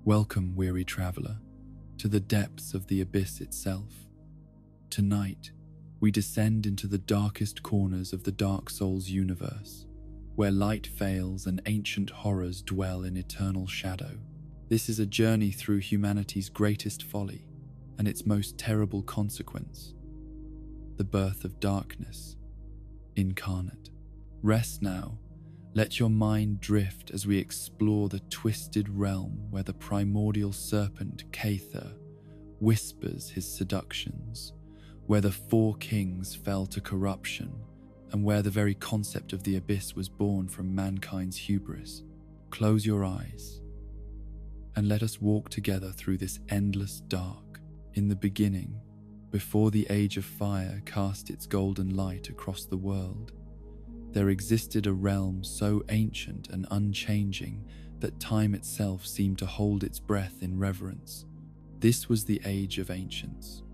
Welcome, weary traveler, to the depths of the abyss itself. Tonight, we descend into the darkest corners of the Dark Souls universe, where light fails and ancient horrors dwell in eternal shadow. This is a journey through humanity's greatest folly and its most terrible consequence, the birth of darkness incarnate. Rest now. Let your mind drift as we explore the twisted realm where the primordial serpent Caither whispers his seductions, where the four kings fell to corruption, and where the very concept of the abyss was born from mankind's hubris. Close your eyes and let us walk together through this endless dark. In the beginning, before the age of fire cast its golden light across the world, there existed a realm so ancient and unchanging that time itself seemed to hold its breath in reverence. This was the Age of Ancients,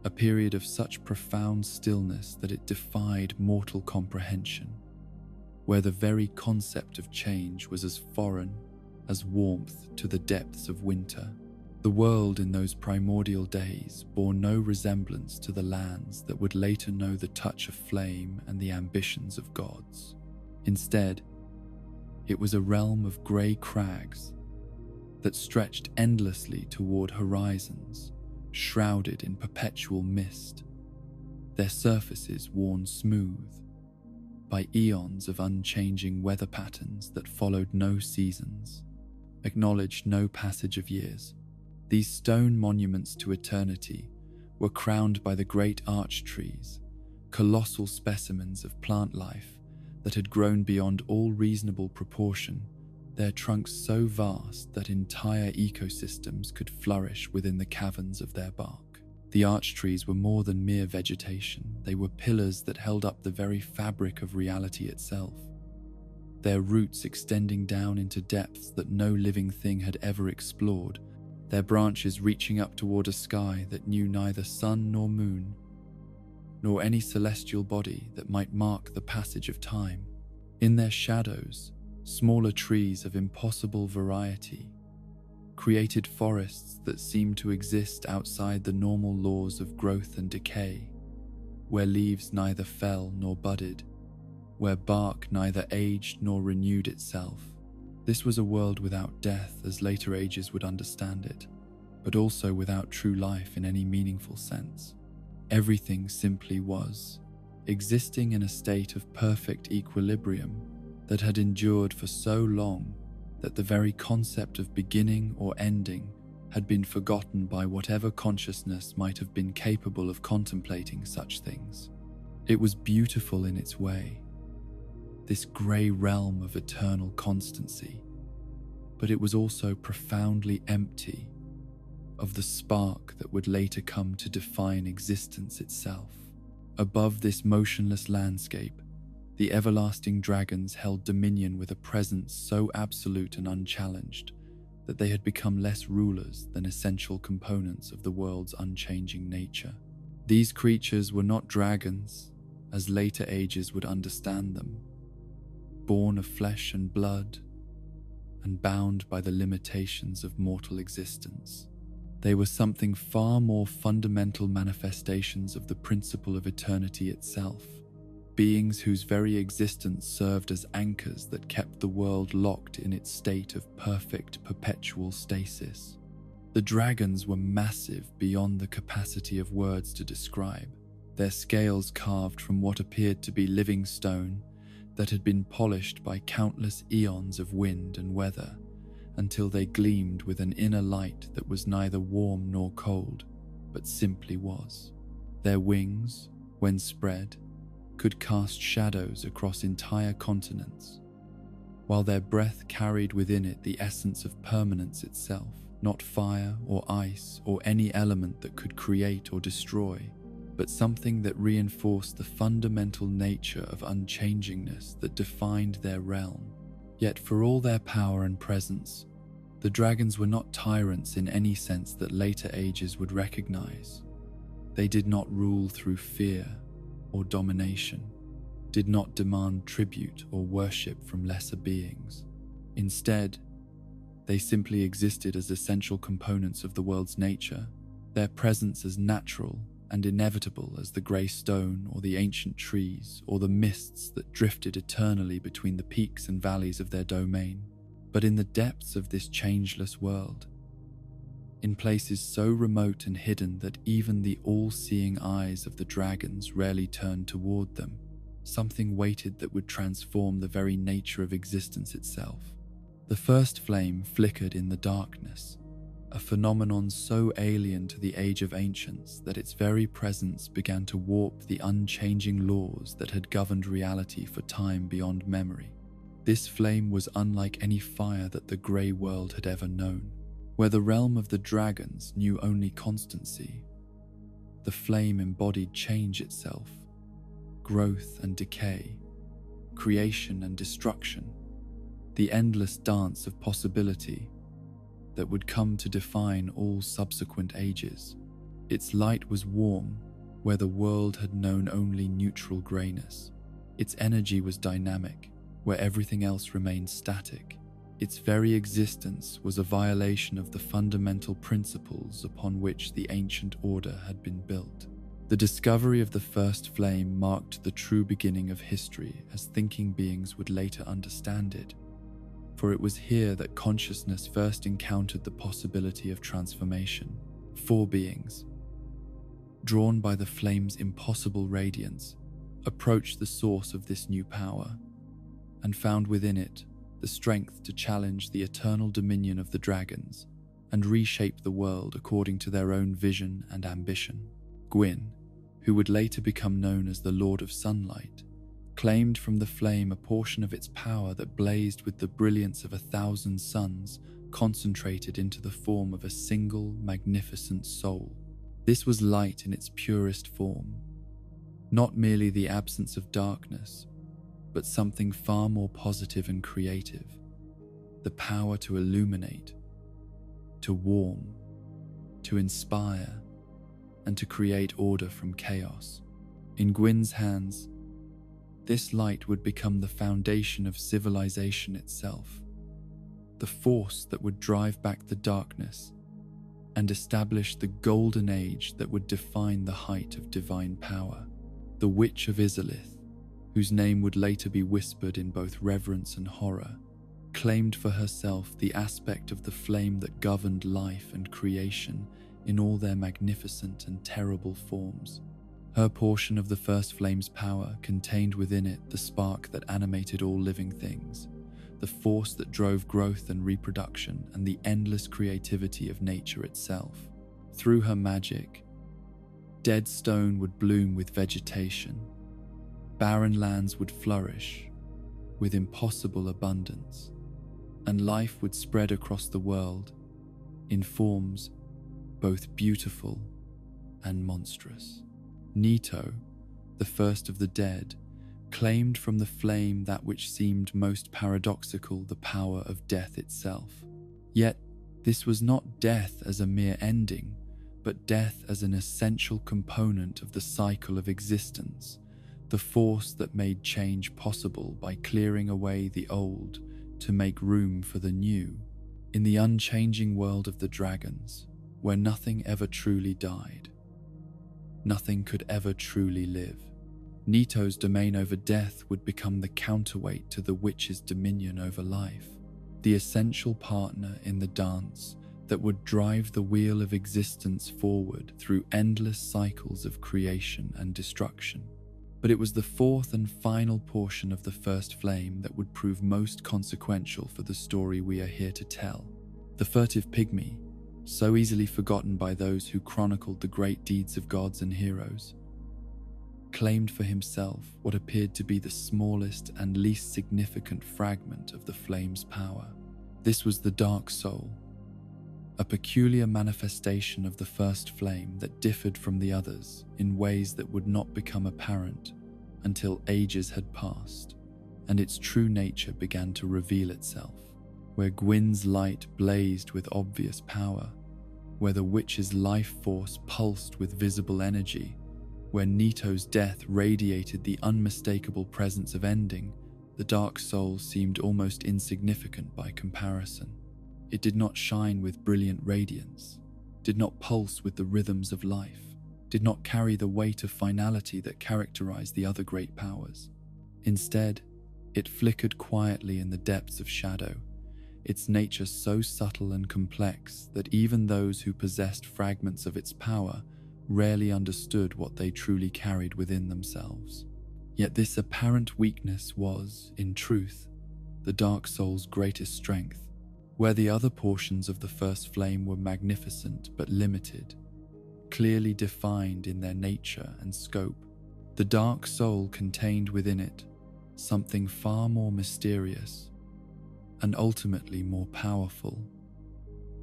a period of such profound stillness that it defied mortal comprehension, where the very concept of change was as foreign as warmth to the depths of winter. The world in those primordial days bore no resemblance to the lands that would later know the touch of flame and the ambitions of gods. Instead, it was a realm of grey crags that stretched endlessly toward horizons, shrouded in perpetual mist, their surfaces worn smooth by eons of unchanging weather patterns that followed no seasons, acknowledged no passage of years. These stone monuments to eternity were crowned by the great arch trees, colossal specimens of plant life that had grown beyond all reasonable proportion, their trunks so vast that entire ecosystems could flourish within the caverns of their bark. The arch trees were more than mere vegetation. They were pillars that held up the very fabric of reality itself, their roots extending down into depths that no living thing had ever explored, their branches reaching up toward a sky that knew neither sun nor moon, nor any celestial body that might mark the passage of time. In their shadows, smaller trees of impossible variety created forests that seemed to exist outside the normal laws of growth and decay, where leaves neither fell nor budded, where bark neither aged nor renewed itself. This was a world without death as later ages would understand it, but also without true life in any meaningful sense. Everything simply was, existing in a state of perfect equilibrium that had endured for so long that the very concept of beginning or ending had been forgotten by whatever consciousness might have been capable of contemplating such things. It was beautiful in its way, this grey realm of eternal constancy, but it was also profoundly empty of the spark that would later come to define existence itself. Above this motionless landscape, the everlasting dragons held dominion with a presence so absolute and unchallenged that they had become less rulers than essential components of the world's unchanging nature. These creatures were not dragons, as later ages would understand them, born of flesh and blood, and bound by the limitations of mortal existence. They were something far more fundamental manifestations of the principle of eternity itself, beings whose very existence served as anchors that kept the world locked in its state of perfect perpetual stasis. The dragons were massive beyond the capacity of words to describe, their scales carved from what appeared to be living stone that had been polished by countless eons of wind and weather until they gleamed with an inner light that was neither warm nor cold, but simply was. Their wings, when spread, could cast shadows across entire continents, while their breath carried within it the essence of permanence itself, not fire or ice or any element that could create or destroy, but something that reinforced the fundamental nature of unchangingness that defined their realm. Yet for all their power and presence, the dragons were not tyrants in any sense that later ages would recognize. They did not rule through fear or domination, did not demand tribute or worship from lesser beings. Instead, They simply existed as essential components of the world's nature, their presence as natural and inevitable as the grey stone or the ancient trees or the mists that drifted eternally between the peaks and valleys of their domain. But in the depths of this changeless world, in places so remote and hidden that even the all-seeing eyes of the dragons rarely turned toward them, something waited that would transform the very nature of existence itself. The first flame flickered in the darkness, a phenomenon so alien to the age of ancients that its very presence began to warp the unchanging laws that had governed reality for time beyond memory. This flame was unlike any fire that the grey world had ever known. Where the realm of the dragons knew only constancy, the flame embodied change itself, growth and decay, creation and destruction, the endless dance of possibility that would come to define all subsequent ages. Its light was warm where the world had known only neutral greyness. Its energy was dynamic where everything else remained static. Its very existence was a violation of the fundamental principles upon which the ancient order had been built. The discovery of the first flame marked the true beginning of history as thinking beings would later understand it, for it was here that consciousness first encountered the possibility of transformation. Four beings, drawn by the flame's impossible radiance, approached the source of this new power and found within it the strength to challenge the eternal dominion of the dragons and reshape the world according to their own vision and ambition. Gwyn, who would later become known as the Lord of Sunlight, claimed from the flame a portion of its power that blazed with the brilliance of 1,000 suns concentrated into the form of a single magnificent soul. This was light in its purest form, not merely the absence of darkness, but something far more positive and creative, the power to illuminate, to warm, to inspire, and to create order from chaos. In Gwyn's hands, this light would become the foundation of civilization itself, the force that would drive back the darkness and establish the golden age that would define the height of divine power. The Witch of Izalith, whose name would later be whispered in both reverence and horror, claimed for herself the aspect of the flame that governed life and creation in all their magnificent and terrible forms. Her portion of the first flame's power contained within it the spark that animated all living things, the force that drove growth and reproduction, and the endless creativity of nature itself. Through her magic, dead stone would bloom with vegetation, barren lands would flourish with impossible abundance, and life would spread across the world in forms both beautiful and monstrous. Nito, the first of the dead, claimed from the flame that which seemed most paradoxical, the power of death itself. Yet this was not death as a mere ending, but death as an essential component of the cycle of existence, the force that made change possible by clearing away the old to make room for the new. In the unchanging world of the dragons, where nothing ever truly died, nothing could ever truly live, Nito's domain over death would become the counterweight to the witch's dominion over life, the essential partner in the dance that would drive the wheel of existence forward through endless cycles of creation and destruction. But it was the fourth and final portion of the first flame that would prove most consequential for the story we are here to tell. The furtive pygmy, so easily forgotten by those who chronicled the great deeds of gods and heroes, claimed for himself what appeared to be the smallest and least significant fragment of the flame's power. This was the dark soul, a peculiar manifestation of the first flame that differed from the others in ways that would not become apparent until ages had passed and its true nature began to reveal itself. Where Gwyn's light blazed with obvious power, where the witch's life force pulsed with visible energy, where Nito's death radiated the unmistakable presence of ending, the dark soul seemed almost insignificant by comparison. It did not shine with brilliant radiance, did not pulse with the rhythms of life, did not carry the weight of finality that characterized the other great powers. Instead, it flickered quietly in the depths of shadow, its nature so subtle and complex that even those who possessed fragments of its power rarely understood what they truly carried within themselves. Yet this apparent weakness was, in truth, the Dark Soul's greatest strength. Where the other portions of the first flame were magnificent but limited, clearly defined in their nature and scope, the Dark Soul contained within it something far more mysterious and ultimately more powerful,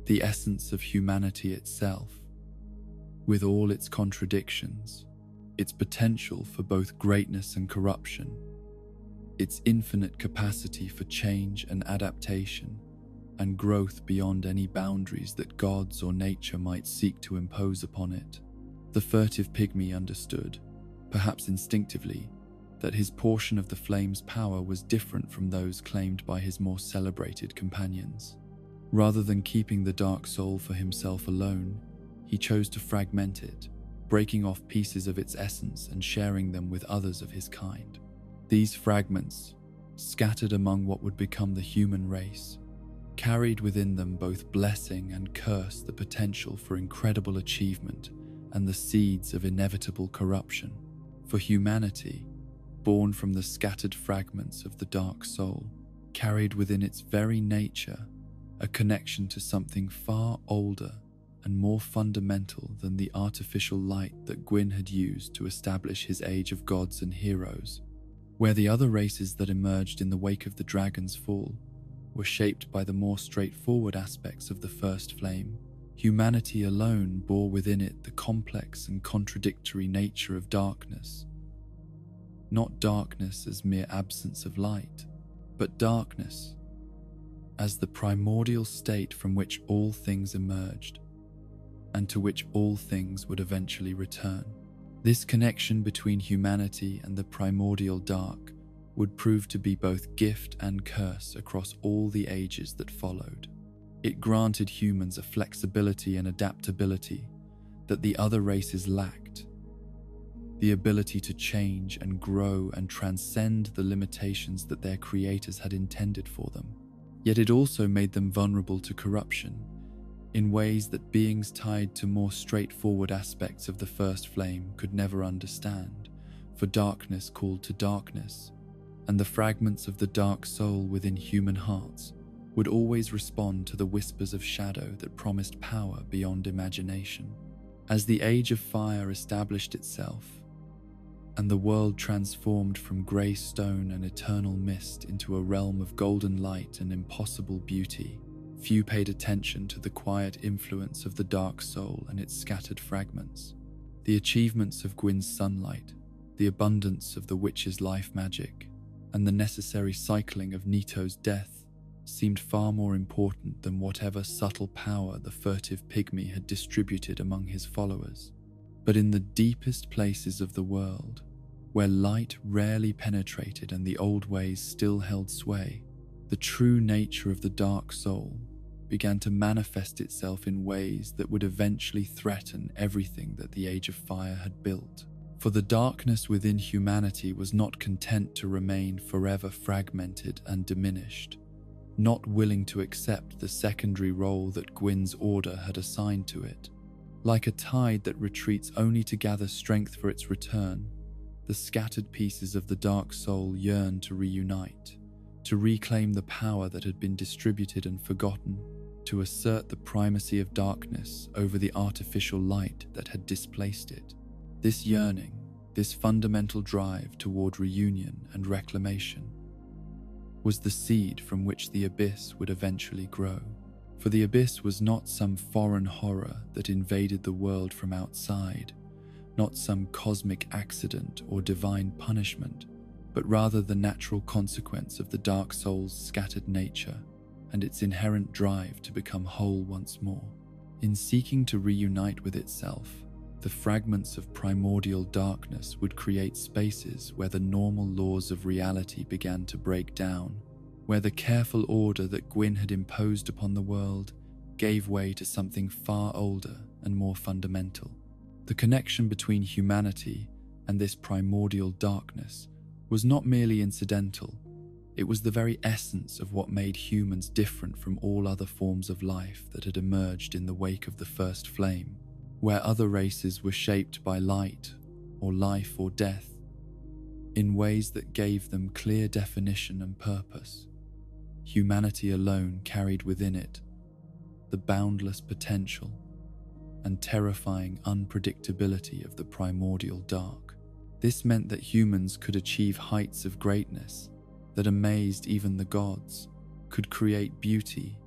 the essence of humanity itself, with all its contradictions, its potential for both greatness and corruption, its infinite capacity for change and adaptation, and growth beyond any boundaries that gods or nature might seek to impose upon it. The furtive pygmy understood, perhaps instinctively, that his portion of the flame's power was different from those claimed by his more celebrated companions. Rather than keeping the Dark Soul for himself alone, he chose to fragment it, breaking off pieces of its essence and sharing them with others of his kind. These fragments, scattered among what would become the human race, carried within them both blessing and curse, the potential for incredible achievement and the seeds of inevitable corruption. For humanity, born from the scattered fragments of the Dark Soul, carried within its very nature a connection to something far older and more fundamental than the artificial light that Gwyn had used to establish his age of gods and heroes. Where the other races that emerged in the wake of the dragon's fall were shaped by the more straightforward aspects of the first flame, humanity alone bore within it the complex and contradictory nature of darkness. Not darkness as mere absence of light, but darkness as the primordial state from which all things emerged, and to which all things would eventually return. This connection between humanity and the primordial dark would prove to be both gift and curse across all the ages that followed. It granted humans a flexibility and adaptability that the other races lacked, the ability to change and grow and transcend the limitations that their creators had intended for them. Yet it also made them vulnerable to corruption in ways that beings tied to more straightforward aspects of the first flame could never understand, for darkness called to darkness, and the fragments of the Dark Soul within human hearts would always respond to the whispers of shadow that promised power beyond imagination. As the Age of Fire established itself, and the world transformed from grey stone and eternal mist into a realm of golden light and impossible beauty, few paid attention to the quiet influence of the Dark Soul and its scattered fragments. The achievements of Gwyn's sunlight, the abundance of the witch's life magic, and the necessary cycling of Nito's death seemed far more important than whatever subtle power the furtive pygmy had distributed among his followers. But in the deepest places of the world, where light rarely penetrated and the old ways still held sway, the true nature of the Dark Soul began to manifest itself in ways that would eventually threaten everything that the Age of Fire had built. For the darkness within humanity was not content to remain forever fragmented and diminished, not willing to accept the secondary role that Gwyn's order had assigned to it. Like a tide that retreats only to gather strength for its return, the scattered pieces of the Dark Soul yearned to reunite, to reclaim the power that had been distributed and forgotten, to assert the primacy of darkness over the artificial light that had displaced it. This yearning, this fundamental drive toward reunion and reclamation, was the seed from which the Abyss would eventually grow. For the Abyss was not some foreign horror that invaded the world from outside, not some cosmic accident or divine punishment, but rather the natural consequence of the Dark Soul's scattered nature and its inherent drive to become whole once more. In seeking to reunite with itself, the fragments of primordial darkness would create spaces where the normal laws of reality began to break down, where the careful order that Gwyn had imposed upon the world gave way to something far older and more fundamental. The connection between humanity and this primordial darkness was not merely incidental, it was the very essence of what made humans different from all other forms of life that had emerged in the wake of the first flame, where other races were shaped by light or life or death in ways that gave them clear definition and purpose. Humanity alone carried within it the boundless potential and terrifying unpredictability of the primordial dark. This meant that humans could achieve heights of greatness that amazed even the gods, could create beauty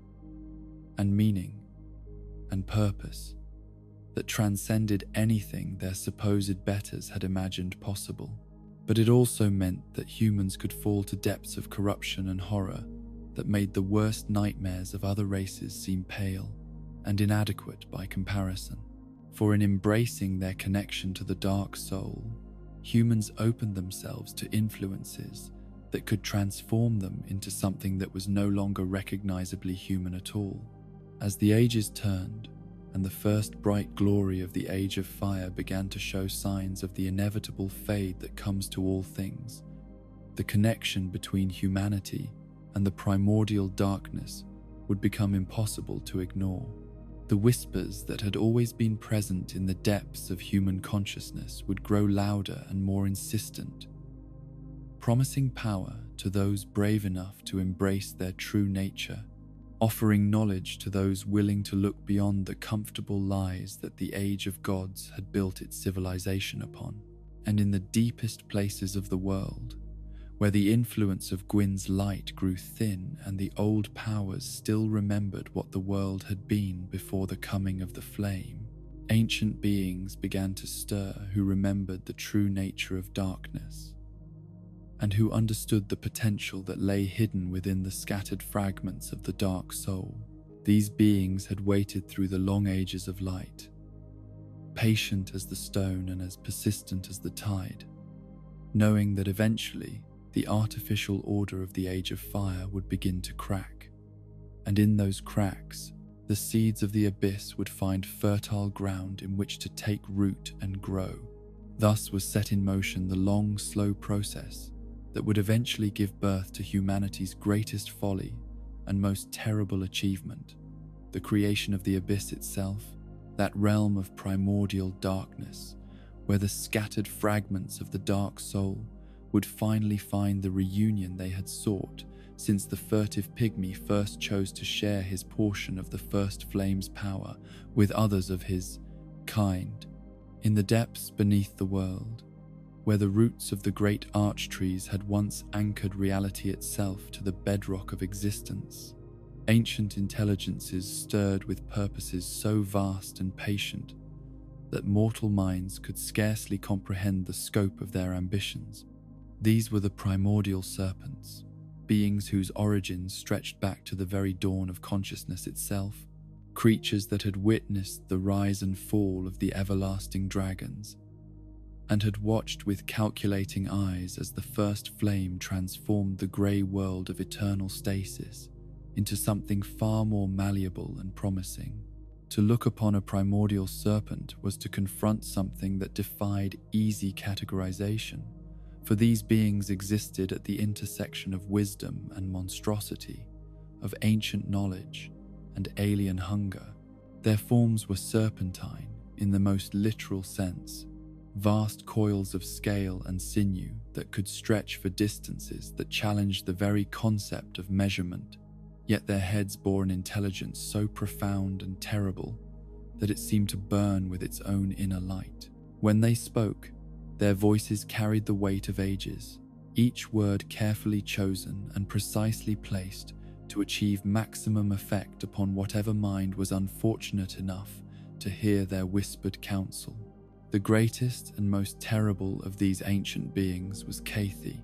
and meaning and purpose that transcended anything their supposed betters had imagined possible. But it also meant that humans could fall to depths of corruption and horror that made the worst nightmares of other races seem pale and inadequate by comparison. For in embracing their connection to the dark soul, humans opened themselves to influences that could transform them into something that was no longer recognizably human at all. As the ages turned, and the first bright glory of the Age of Fire began to show signs of the inevitable fade that comes to all things, the connection between humanity and the primordial darkness would become impossible to ignore. The whispers that had always been present in the depths of human consciousness would grow louder and more insistent, promising power to those brave enough to embrace their true nature, offering knowledge to those willing to look beyond the comfortable lies that the Age of Gods had built its civilization upon. And in the deepest places of the world, where the influence of Gwyn's light grew thin and the old powers still remembered what the world had been before the coming of the flame, ancient beings began to stir who remembered the true nature of darkness and who understood the potential that lay hidden within the scattered fragments of the dark soul. These beings had waited through the long ages of light, patient as the stone and as persistent as the tide, knowing that eventually the artificial order of the Age of Fire would begin to crack, and in those cracks, the seeds of the abyss would find fertile ground in which to take root and grow. Thus was set in motion the long, slow process that would eventually give birth to humanity's greatest folly and most terrible achievement, the creation of the abyss itself, that realm of primordial darkness, where the scattered fragments of the dark soul would finally find the reunion they had sought since the furtive pygmy first chose to share his portion of the first flame's power with others of his kind. In the depths beneath the world, where the roots of the great arch trees had once anchored reality itself to the bedrock of existence, ancient intelligences stirred with purposes so vast and patient that mortal minds could scarcely comprehend the scope of their ambitions. These were the primordial serpents, beings whose origins stretched back to the very dawn of consciousness itself, creatures that had witnessed the rise and fall of the everlasting dragons, and had watched with calculating eyes as the first flame transformed the grey world of eternal stasis into something far more malleable and promising. To look upon a primordial serpent was to confront something that defied easy categorization, for these beings existed at the intersection of wisdom and monstrosity, of ancient knowledge and alien hunger. Their forms were serpentine in the most literal sense, vast coils of scale and sinew that could stretch for distances that challenged the very concept of measurement, yet their heads bore an intelligence so profound and terrible that it seemed to burn with its own inner light. When they spoke, their voices carried the weight of ages, each word carefully chosen and precisely placed to achieve maximum effect upon whatever mind was unfortunate enough to hear their whispered counsel. The greatest and most terrible of these ancient beings was Cathy,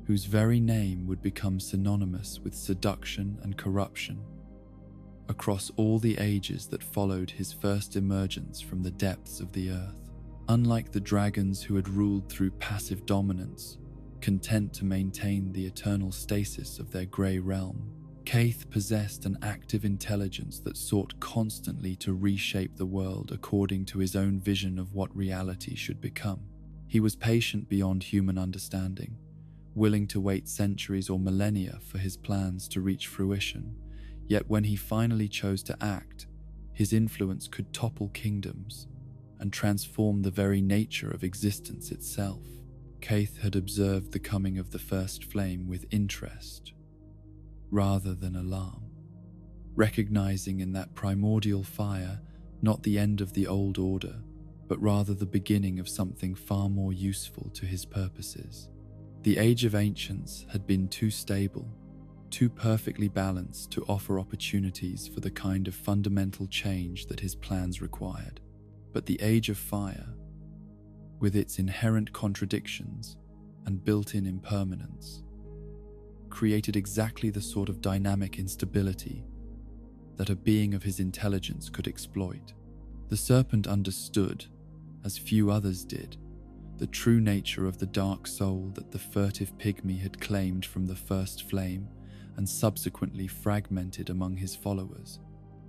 whose very name would become synonymous with seduction and corruption across all the ages that followed his first emergence from the depths of the earth. Unlike the dragons who had ruled through passive dominance, content to maintain the eternal stasis of their grey realm. Kaith possessed an active intelligence that sought constantly to reshape the world according to his own vision of what reality should become. He was patient beyond human understanding, willing to wait centuries or millennia for his plans to reach fruition. Yet when he finally chose to act, his influence could topple kingdoms and transform the very nature of existence itself. Kaith had observed the coming of the first flame with interest rather than alarm, recognizing in that primordial fire not the end of the old order, but rather the beginning of something far more useful to his purposes. The Age of Ancients had been too stable, too perfectly balanced to offer opportunities for the kind of fundamental change that his plans required. But the Age of Fire, with its inherent contradictions and built-in impermanence, created exactly the sort of dynamic instability that a being of his intelligence could exploit. The serpent understood, as few others did, the true nature of the dark soul that the furtive pygmy had claimed from the first flame and subsequently fragmented among his followers.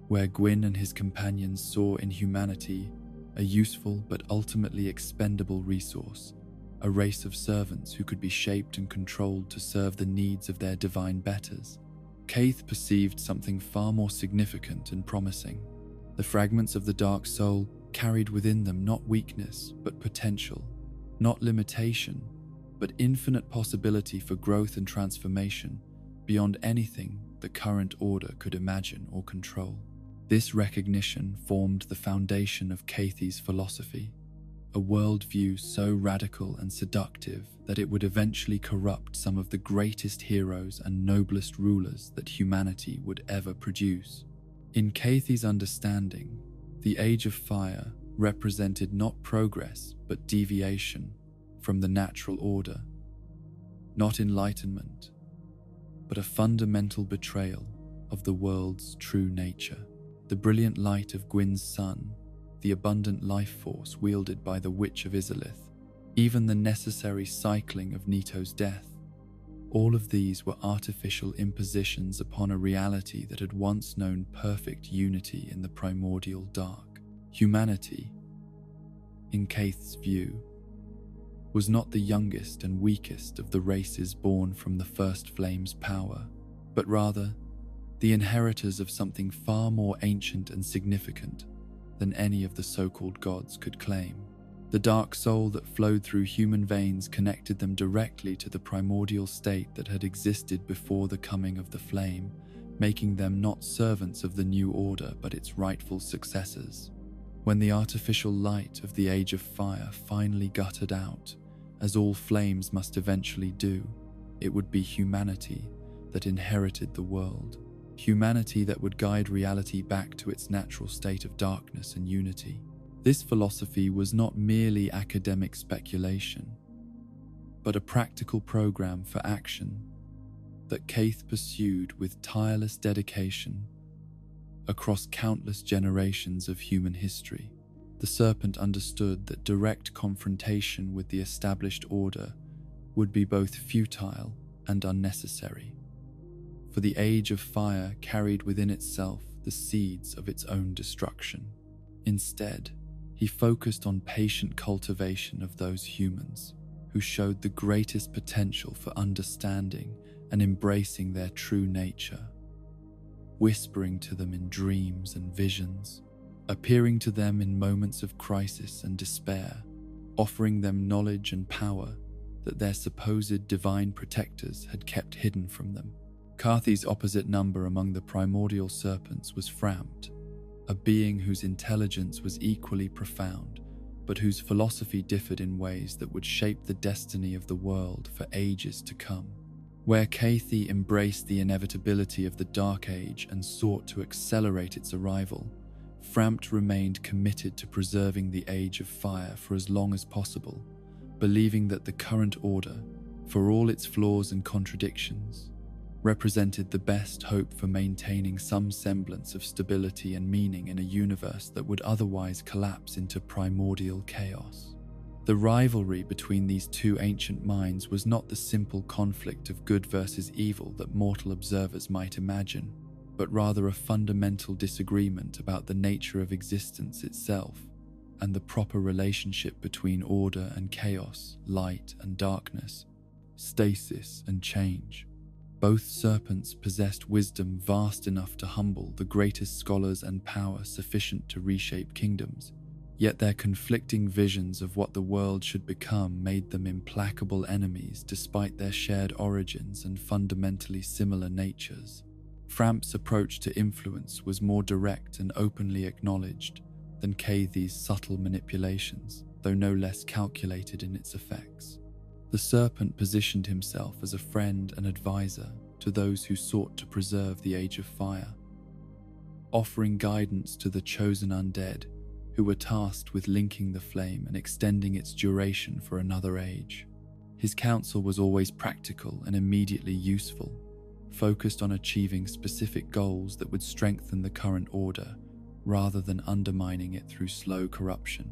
Where Gwyn and his companions saw in humanity a useful but ultimately expendable resource, a race of servants who could be shaped and controlled to serve the needs of their divine betters, Kaith perceived something far more significant and promising. The fragments of the dark soul carried within them not weakness but potential, not limitation but infinite possibility for growth and transformation beyond anything the current order could imagine or control. This recognition formed the foundation of Kaith's philosophy, a worldview so radical and seductive that it would eventually corrupt some of the greatest heroes and noblest rulers that humanity would ever produce. In Kaith's understanding, the Age of Fire represented not progress but deviation from the natural order, not enlightenment, but a fundamental betrayal of the world's true nature. The brilliant light of Gwyn's sun, the abundant life force wielded by the Witch of Izalith, even the necessary cycling of Nito's death, all of these were artificial impositions upon a reality that had once known perfect unity in the primordial dark. Humanity, in Kaith's view, was not the youngest and weakest of the races born from the first flame's power, but rather the inheritors of something far more ancient and significant than any of the so-called gods could claim. The dark soul that flowed through human veins connected them directly to the primordial state that had existed before the coming of the flame, making them not servants of the new order but its rightful successors. When the artificial light of the Age of Fire finally guttered out, as all flames must eventually do, it would be humanity that inherited the world. Humanity that would guide reality back to its natural state of darkness and unity. This philosophy was not merely academic speculation, but a practical program for action that Kaith pursued with tireless dedication across countless generations of human history. The serpent understood that direct confrontation with the established order would be both futile and unnecessary, for the Age of Fire carried within itself the seeds of its own destruction. Instead, he focused on patient cultivation of those humans who showed the greatest potential for understanding and embracing their true nature, whispering to them in dreams and visions, appearing to them in moments of crisis and despair, offering them knowledge and power that their supposed divine protectors had kept hidden from them. Carthy's opposite number among the primordial serpents was Framt, a being whose intelligence was equally profound, but whose philosophy differed in ways that would shape the destiny of the world for ages to come. Where Kaith embraced the inevitability of the Dark Age and sought to accelerate its arrival, Framt remained committed to preserving the Age of Fire for as long as possible, believing that the current order, for all its flaws and contradictions, represented the best hope for maintaining some semblance of stability and meaning in a universe that would otherwise collapse into primordial chaos. The rivalry between these two ancient minds was not the simple conflict of good versus evil that mortal observers might imagine, but rather a fundamental disagreement about the nature of existence itself and the proper relationship between order and chaos, light and darkness, stasis and change. Both serpents possessed wisdom vast enough to humble the greatest scholars and power sufficient to reshape kingdoms, yet their conflicting visions of what the world should become made them implacable enemies despite their shared origins and fundamentally similar natures. Fram's approach to influence was more direct and openly acknowledged than Cathy's subtle manipulations, though no less calculated in its effects. The serpent positioned himself as a friend and advisor to those who sought to preserve the Age of Fire, offering guidance to the chosen undead who were tasked with linking the flame and extending its duration for another age. His counsel was always practical and immediately useful, focused on achieving specific goals that would strengthen the current order rather than undermining it through slow corruption.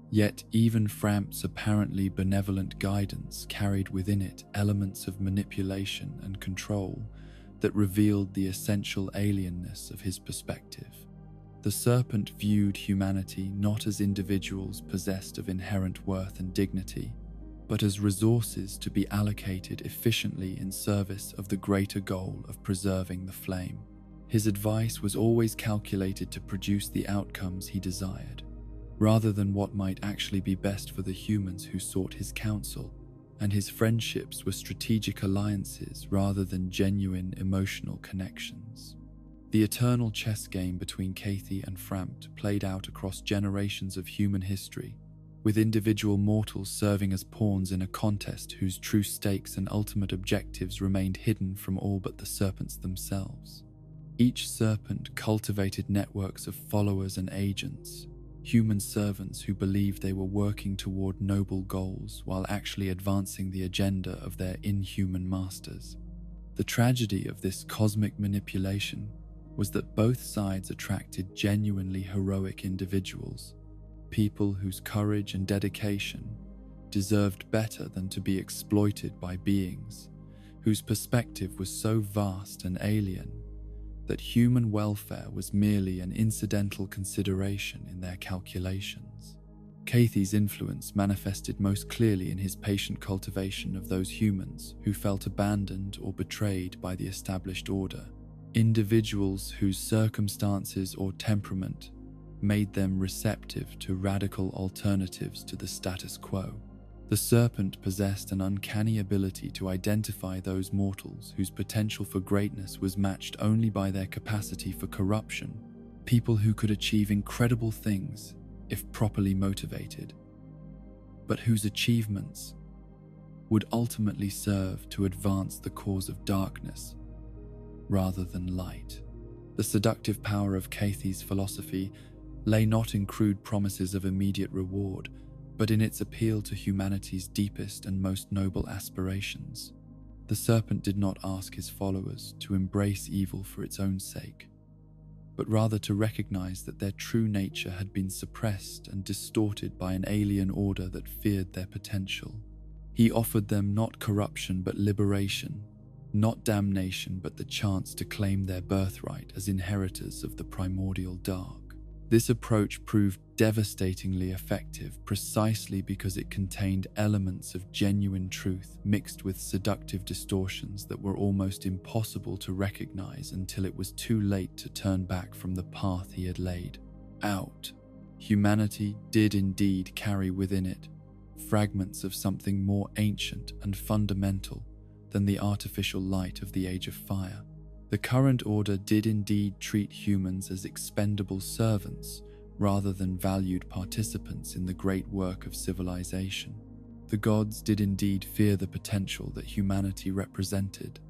Yet even Fram's apparently benevolent guidance carried within it elements of manipulation and control that revealed the essential alienness of his perspective. The serpent viewed humanity not as individuals possessed of inherent worth and dignity, but as resources to be allocated efficiently in service of the greater goal of preserving the flame. His advice was always calculated to produce the outcomes he desired, rather than what might actually be best for the humans who sought his counsel, and his friendships were strategic alliances rather than genuine emotional connections. The eternal chess game between Cathy and Frampt played out across generations of human history, with individual mortals serving as pawns in a contest whose true stakes and ultimate objectives remained hidden from all but the serpents themselves. Each serpent cultivated networks of followers and agents, human servants who believed they were working toward noble goals while actually advancing the agenda of their inhuman masters. The tragedy of this cosmic manipulation was that both sides attracted genuinely heroic individuals, people whose courage and dedication deserved better than to be exploited by beings whose perspective was so vast and alien that human welfare was merely an incidental consideration in their calculations. Cathy's influence manifested most clearly in his patient cultivation of those humans who felt abandoned or betrayed by the established order, individuals whose circumstances or temperament made them receptive to radical alternatives to the status quo. The serpent possessed an uncanny ability to identify those mortals whose potential for greatness was matched only by their capacity for corruption, people who could achieve incredible things if properly motivated, but whose achievements would ultimately serve to advance the cause of darkness rather than light. The seductive power of Cathy's philosophy lay not in crude promises of immediate reward, but in its appeal to humanity's deepest and most noble aspirations. The serpent did not ask his followers to embrace evil for its own sake, but rather to recognize that their true nature had been suppressed and distorted by an alien order that feared their potential. He offered them not corruption but liberation, not damnation but the chance to claim their birthright as inheritors of the primordial dark. This approach proved devastatingly effective precisely because it contained elements of genuine truth mixed with seductive distortions that were almost impossible to recognize until it was too late to turn back from the path he had laid out. Humanity did indeed carry within it fragments of something more ancient and fundamental than the artificial light of the Age of Fire. The current order did indeed treat humans as expendable servants rather than valued participants in the great work of civilization. The gods did indeed fear the potential that humanity represented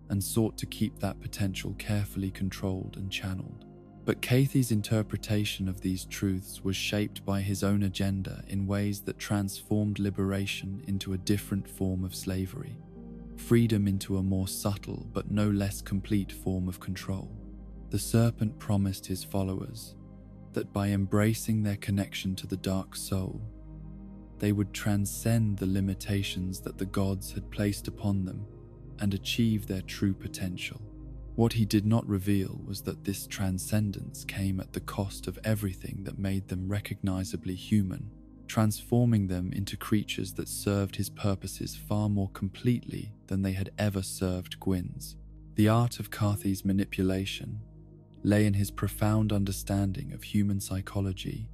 and sought to keep that potential carefully controlled and channeled. But Cathy's interpretation of these truths was shaped by his own agenda in ways that transformed liberation into a different form of slavery, freedom into a more subtle but no less complete form of control. The serpent promised his followers that by embracing their connection to the dark soul, they would transcend the limitations that the gods had placed upon them and achieve their true potential. What he did not reveal was that this transcendence came at the cost of everything that made them recognizably human, transforming them into creatures that served his purposes far more completely than they had ever served Gwyn's. The art of Carthy's manipulation lay in his profound understanding of human psychology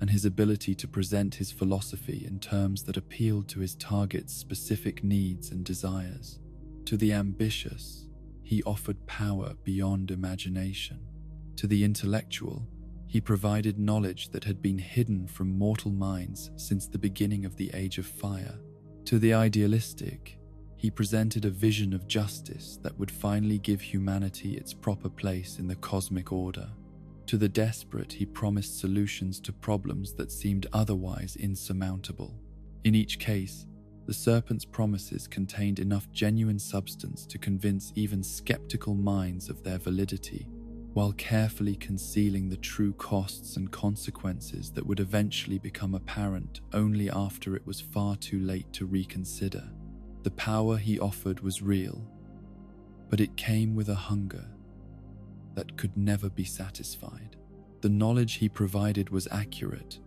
and his ability to present his philosophy in terms that appealed to his target's specific needs and desires. To the ambitious, he offered power beyond imagination. To the intellectual, he provided knowledge that had been hidden from mortal minds since the beginning of the Age of Fire. To the idealistic, he presented a vision of justice that would finally give humanity its proper place in the cosmic order. To the desperate, he promised solutions to problems that seemed otherwise insurmountable. In each case, the serpent's promises contained enough genuine substance to convince even skeptical minds of their validity, while carefully concealing the true costs and consequences that would eventually become apparent only after it was far too late to reconsider. The power he offered was real, but it came with a hunger that could never be satisfied. The knowledge he provided was accurate,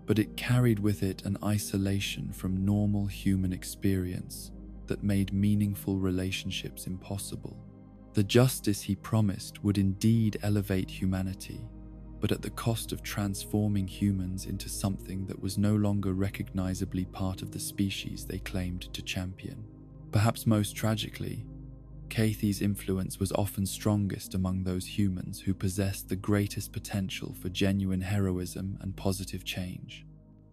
but it carried with it an isolation from normal human experience that made meaningful relationships impossible. The justice he promised would indeed elevate humanity, but at the cost of transforming humans into something that was no longer recognizably part of the species they claimed to champion. Perhaps most tragically, Cathy's influence was often strongest among those humans who possessed the greatest potential for genuine heroism and positive change.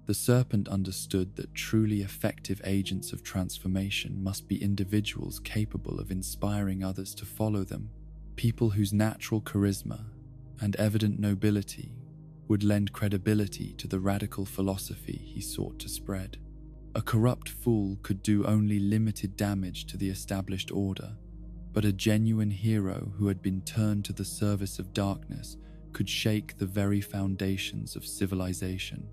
The serpent understood that truly effective agents of transformation must be individuals capable of inspiring others to follow them, people whose natural charisma and evident nobility would lend credibility to the radical philosophy he sought to spread. A corrupt fool could do only limited damage to the established order, but a genuine hero who had been turned to the service of darkness could shake the very foundations of civilization.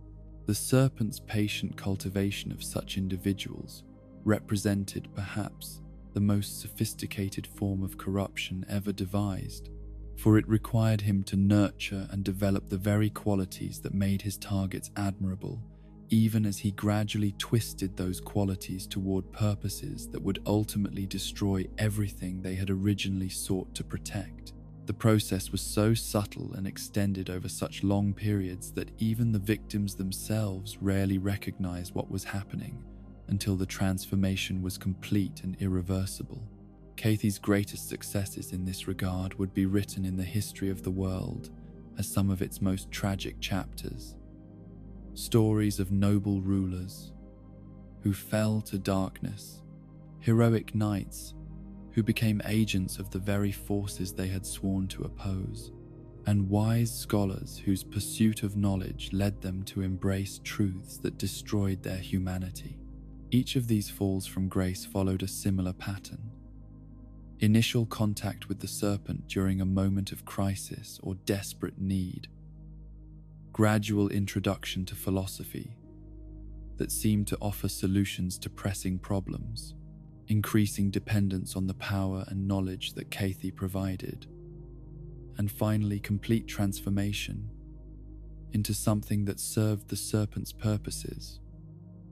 The serpent's patient cultivation of such individuals represented perhaps the most sophisticated form of corruption ever devised, for it required him to nurture and develop the very qualities that made his targets admirable, even as he gradually twisted those qualities toward purposes that would ultimately destroy everything they had originally sought to protect. The process was so subtle and extended over such long periods that even the victims themselves rarely recognized what was happening until the transformation was complete and irreversible. Cathy's greatest successes in this regard would be written in the history of the world as some of its most tragic chapters. Stories of noble rulers who fell to darkness, heroic knights who became agents of the very forces they had sworn to oppose, and wise scholars whose pursuit of knowledge led them to embrace truths that destroyed their humanity. Each of these falls from grace followed a similar pattern. Initial contact with the serpent during a moment of crisis or desperate need, gradual introduction to philosophy that seemed to offer solutions to pressing problems, increasing dependence on the power and knowledge that Cathy provided, and finally complete transformation into something that served the serpent's purposes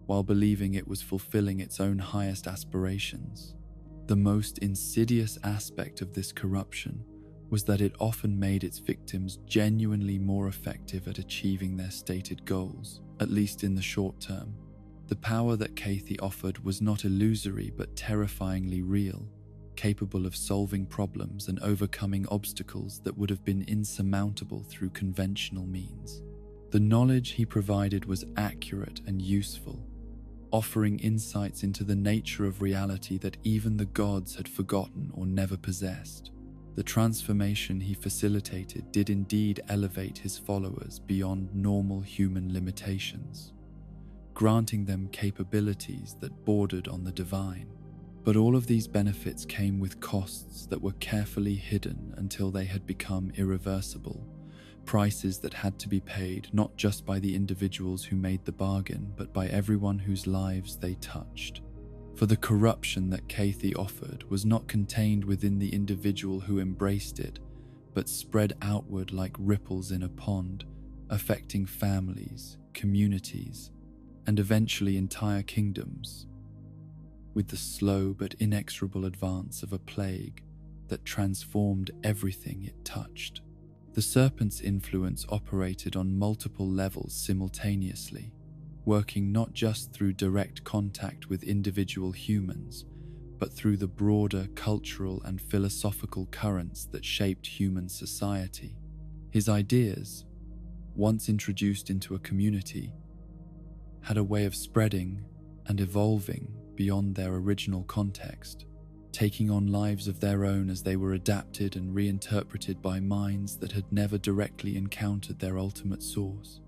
while believing it was fulfilling its own highest aspirations. The most insidious aspect of this corruption was that it often made its victims genuinely more effective at achieving their stated goals, at least in the short term. The power that Cathy offered was not illusory but terrifyingly real, capable of solving problems and overcoming obstacles that would have been insurmountable through conventional means. The knowledge he provided was accurate and useful, offering insights into the nature of reality that even the gods had forgotten or never possessed. The transformation he facilitated did indeed elevate his followers beyond normal human limitations, granting them capabilities that bordered on the divine. But all of these benefits came with costs that were carefully hidden until they had become irreversible, prices that had to be paid not just by the individuals who made the bargain, but by everyone whose lives they touched. For the corruption that Cathy offered was not contained within the individual who embraced it, but spread outward like ripples in a pond, affecting families, communities, and eventually entire kingdoms, with the slow but inexorable advance of a plague that transformed everything it touched. The serpent's influence operated on multiple levels simultaneously, working not just through direct contact with individual humans, but through the broader cultural and philosophical currents that shaped human society. His ideas, once introduced into a community, had a way of spreading and evolving beyond their original context, taking on lives of their own as they were adapted and reinterpreted by minds that had never directly encountered their ultimate source.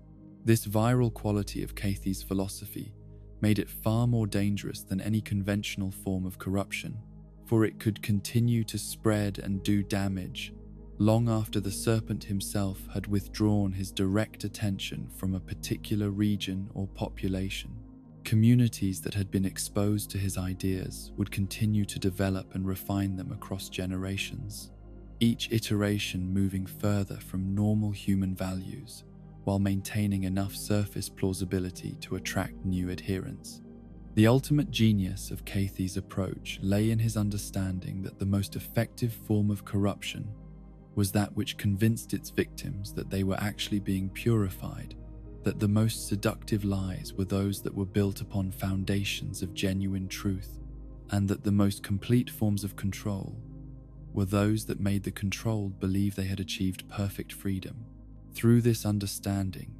This viral quality of Cathy's philosophy made it far more dangerous than any conventional form of corruption, for it could continue to spread and do damage long after the serpent himself had withdrawn his direct attention from a particular region or population. Communities that had been exposed to his ideas would continue to develop and refine them across generations, each iteration moving further from normal human values while maintaining enough surface plausibility to attract new adherents. The ultimate genius of Cathy's approach lay in his understanding that the most effective form of corruption was that which convinced its victims that they were actually being purified, that the most seductive lies were those that were built upon foundations of genuine truth, and that the most complete forms of control were those that made the controlled believe they had achieved perfect freedom. Through this understanding,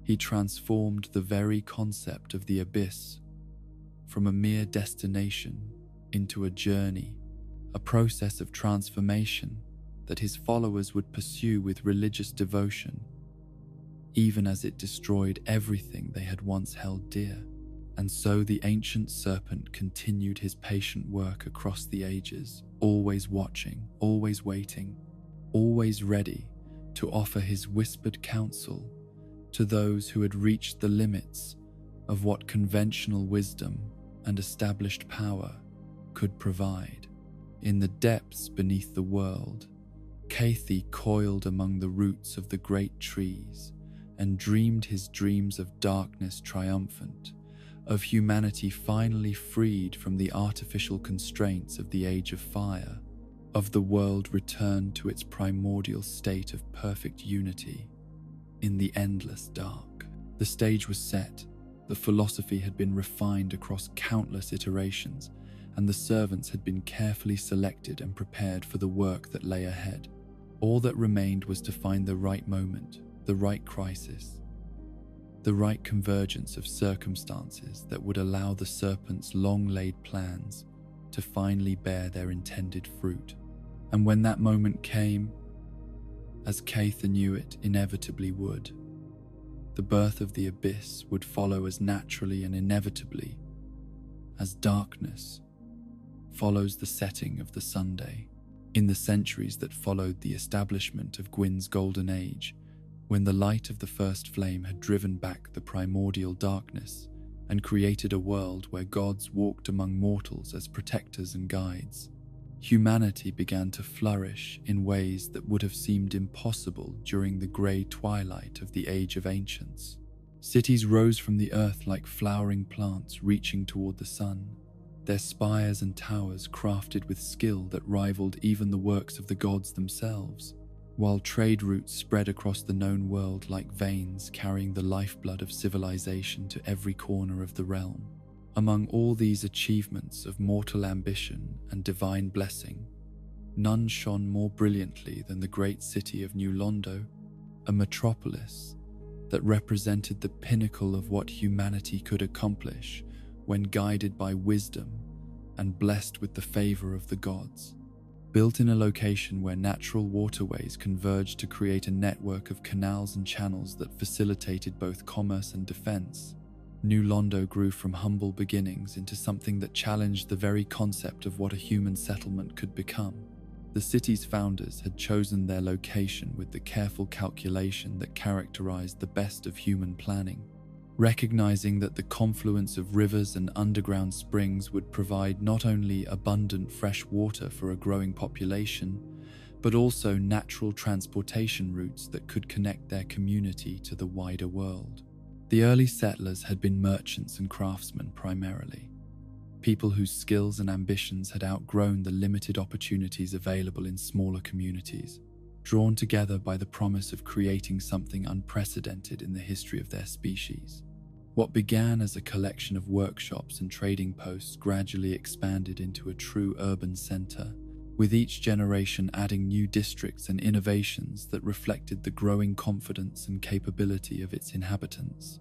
he transformed the very concept of the abyss from a mere destination into a journey, a process of transformation that his followers would pursue with religious devotion, even as it destroyed everything they had once held dear. And so the ancient serpent continued his patient work across the ages, always watching, always waiting, always ready to offer his whispered counsel to those who had reached the limits of what conventional wisdom and established power could provide. In the depths beneath the world, Cathy coiled among the roots of the great trees and dreamed his dreams of darkness triumphant, of humanity finally freed from the artificial constraints of the Age of Fire, of the world returned to its primordial state of perfect unity in the endless dark. The stage was set, the philosophy had been refined across countless iterations, and the servants had been carefully selected and prepared for the work that lay ahead. All that remained was to find the right moment, the right crisis, the right convergence of circumstances that would allow the serpent's long-laid plans to finally bear their intended fruit. And when that moment came, as Cathy knew it inevitably would, the birth of the abyss would follow as naturally and inevitably as darkness follows the setting of the Sunday. In the centuries that followed the establishment of Gwyn's golden age, when the light of the first flame had driven back the primordial darkness and created a world where gods walked among mortals as protectors and guides, humanity began to flourish in ways that would have seemed impossible during the grey twilight of the Age of Ancients. Cities rose from the earth like flowering plants reaching toward the sun, their spires and towers crafted with skill that rivaled even the works of the gods themselves, while trade routes spread across the known world like veins carrying the lifeblood of civilization to every corner of the realm. Among all these achievements of mortal ambition and divine blessing, none shone more brilliantly than the great city of New Londo, a metropolis that represented the pinnacle of what humanity could accomplish when guided by wisdom and blessed with the favor of the gods. Built in a location where natural waterways converged to create a network of canals and channels that facilitated both commerce and defense, New Londo grew from humble beginnings into something that challenged the very concept of what a human settlement could become. The city's founders had chosen their location with the careful calculation that characterized the best of human planning, recognizing that the confluence of rivers and underground springs would provide not only abundant fresh water for a growing population, but also natural transportation routes that could connect their community to the wider world. The early settlers had been merchants and craftsmen primarily, people whose skills and ambitions had outgrown the limited opportunities available in smaller communities, drawn together by the promise of creating something unprecedented in the history of their species. What began as a collection of workshops and trading posts gradually expanded into a true urban center, with each generation adding new districts and innovations that reflected the growing confidence and capability of its inhabitants.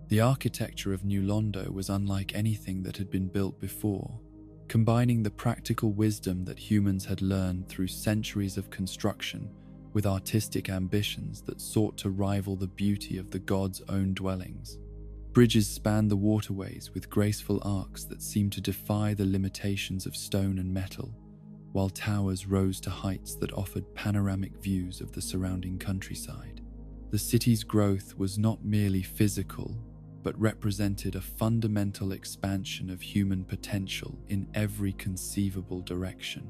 The architecture of New Londo was unlike anything that had been built before, combining the practical wisdom that humans had learned through centuries of construction with artistic ambitions that sought to rival the beauty of the gods' own dwellings. Bridges spanned the waterways with graceful arcs that seemed to defy the limitations of stone and metal, while towers rose to heights that offered panoramic views of the surrounding countryside. The city's growth was not merely physical, but represented a fundamental expansion of human potential in every conceivable direction.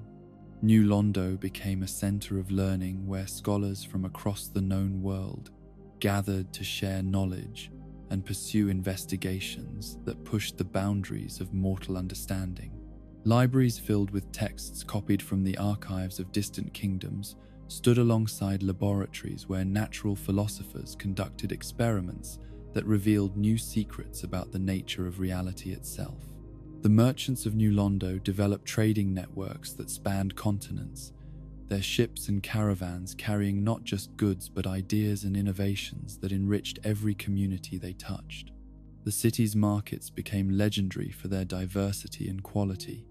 New Londo became a center of learning where scholars from across the known world gathered to share knowledge and pursue investigations that pushed the boundaries of mortal understanding. Libraries filled with texts copied from the archives of distant kingdoms stood alongside laboratories where natural philosophers conducted experiments that revealed new secrets about the nature of reality itself. The merchants of New Londo developed trading networks that spanned continents, their ships and caravans carrying not just goods but ideas and innovations that enriched every community they touched. The city's markets became legendary for their diversity and quality,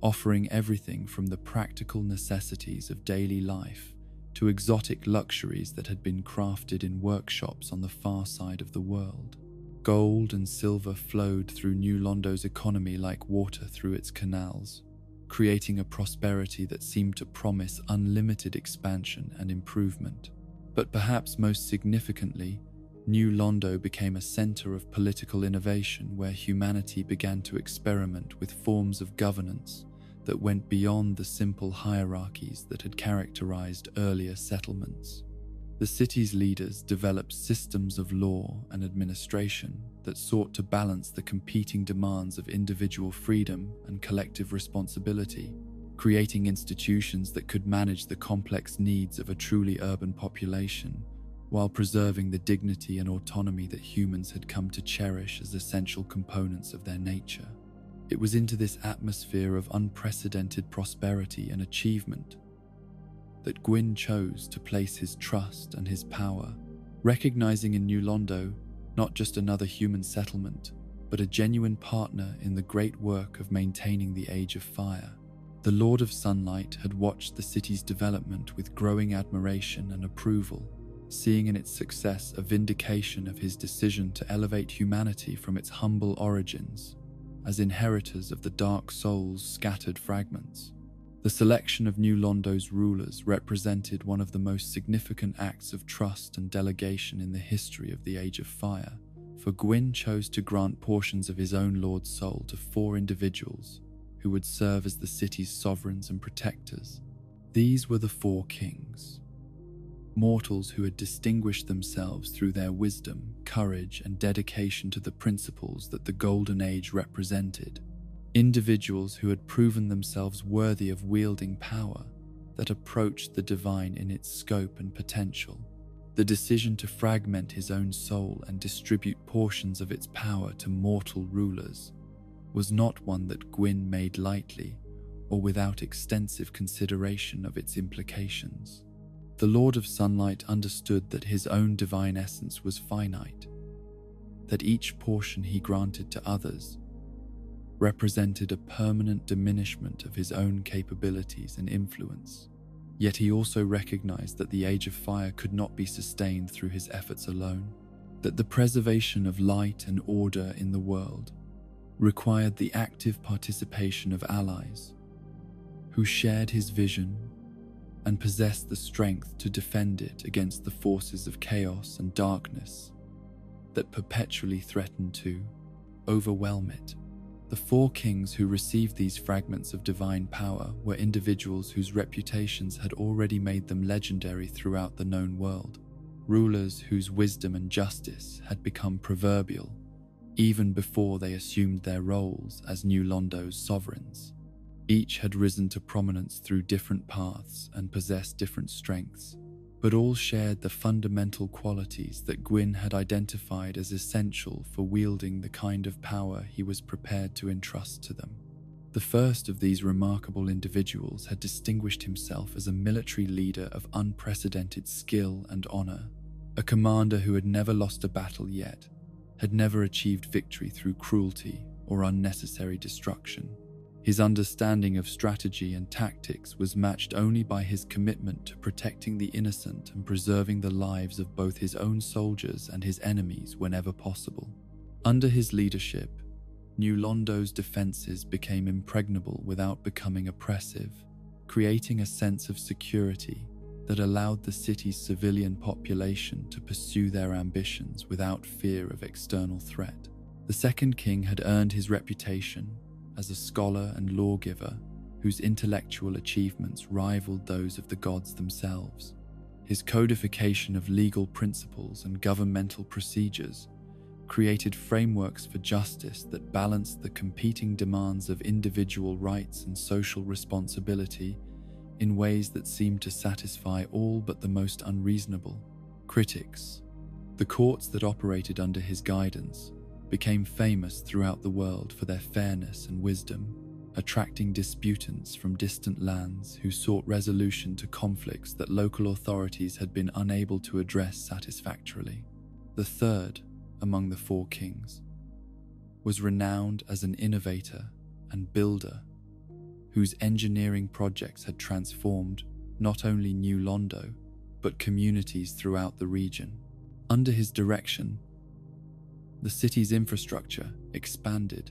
offering everything from the practical necessities of daily life to exotic luxuries that had been crafted in workshops on the far side of the world. Gold and silver flowed through New Londo's economy like water through its canals, creating a prosperity that seemed to promise unlimited expansion and improvement. But perhaps most significantly, New Londo became a center of political innovation where humanity began to experiment with forms of governance that went beyond the simple hierarchies that had characterized earlier settlements. The city's leaders developed systems of law and administration that sought to balance the competing demands of individual freedom and collective responsibility, creating institutions that could manage the complex needs of a truly urban population while preserving the dignity and autonomy that humans had come to cherish as essential components of their nature. It was into this atmosphere of unprecedented prosperity and achievement that Gwyn chose to place his trust and his power, recognizing in New Londo not just another human settlement, but a genuine partner in the great work of maintaining the Age of Fire. The Lord of Sunlight had watched the city's development with growing admiration and approval, seeing in its success a vindication of his decision to elevate humanity from its humble origins as inheritors of the Dark Soul's scattered fragments. The selection of New Londo's rulers represented one of the most significant acts of trust and delegation in the history of the Age of Fire, for Gwyn chose to grant portions of his own Lord's Soul to 4 individuals who would serve as the city's sovereigns and protectors. These were the 4 kings, mortals who had distinguished themselves through their wisdom, courage, and dedication to the principles that the Golden Age represented. Individuals who had proven themselves worthy of wielding power that approached the divine in its scope and potential. The decision to fragment his own soul and distribute portions of its power to mortal rulers was not one that Gwyn made lightly or without extensive consideration of its implications. The Lord of Sunlight understood that his own divine essence was finite, that each portion he granted to others represented a permanent diminishment of his own capabilities and influence. Yet he also recognized that the Age of Fire could not be sustained through his efforts alone, that the preservation of light and order in the world required the active participation of allies who shared his vision and possessed the strength to defend it against the forces of chaos and darkness that perpetually threatened to overwhelm it. The four kings who received these fragments of divine power were individuals whose reputations had already made them legendary throughout the known world, rulers whose wisdom and justice had become proverbial even before they assumed their roles as New Londo's sovereigns. Each had risen to prominence through different paths and possessed different strengths, but all shared the fundamental qualities that Gwyn had identified as essential for wielding the kind of power he was prepared to entrust to them. The first of these remarkable individuals had distinguished himself as a military leader of unprecedented skill and honor, a commander who had never lost a battle yet, had never achieved victory through cruelty or unnecessary destruction. His understanding of strategy and tactics was matched only by his commitment to protecting the innocent and preserving the lives of both his own soldiers and his enemies whenever possible. Under his leadership, New Londo's defenses became impregnable without becoming oppressive, creating a sense of security that allowed the city's civilian population to pursue their ambitions without fear of external threat. The second king had earned his reputation as a scholar and lawgiver whose intellectual achievements rivaled those of the gods themselves. His codification of legal principles and governmental procedures created frameworks for justice that balanced the competing demands of individual rights and social responsibility in ways that seemed to satisfy all but the most unreasonable critics. The courts that operated under his guidance became famous throughout the world for their fairness and wisdom, attracting disputants from distant lands who sought resolution to conflicts that local authorities had been unable to address satisfactorily. The third among the four kings was renowned as an innovator and builder whose engineering projects had transformed not only New Londo, but communities throughout the region. Under his direction, the city's infrastructure expanded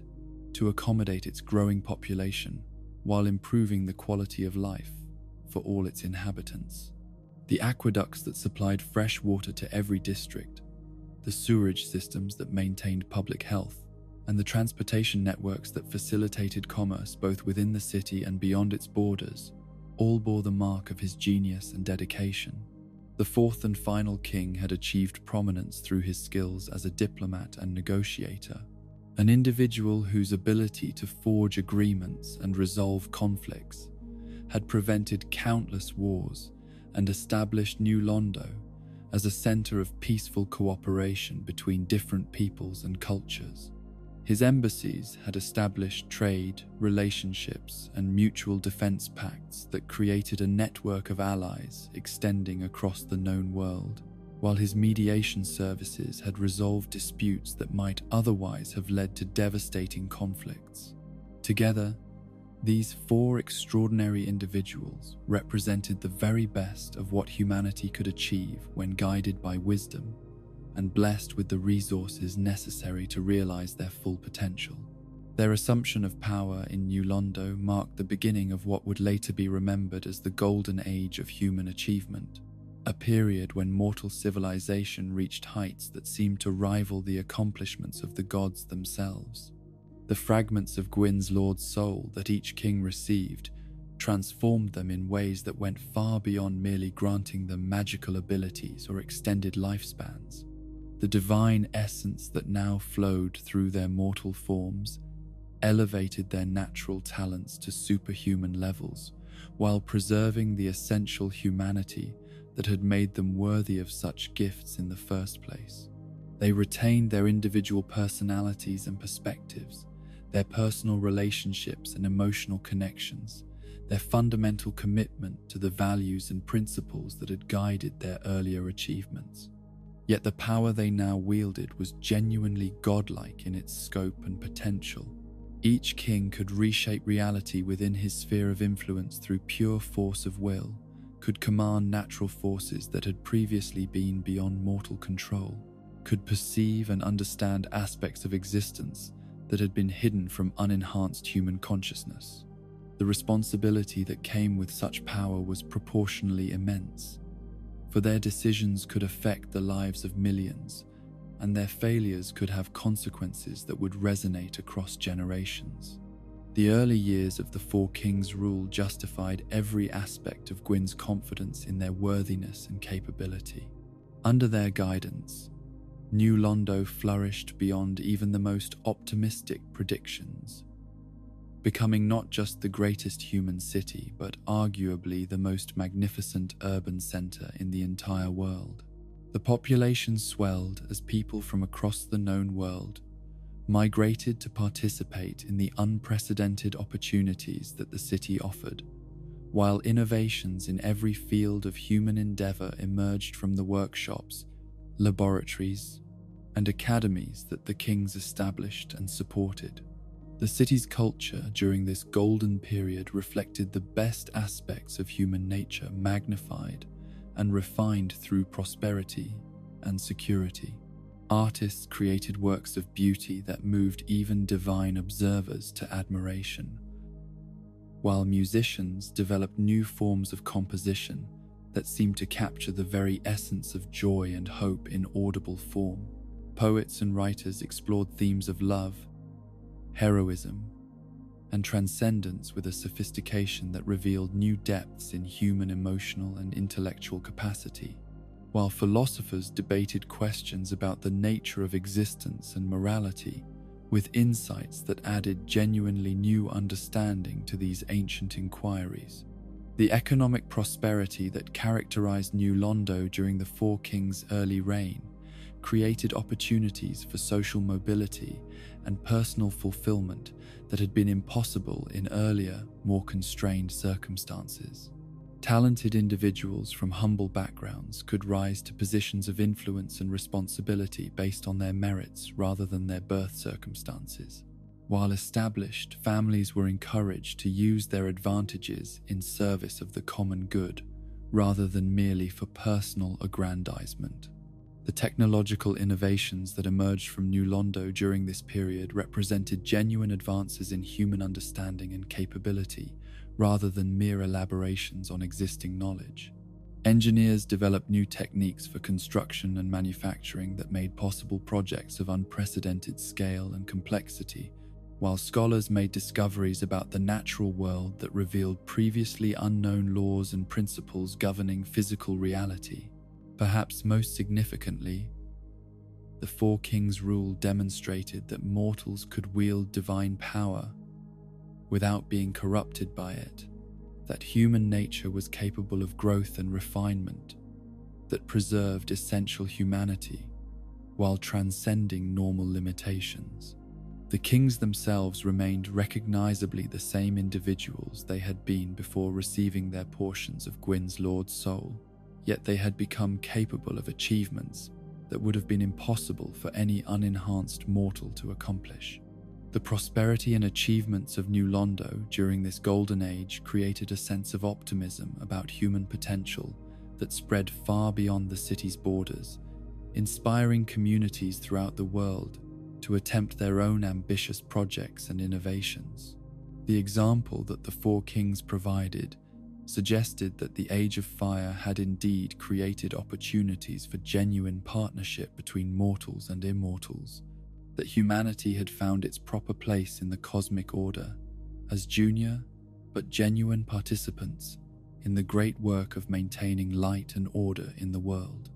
to accommodate its growing population while improving the quality of life for all its inhabitants. The aqueducts that supplied fresh water to every district, the sewerage systems that maintained public health, and the transportation networks that facilitated commerce both within the city and beyond its borders, all bore the mark of his genius and dedication. The fourth and final king had achieved prominence through his skills as a diplomat and negotiator, an individual whose ability to forge agreements and resolve conflicts had prevented countless wars and established New Londo as a center of peaceful cooperation between different peoples and cultures. His embassies had established trade, relationships, and mutual defense pacts that created a network of allies extending across the known world, while his mediation services had resolved disputes that might otherwise have led to devastating conflicts. Together, these four extraordinary individuals represented the very best of what humanity could achieve when guided by wisdom and blessed with the resources necessary to realize their full potential. Their assumption of power in New Londo marked the beginning of what would later be remembered as the golden age of human achievement, a period when mortal civilization reached heights that seemed to rival the accomplishments of the gods themselves. The fragments of Gwyn's Lord's soul that each king received transformed them in ways that went far beyond merely granting them magical abilities or extended lifespans. The divine essence that now flowed through their mortal forms elevated their natural talents to superhuman levels, while preserving the essential humanity that had made them worthy of such gifts in the first place. They retained their individual personalities and perspectives, their personal relationships and emotional connections, their fundamental commitment to the values and principles that had guided their earlier achievements. Yet the power they now wielded was genuinely godlike in its scope and potential. Each king could reshape reality within his sphere of influence through pure force of will, could command natural forces that had previously been beyond mortal control, could perceive and understand aspects of existence that had been hidden from unenhanced human consciousness. The responsibility that came with such power was proportionally immense, for their decisions could affect the lives of millions, and their failures could have consequences that would resonate across generations. The early years of the Four Kings' rule justified every aspect of Gwyn's confidence in their worthiness and capability. Under their guidance, New Londo flourished beyond even the most optimistic predictions, becoming not just the greatest human city, but arguably the most magnificent urban center in the entire world. The population swelled as people from across the known world migrated to participate in the unprecedented opportunities that the city offered, while innovations in every field of human endeavor emerged from the workshops, laboratories, and academies that the kings established and supported. The city's culture during this golden period reflected the best aspects of human nature magnified and refined through prosperity and security. Artists created works of beauty that moved even divine observers to admiration, while musicians developed new forms of composition that seemed to capture the very essence of joy and hope in audible form. Poets and writers explored themes of love, heroism, and transcendence with a sophistication that revealed new depths in human emotional and intellectual capacity, while philosophers debated questions about the nature of existence and morality with insights that added genuinely new understanding to these ancient inquiries. The economic prosperity that characterized New Londo during the Four Kings' early reign created opportunities for social mobility and personal fulfillment that had been impossible in earlier, more constrained circumstances. Talented individuals from humble backgrounds could rise to positions of influence and responsibility based on their merits rather than their birth circumstances, while established families were encouraged to use their advantages in service of the common good rather than merely for personal aggrandizement. The technological innovations that emerged from New Londo during this period represented genuine advances in human understanding and capability, rather than mere elaborations on existing knowledge. Engineers developed new techniques for construction and manufacturing that made possible projects of unprecedented scale and complexity, while scholars made discoveries about the natural world that revealed previously unknown laws and principles governing physical reality. Perhaps most significantly, the Four Kings' rule demonstrated that mortals could wield divine power without being corrupted by it, that human nature was capable of growth and refinement that preserved essential humanity while transcending normal limitations. The kings themselves remained recognizably the same individuals they had been before receiving their portions of Gwyn's Lord's soul, yet they had become capable of achievements that would have been impossible for any unenhanced mortal to accomplish. The prosperity and achievements of New Londo during this golden age created a sense of optimism about human potential that spread far beyond the city's borders, inspiring communities throughout the world to attempt their own ambitious projects and innovations. The example that the Four Kings provided suggested that the Age of Fire had indeed created opportunities for genuine partnership between mortals and immortals, that humanity had found its proper place in the cosmic order as junior but genuine participants in the great work of maintaining light and order in the world.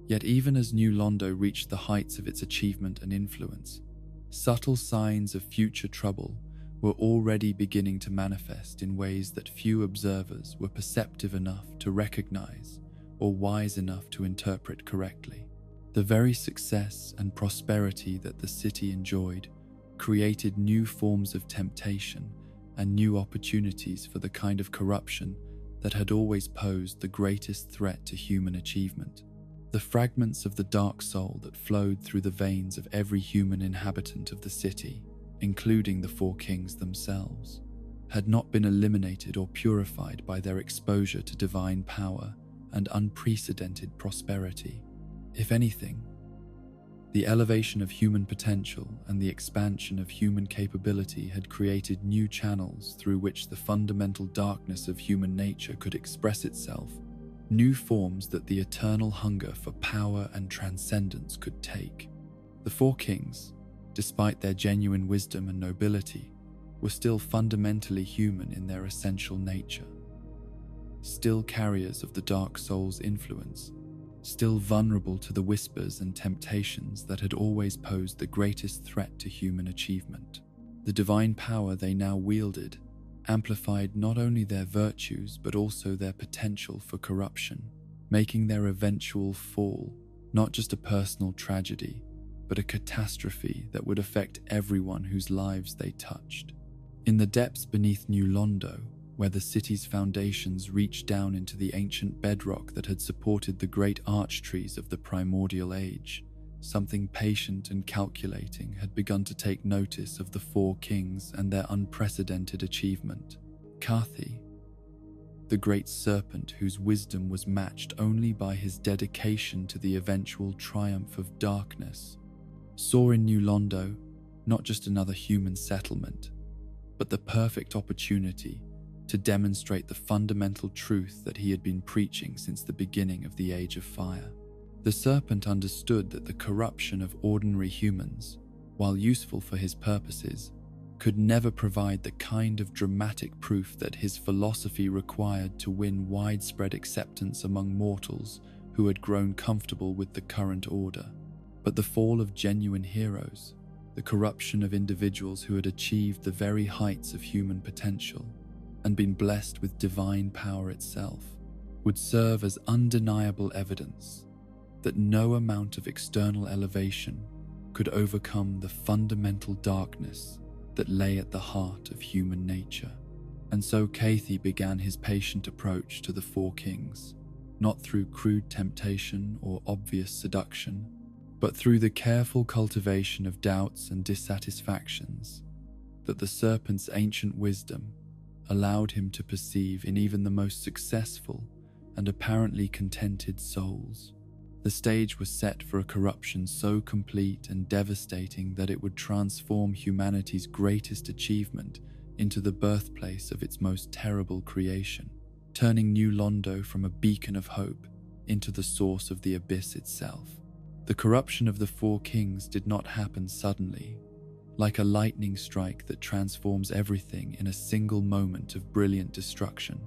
Yet even as New Londo reached the heights of its achievement and influence, subtle signs of future trouble were already beginning to manifest in ways that few observers were perceptive enough to recognize or wise enough to interpret correctly. The very success and prosperity that the city enjoyed created new forms of temptation and new opportunities for the kind of corruption that had always posed the greatest threat to human achievement. The fragments of the dark soul that flowed through the veins of every human inhabitant of the city, including the Four Kings themselves, had not been eliminated or purified by their exposure to divine power and unprecedented prosperity. If anything, The elevation of human potential and the expansion of human capability had created new channels through which the fundamental darkness of human nature could express itself, new forms that the eternal hunger for power and transcendence could take. The four kings, despite their genuine wisdom and nobility, were still fundamentally human in their essential nature, still carriers of the dark soul's influence, still vulnerable to the whispers and temptations that had always posed the greatest threat to human achievement. The divine power they now wielded amplified not only their virtues but also their potential for corruption, making their eventual fall not just a personal tragedy, but a catastrophe that would affect everyone whose lives they touched. In the depths beneath New Londo, where the city's foundations reached down into the ancient bedrock that had supported the great arch trees of the primordial age, something patient and calculating had begun to take notice of the four kings and their unprecedented achievement. Kathi, the great serpent whose wisdom was matched only by his dedication to the eventual triumph of darkness, saw in New Londo not just another human settlement, but the perfect opportunity to demonstrate the fundamental truth that he had been preaching since the beginning of the Age of Fire. The serpent understood that the corruption of ordinary humans, while useful for his purposes, could never provide the kind of dramatic proof that his philosophy required to win widespread acceptance among mortals who had grown comfortable with the current order. But the fall of genuine heroes, the corruption of individuals who had achieved the very heights of human potential and been blessed with divine power itself, would serve as undeniable evidence that no amount of external elevation could overcome the fundamental darkness that lay at the heart of human nature. And so Kathi began his patient approach to the four kings, not through crude temptation or obvious seduction, but through the careful cultivation of doubts and dissatisfactions that the serpent's ancient wisdom allowed him to perceive in even the most successful and apparently contented souls. The stage was set for a corruption so complete and devastating that it would transform humanity's greatest achievement into the birthplace of its most terrible creation, turning New Londo from a beacon of hope into the source of the abyss itself. The corruption of the four kings did not happen suddenly, like a lightning strike that transforms everything in a single moment of brilliant destruction,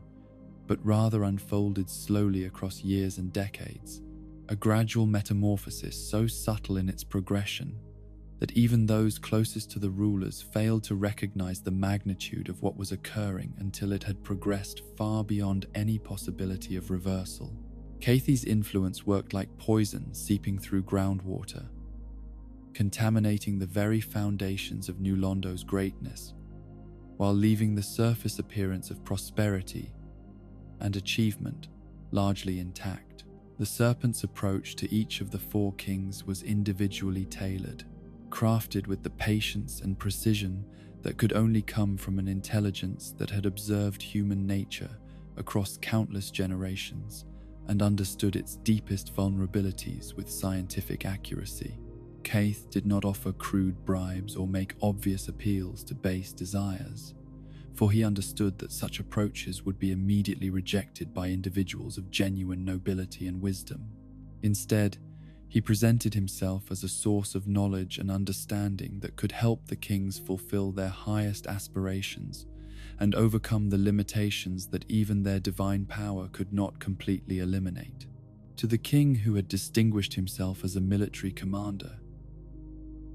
but rather unfolded slowly across years and decades, a gradual metamorphosis so subtle in its progression that even those closest to the rulers failed to recognize the magnitude of what was occurring until it had progressed far beyond any possibility of reversal. Kathi's influence worked like poison seeping through groundwater, contaminating the very foundations of New Londo's greatness, while leaving the surface appearance of prosperity and achievement largely intact. The serpent's approach to each of the four kings was individually tailored, crafted with the patience and precision that could only come from an intelligence that had observed human nature across countless generations and understood its deepest vulnerabilities with scientific accuracy. Kath did not offer crude bribes or make obvious appeals to base desires, for he understood that such approaches would be immediately rejected by individuals of genuine nobility and wisdom. Instead, he presented himself as a source of knowledge and understanding that could help the kings fulfill their highest aspirations and overcome the limitations that even their divine power could not completely eliminate. To the king who had distinguished himself as a military commander,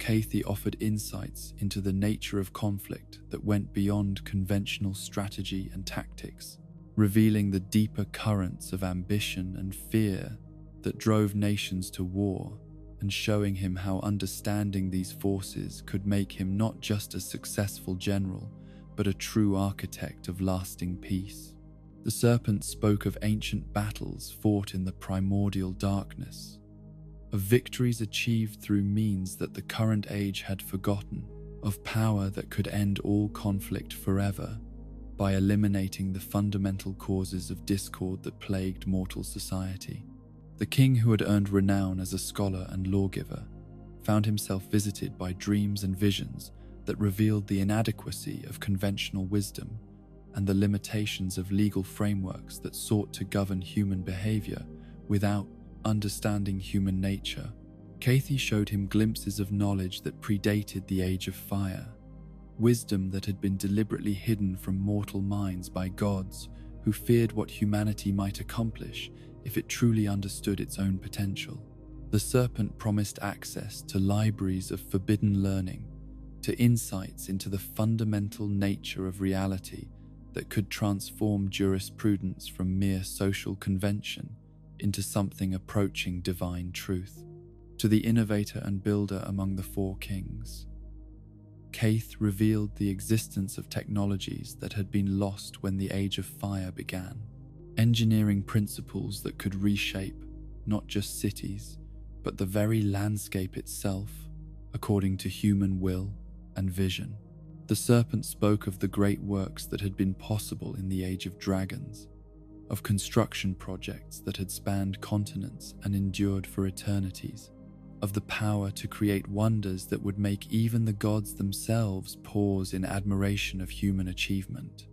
Kathi offered insights into the nature of conflict that went beyond conventional strategy and tactics, revealing the deeper currents of ambition and fear that drove nations to war, and showing him how understanding these forces could make him not just a successful general, but a true architect of lasting peace. The serpent spoke of ancient battles fought in the primordial darkness, of victories achieved through means that the current age had forgotten, of power that could end all conflict forever by eliminating the fundamental causes of discord that plagued mortal society. The king, who had earned renown as a scholar and lawgiver, found himself visited by dreams and visions that revealed the inadequacy of conventional wisdom and the limitations of legal frameworks that sought to govern human behavior without understanding human nature. Cathy showed him glimpses of knowledge that predated the Age of Fire, wisdom that had been deliberately hidden from mortal minds by gods who feared what humanity might accomplish if it truly understood its own potential. The serpent promised access to libraries of forbidden learning, to insights into the fundamental nature of reality that could transform jurisprudence from mere social convention into something approaching divine truth. To the innovator and builder among the four kings, Caith revealed the existence of technologies that had been lost when the Age of Fire began, engineering principles that could reshape not just cities, but the very landscape itself, according to human will and vision. The serpent spoke of the great works that had been possible in the Age of Dragons, of construction projects that had spanned continents and endured for eternities, of the power to create wonders that would make even the gods themselves pause in admiration of human achievement.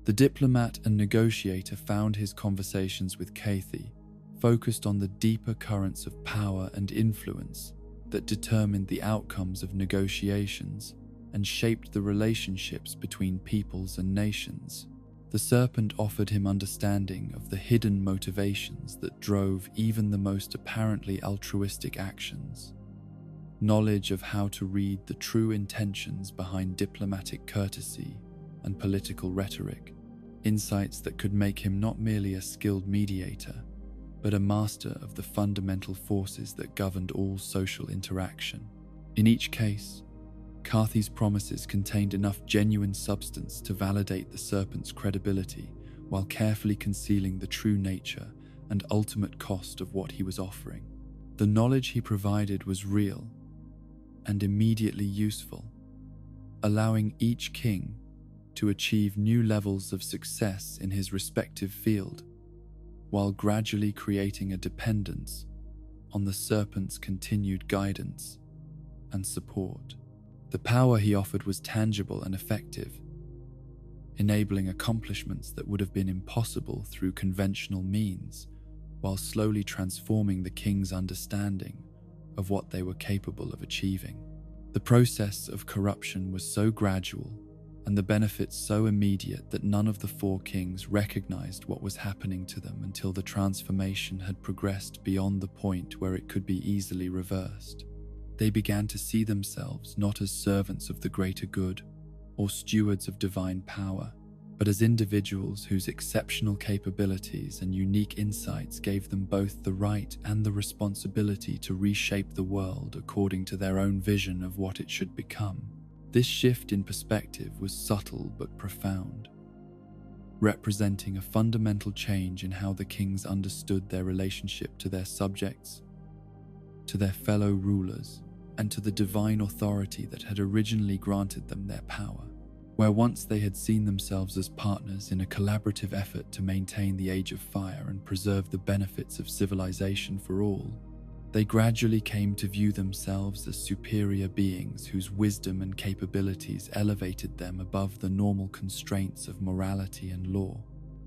The diplomat and negotiator found his conversations with Cathy focused on the deeper currents of power and influence that determined the outcomes of negotiations and shaped the relationships between peoples and nations. The serpent offered him understanding of the hidden motivations that drove even the most apparently altruistic actions, knowledge of how to read the true intentions behind diplomatic courtesy and political rhetoric, insights that could make him not merely a skilled mediator, but a master of the fundamental forces that governed all social interaction. In each case, Cathy's promises contained enough genuine substance to validate the serpent's credibility while carefully concealing the true nature and ultimate cost of what he was offering. The knowledge he provided was real and immediately useful, allowing each king to achieve new levels of success in his respective field, while gradually creating a dependence on the serpent's continued guidance and support. The power he offered was tangible and effective, enabling accomplishments that would have been impossible through conventional means, while slowly transforming the king's understanding of what they were capable of achieving. The process of corruption was so gradual and the benefits so immediate that none of the four kings recognized what was happening to them until the transformation had progressed beyond the point where it could be easily reversed. They began to see themselves not as servants of the greater good or stewards of divine power, but as individuals whose exceptional capabilities and unique insights gave them both the right and the responsibility to reshape the world according to their own vision of what it should become. This shift in perspective was subtle but profound, representing a fundamental change in how the kings understood their relationship to their subjects, to their fellow rulers, and to the divine authority that had originally granted them their power. Where once they had seen themselves as partners in a collaborative effort to maintain the Age of Fire and preserve the benefits of civilization for all, they gradually came to view themselves as superior beings whose wisdom and capabilities elevated them above the normal constraints of morality and law.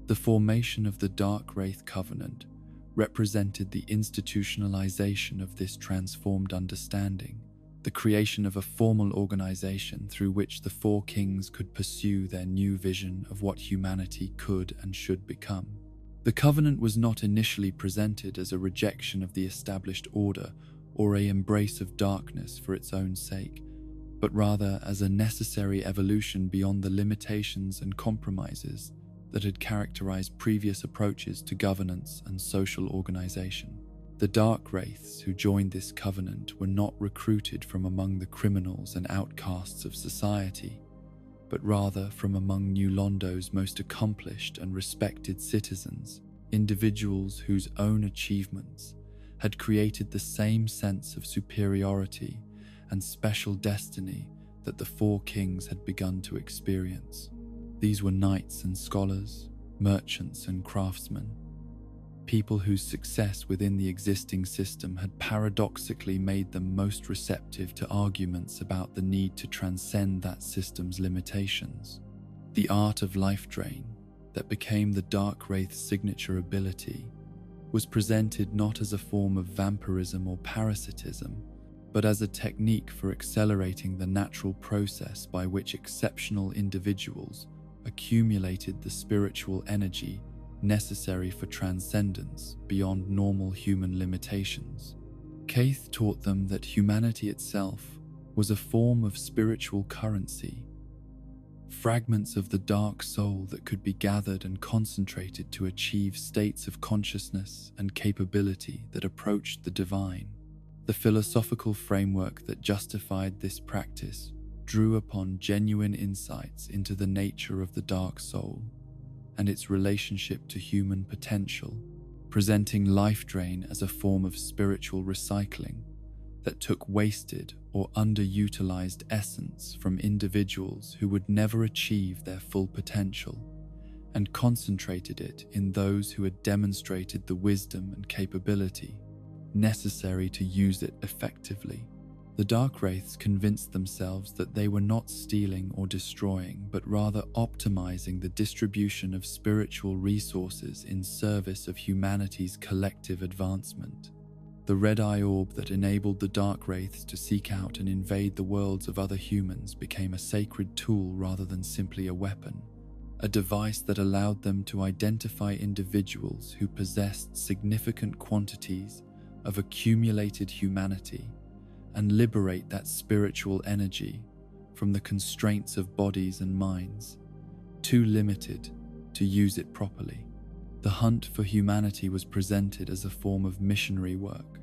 The formation of the Dark Wraith Covenant represented the institutionalization of this transformed understanding, the creation of a formal organization through which the four kings could pursue their new vision of what humanity could and should become. The covenant was not initially presented as a rejection of the established order or an embrace of darkness for its own sake, but rather as a necessary evolution beyond the limitations and compromises that had characterized previous approaches to governance and social organization. The Dark Wraiths who joined this covenant were not recruited from among the criminals and outcasts of society, but rather from among New Londo's most accomplished and respected citizens, individuals whose own achievements had created the same sense of superiority and special destiny that the four kings had begun to experience. These were knights and scholars, merchants and craftsmen, people whose success within the existing system had paradoxically made them most receptive to arguments about the need to transcend that system's limitations. The art of life drain, that became the Dark Wraith's signature ability, was presented not as a form of vampirism or parasitism, but as a technique for accelerating the natural process by which exceptional individuals accumulated the spiritual energy necessary for transcendence beyond normal human limitations. Kaith taught them that humanity itself was a form of spiritual currency, fragments of the dark soul that could be gathered and concentrated to achieve states of consciousness and capability that approached the divine. The philosophical framework that justified this practice drew upon genuine insights into the nature of the dark soul and its relationship to human potential, presenting life drain as a form of spiritual recycling that took wasted or underutilized essence from individuals who would never achieve their full potential and concentrated it in those who had demonstrated the wisdom and capability necessary to use it effectively. The Dark Wraiths convinced themselves that they were not stealing or destroying, but rather optimizing the distribution of spiritual resources in service of humanity's collective advancement. The red-eye orb that enabled the Dark Wraiths to seek out and invade the worlds of other humans became a sacred tool rather than simply a weapon, a device that allowed them to identify individuals who possessed significant quantities of accumulated humanity and liberate that spiritual energy from the constraints of bodies and minds, too limited to use it properly. The hunt for humanity was presented as a form of missionary work,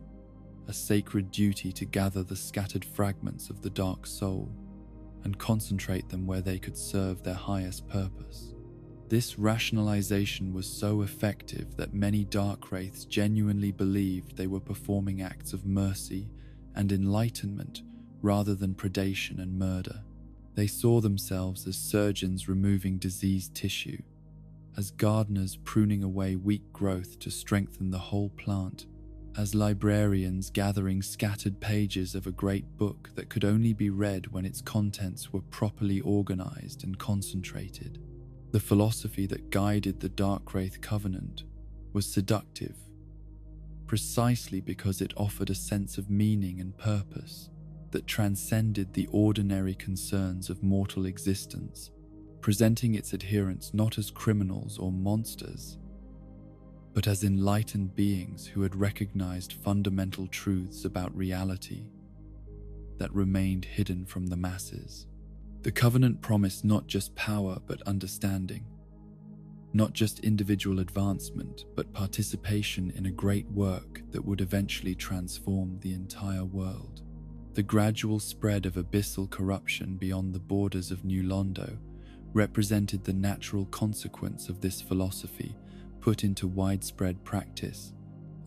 a sacred duty to gather the scattered fragments of the dark soul and concentrate them where they could serve their highest purpose. This rationalization was so effective that many Dark Wraiths genuinely believed they were performing acts of mercy and enlightenment rather than predation and murder. They saw themselves as surgeons removing diseased tissue, as gardeners pruning away weak growth to strengthen the whole plant, as librarians gathering scattered pages of a great book that could only be read when its contents were properly organized and concentrated. The philosophy that guided the Dark Wraith Covenant was seductive, precisely because it offered a sense of meaning and purpose that transcended the ordinary concerns of mortal existence, presenting its adherents not as criminals or monsters, but as enlightened beings who had recognized fundamental truths about reality that remained hidden from the masses. The Covenant promised not just power but understanding, not just individual advancement but participation in a great work that would eventually transform the entire world. The gradual spread of abyssal corruption beyond the borders of New Londo represented the natural consequence of this philosophy put into widespread practice,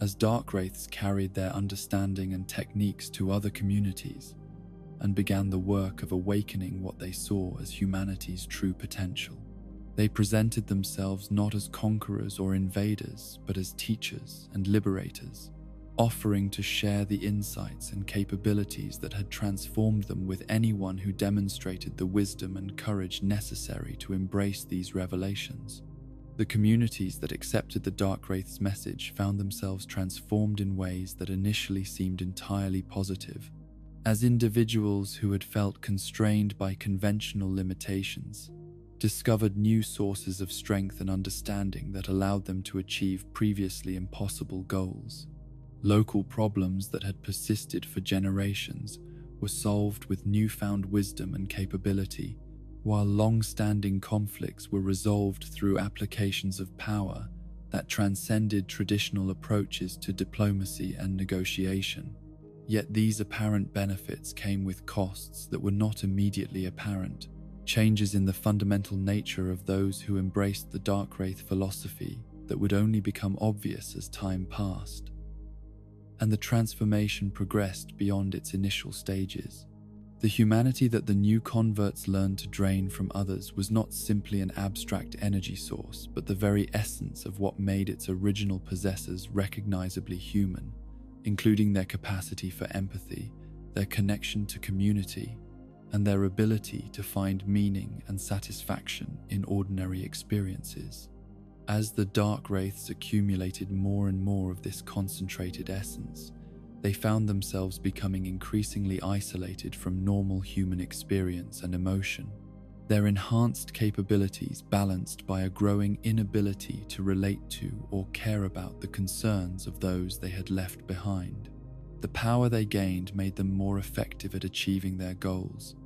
as Dark Wraiths carried their understanding and techniques to other communities and began the work of awakening what they saw as humanity's true potential. They presented themselves not as conquerors or invaders, but as teachers and liberators, offering to share the insights and capabilities that had transformed them with anyone who demonstrated the wisdom and courage necessary to embrace these revelations. The communities that accepted the Dark Wraith's message found themselves transformed in ways that initially seemed entirely positive. As individuals who had felt constrained by conventional limitations discovered new sources of strength and understanding that allowed them to achieve previously impossible goals. Local problems that had persisted for generations were solved with newfound wisdom and capability, while long-standing conflicts were resolved through applications of power that transcended traditional approaches to diplomacy and negotiation. Yet these apparent benefits came with costs that were not immediately apparent, changes in the fundamental nature of those who embraced the Dark Wraith philosophy that would only become obvious as time passed. And the transformation progressed beyond its initial stages. The humanity that the new converts learned to drain from others was not simply an abstract energy source, but the very essence of what made its original possessors recognizably human, including their capacity for empathy, their connection to community, and their ability to find meaning and satisfaction in ordinary experiences. As the dark wraiths accumulated more and more of this concentrated essence, they found themselves becoming increasingly isolated from normal human experience and emotion. Their enhanced capabilities balanced by a growing inability to relate to or care about the concerns of those they had left behind. The power they gained made them more effective at achieving their goals,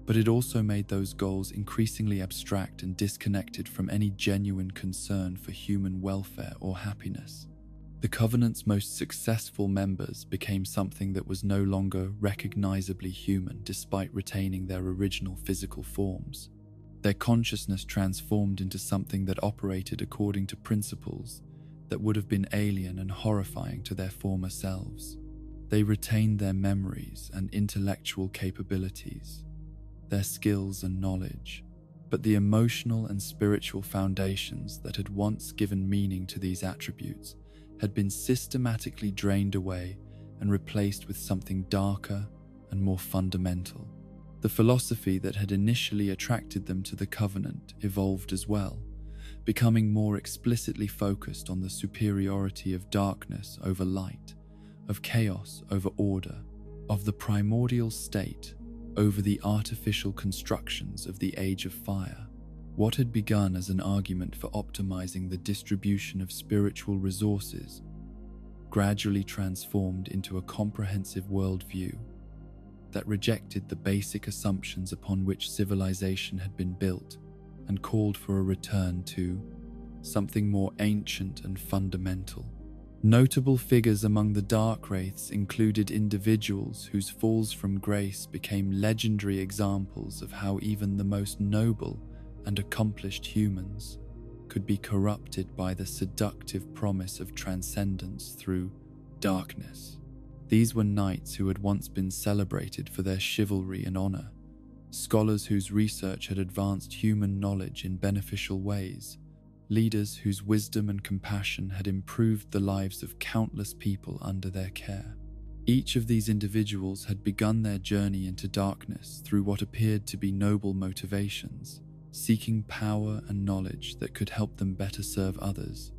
but it also made those goals increasingly abstract and disconnected from any genuine concern for human welfare or happiness. The Covenant's most successful members became something that was no longer recognizably human despite retaining their original physical forms. Their consciousness transformed into something that operated according to principles that would have been alien and horrifying to their former selves. They retained their memories and intellectual capabilities, their skills and knowledge, but the emotional and spiritual foundations that had once given meaning to these attributes had been systematically drained away and replaced with something darker and more fundamental. The philosophy that had initially attracted them to the Covenant evolved as well, becoming more explicitly focused on the superiority of darkness over light, of chaos over order, of the primordial state over the artificial constructions of the Age of Fire. What had begun as an argument for optimizing the distribution of spiritual resources gradually transformed into a comprehensive worldview that rejected the basic assumptions upon which civilization had been built and called for a return to something more ancient and fundamental. Notable figures among the Dark Wraiths included individuals whose falls from grace became legendary examples of how even the most noble and accomplished humans could be corrupted by the seductive promise of transcendence through darkness. These were knights who had once been celebrated for their chivalry and honor, scholars whose research had advanced human knowledge in beneficial ways, leaders whose wisdom and compassion had improved the lives of countless people under their care. Each of these individuals had begun their journey into darkness through what appeared to be noble motivations, seeking power and knowledge that could help them better serve others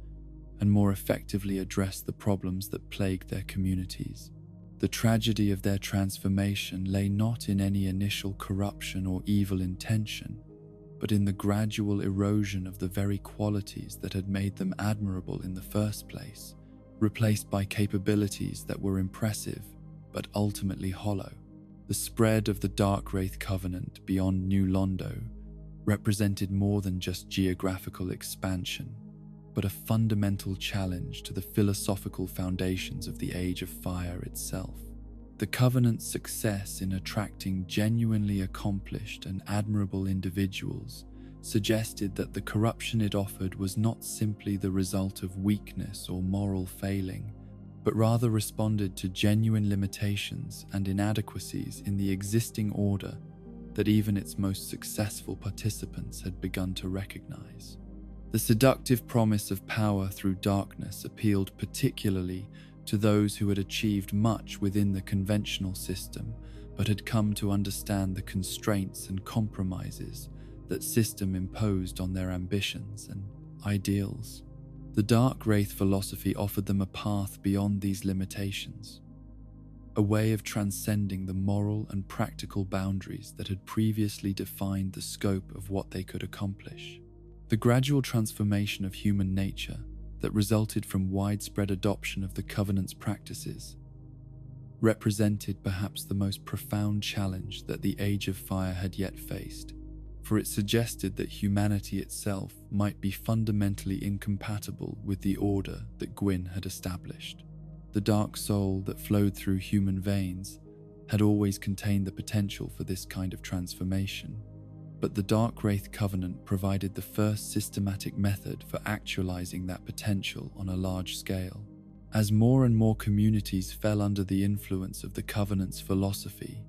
and more effectively address the problems that plagued their communities. The tragedy of their transformation lay not in any initial corruption or evil intention, but in the gradual erosion of the very qualities that had made them admirable in the first place, replaced by capabilities that were impressive but ultimately hollow. The spread of the Dark Wraith Covenant beyond New Londo represented more than just geographical expansion, but a fundamental challenge to the philosophical foundations of the Age of Fire itself. The Covenant's success in attracting genuinely accomplished and admirable individuals suggested that the corruption it offered was not simply the result of weakness or moral failing, but rather responded to genuine limitations and inadequacies in the existing order that even its most successful participants had begun to recognize. The seductive promise of power through darkness appealed particularly to those who had achieved much within the conventional system, but had come to understand the constraints and compromises that system imposed on their ambitions and ideals. The Dark Wraith philosophy offered them a path beyond these limitations, a way of transcending the moral and practical boundaries that had previously defined the scope of what they could accomplish. The gradual transformation of human nature that resulted from widespread adoption of the Covenant's practices represented perhaps the most profound challenge that the Age of Fire had yet faced, for it suggested that humanity itself might be fundamentally incompatible with the order that Gwyn had established. The dark soul that flowed through human veins had always contained the potential for this kind of transformation, but the Dark Wraith Covenant provided the first systematic method for actualizing that potential on a large scale. As more and more communities fell under the influence of the Covenant's philosophy,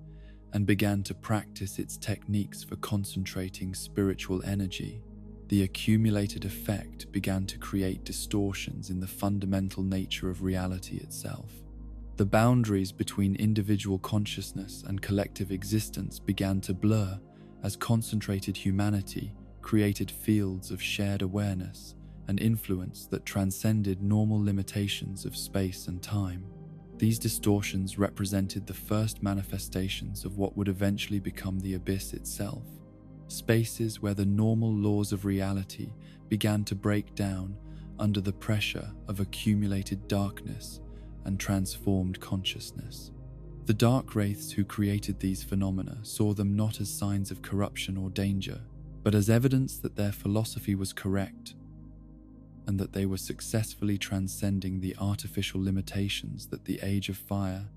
and began to practice its techniques for concentrating spiritual energy, the accumulated effect began to create distortions in the fundamental nature of reality itself. The boundaries between individual consciousness and collective existence began to blur as concentrated humanity created fields of shared awareness and influence that transcended normal limitations of space and time. These distortions represented the first manifestations of what would eventually become the abyss itself, spaces where the normal laws of reality began to break down under the pressure of accumulated darkness and transformed consciousness. The dark wraiths who created these phenomena saw them not as signs of corruption or danger, but as evidence that their philosophy was correct and that they were successfully transcending the artificial limitations that the Age of Fire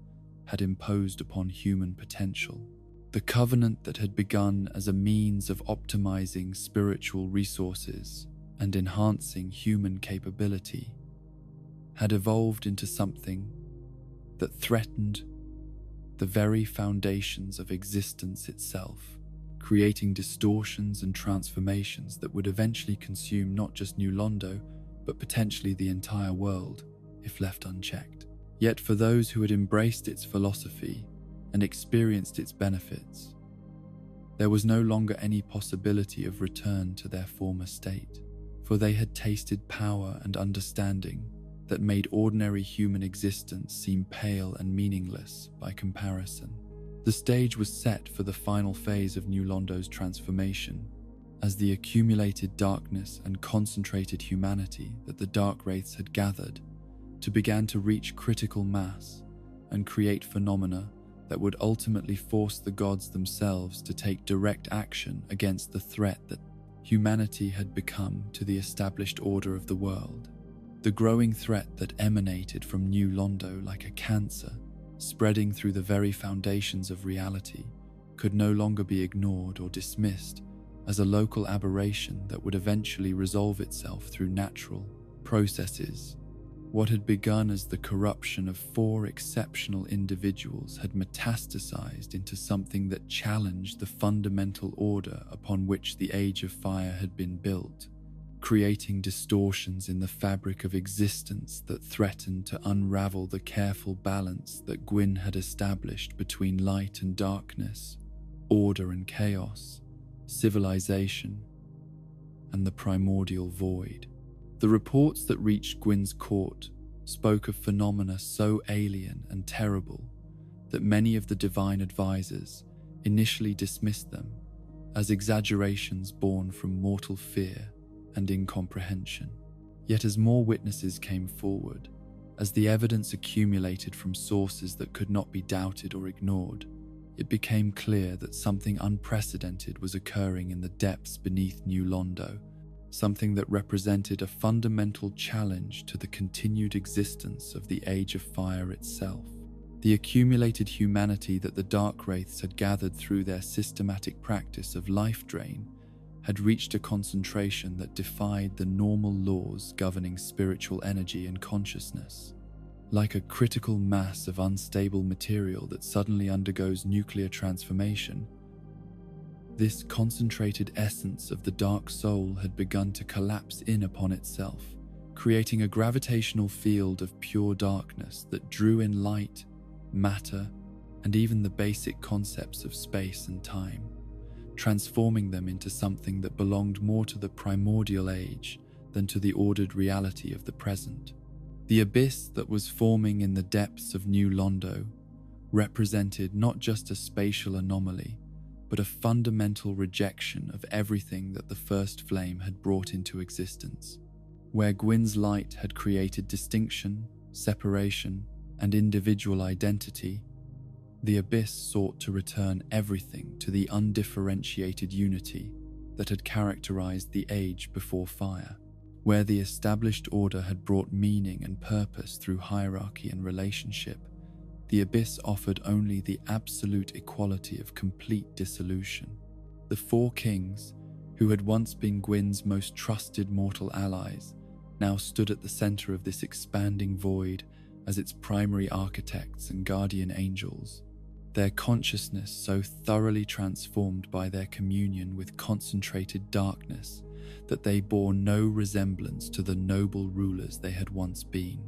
had imposed upon human potential. The covenant that had begun as a means of optimizing spiritual resources and enhancing human capability had evolved into something that threatened the very foundations of existence itself, creating distortions and transformations that would eventually consume not just New Londo, but potentially the entire world, if left unchecked. Yet for those who had embraced its philosophy and experienced its benefits, there was no longer any possibility of return to their former state, for they had tasted power and understanding that made ordinary human existence seem pale and meaningless by comparison. The stage was set for the final phase of New Londo's transformation, as the accumulated darkness and concentrated humanity that the Dark Wraiths had gathered to began to reach critical mass and create phenomena that would ultimately force the gods themselves to take direct action against the threat that humanity had become to the established order of the world. The growing threat that emanated from New Londo like a cancer, spreading through the very foundations of reality, could no longer be ignored or dismissed as a local aberration that would eventually resolve itself through natural processes. What had begun as the corruption of 4 exceptional individuals had metastasized into something that challenged the fundamental order upon which the Age of Fire had been built, creating distortions in the fabric of existence that threatened to unravel the careful balance that Gwyn had established between light and darkness, order and chaos, civilization, and the primordial void. The reports that reached Gwyn's court spoke of phenomena so alien and terrible that many of the divine advisors initially dismissed them as exaggerations born from mortal fear and incomprehension. Yet as more witnesses came forward, as the evidence accumulated from sources that could not be doubted or ignored, it became clear that something unprecedented was occurring in the depths beneath New Londo, something that represented a fundamental challenge to the continued existence of the Age of Fire itself. The accumulated humanity that the Dark Wraiths had gathered through their systematic practice of life drain had reached a concentration that defied the normal laws governing spiritual energy and consciousness. Like a critical mass of unstable material that suddenly undergoes nuclear transformation, this concentrated essence of the dark soul had begun to collapse in upon itself, creating a gravitational field of pure darkness that drew in light, matter, and even the basic concepts of space and time, transforming them into something that belonged more to the primordial age than to the ordered reality of the present. The abyss that was forming in the depths of New Londo represented not just a spatial anomaly, but a fundamental rejection of everything that the first flame had brought into existence. Where Gwyn's light had created distinction, separation, and individual identity, the abyss sought to return everything to the undifferentiated unity that had characterized the age before fire. Where the established order had brought meaning and purpose through hierarchy and relationship, the abyss offered only the absolute equality of complete dissolution. The 4 kings, who had once been Gwyn's most trusted mortal allies, now stood at the center of this expanding void as its primary architects and guardian angels. their consciousness so thoroughly transformed by their communion with concentrated darkness that they bore no resemblance to the noble rulers they had once been.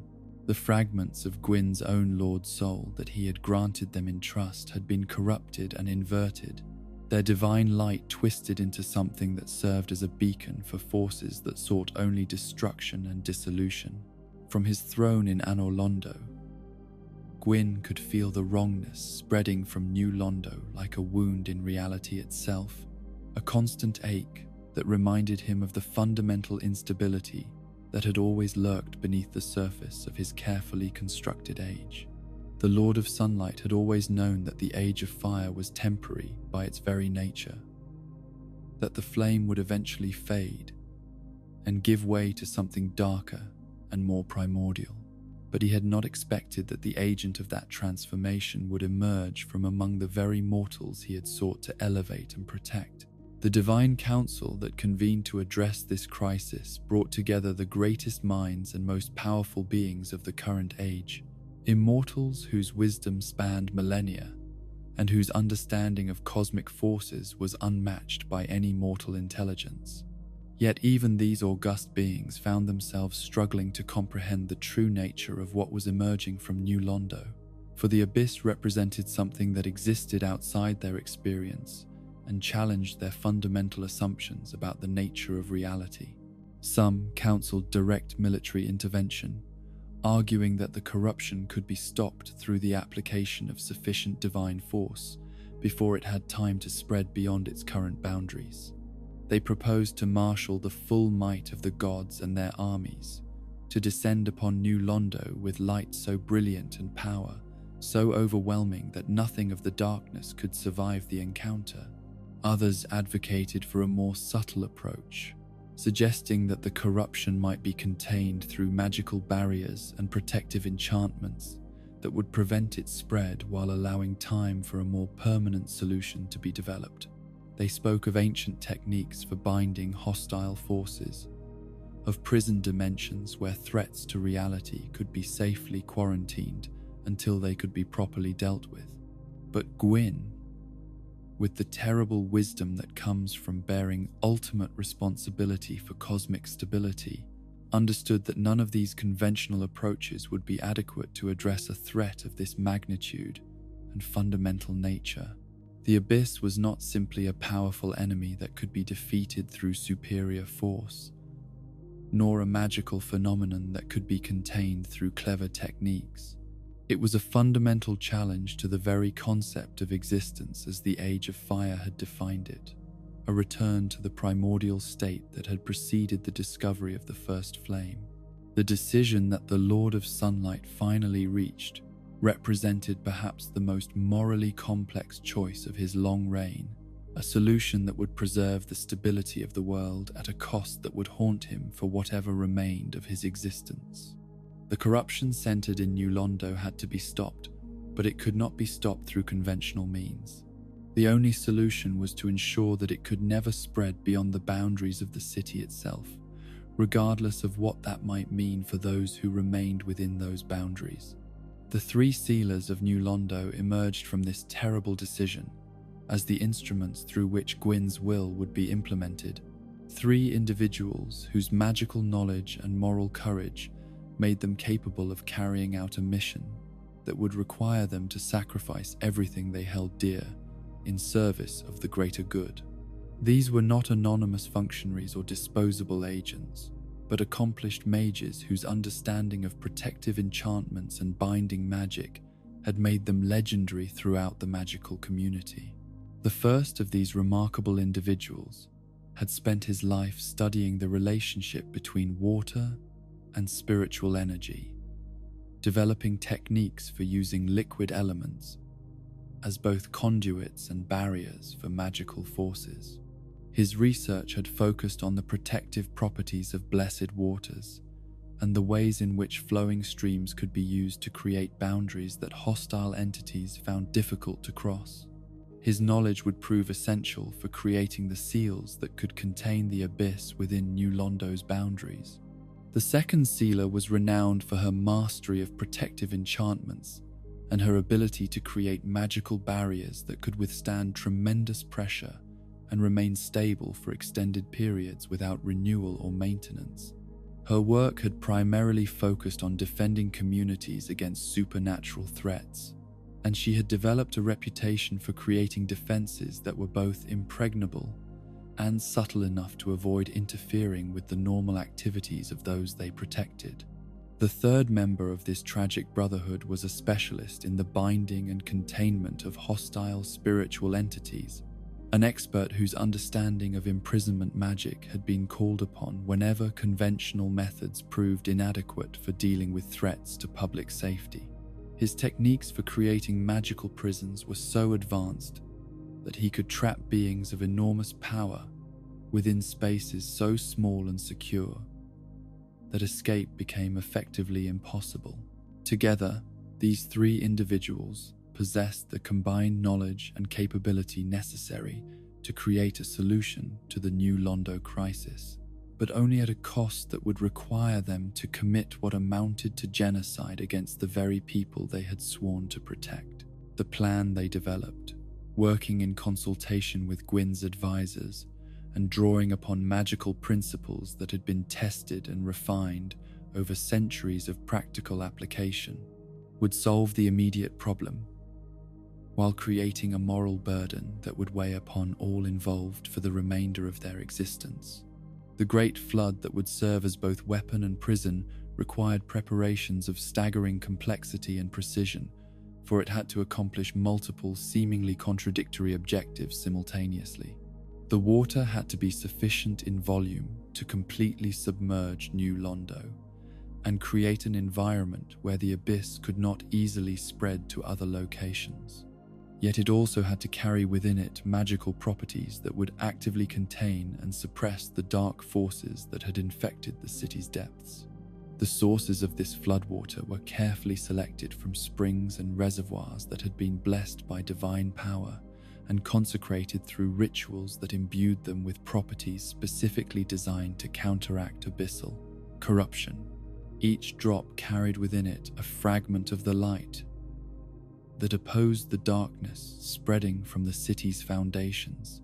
The fragments of Gwyn's own Lord Soul that he had granted them in trust had been corrupted and inverted, their divine light twisted into something that served as a beacon for forces that sought only destruction and dissolution. From his throne in Anor Londo, Gwyn could feel the wrongness spreading from New Londo like a wound in reality itself, a constant ache that reminded him of the fundamental instability that had always lurked beneath the surface of his carefully constructed age. The Lord of Sunlight had always known that the Age of Fire was temporary by its very nature, that the flame would eventually fade and give way to something darker and more primordial. But he had not expected that the agent of that transformation would emerge from among the very mortals he had sought to elevate and protect. The divine council that convened to address this crisis brought together the greatest minds and most powerful beings of the current age, immortals whose wisdom spanned millennia and whose understanding of cosmic forces was unmatched by any mortal intelligence. Yet even these august beings found themselves struggling to comprehend the true nature of what was emerging from New Londo, for the abyss represented something that existed outside their experience and challenged their fundamental assumptions about the nature of reality. Some counseled direct military intervention, arguing that the corruption could be stopped through the application of sufficient divine force before it had time to spread beyond its current boundaries. They proposed to marshal the full might of the gods and their armies, to descend upon New Londo with light so brilliant and power so overwhelming that nothing of the darkness could survive the encounter. Others advocated for a more subtle approach, suggesting that the corruption might be contained through magical barriers and protective enchantments that would prevent its spread while allowing time for a more permanent solution to be developed. They spoke of ancient techniques for binding hostile forces, of prison dimensions where threats to reality could be safely quarantined until they could be properly dealt with. But Gwyn, with the terrible wisdom that comes from bearing ultimate responsibility for cosmic stability, understood that none of these conventional approaches would be adequate to address a threat of this magnitude and fundamental nature. The abyss was not simply a powerful enemy that could be defeated through superior force, nor a magical phenomenon that could be contained through clever techniques. It was a fundamental challenge to the very concept of existence as the Age of Fire had defined it, a return to the primordial state that had preceded the discovery of the first flame. The decision that the Lord of Sunlight finally reached represented perhaps the most morally complex choice of his long reign, a solution that would preserve the stability of the world at a cost that would haunt him for whatever remained of his existence. The corruption centered in New Londo had to be stopped, but it could not be stopped through conventional means. The only solution was to ensure that it could never spread beyond the boundaries of the city itself, regardless of what that might mean for those who remained within those boundaries. The three sealers of New Londo emerged from this terrible decision as the instruments through which Gwyn's will would be implemented. Three individuals whose magical knowledge and moral courage made them capable of carrying out a mission that would require them to sacrifice everything they held dear in service of the greater good. These were not anonymous functionaries or disposable agents, but accomplished mages whose understanding of protective enchantments and binding magic had made them legendary throughout the magical community. The first of these remarkable individuals had spent his life studying the relationship between water and spiritual energy, developing techniques for using liquid elements as both conduits and barriers for magical forces. His research had focused on the protective properties of blessed waters and the ways in which flowing streams could be used to create boundaries that hostile entities found difficult to cross. His knowledge would prove essential for creating the seals that could contain the abyss within New Londo's boundaries. The second sealer was renowned for her mastery of protective enchantments and her ability to create magical barriers that could withstand tremendous pressure and remain stable for extended periods without renewal or maintenance. Her work had primarily focused on defending communities against supernatural threats, and she had developed a reputation for creating defenses that were both impregnable and subtle enough to avoid interfering with the normal activities of those they protected. The third member of this tragic brotherhood was a specialist in the binding and containment of hostile spiritual entities, an expert whose understanding of imprisonment magic had been called upon whenever conventional methods proved inadequate for dealing with threats to public safety. His techniques for creating magical prisons were so advanced that he could trap beings of enormous power within spaces so small and secure that escape became effectively impossible. Together, these three individuals possessed the combined knowledge and capability necessary to create a solution to the New Londo crisis, but only at a cost that would require them to commit what amounted to genocide against the very people they had sworn to protect. The plan they developed, working in consultation with Gwyn's advisors and drawing upon magical principles that had been tested and refined over centuries of practical application, would solve the immediate problem, while creating a moral burden that would weigh upon all involved for the remainder of their existence. The great flood that would serve as both weapon and prison required preparations of staggering complexity and precision, for it had to accomplish multiple seemingly contradictory objectives simultaneously. The water had to be sufficient in volume to completely submerge New Londo and create an environment where the abyss could not easily spread to other locations. Yet it also had to carry within it magical properties that would actively contain and suppress the dark forces that had infected the city's depths. The sources of this floodwater were carefully selected from springs and reservoirs that had been blessed by divine power and consecrated through rituals that imbued them with properties specifically designed to counteract abyssal corruption. Each drop carried within it a fragment of the light that opposed the darkness spreading from the city's foundations,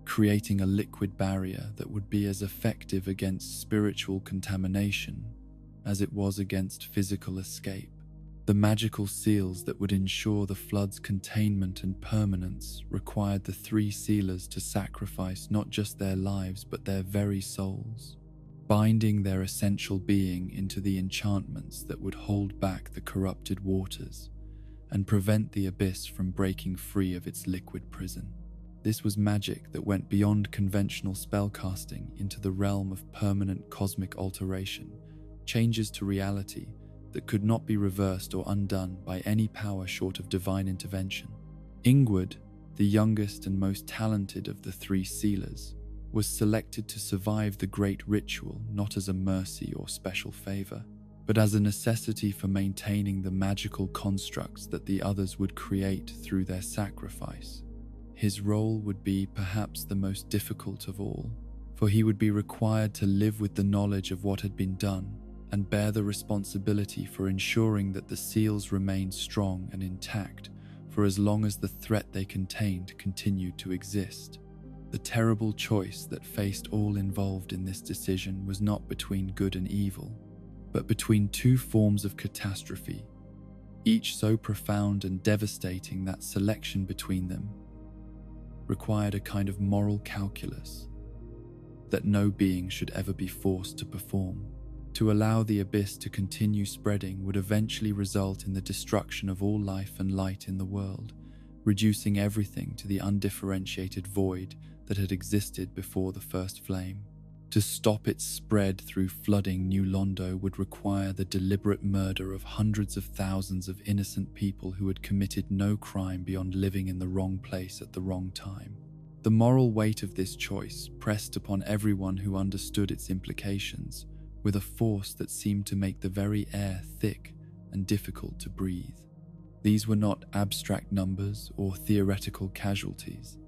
creating a liquid barrier that would be as effective against spiritual contamination as it was against physical escape. The magical seals that would ensure the flood's containment and permanence required the three sealers to sacrifice not just their lives but their very souls, binding their essential being into the enchantments that would hold back the corrupted waters and prevent the abyss from breaking free of its liquid prison. This was magic that went beyond conventional spellcasting into the realm of permanent cosmic alteration, changes to reality that could not be reversed or undone by any power short of divine intervention. Ingrid, the youngest and most talented of the three sealers, was selected to survive the great ritual not as a mercy or special favor, but as a necessity for maintaining the magical constructs that the others would create through their sacrifice. His role would be perhaps the most difficult of all, for he would be required to live with the knowledge of what had been done and bear the responsibility for ensuring that the seals remained strong and intact for as long as the threat they contained continued to exist. The terrible choice that faced all involved in this decision was not between good and evil, but between two forms of catastrophe, each so profound and devastating that selection between them required a kind of moral calculus that no being should ever be forced to perform. To allow the abyss to continue spreading would eventually result in the destruction of all life and light in the world, reducing everything to the undifferentiated void that had existed before the first flame. To stop its spread through flooding New Londo would require the deliberate murder of hundreds of thousands of innocent people who had committed no crime beyond living in the wrong place at the wrong time. The moral weight of this choice pressed upon everyone who understood its implications with a force that seemed to make the very air thick and difficult to breathe. These were not abstract numbers or theoretical casualties,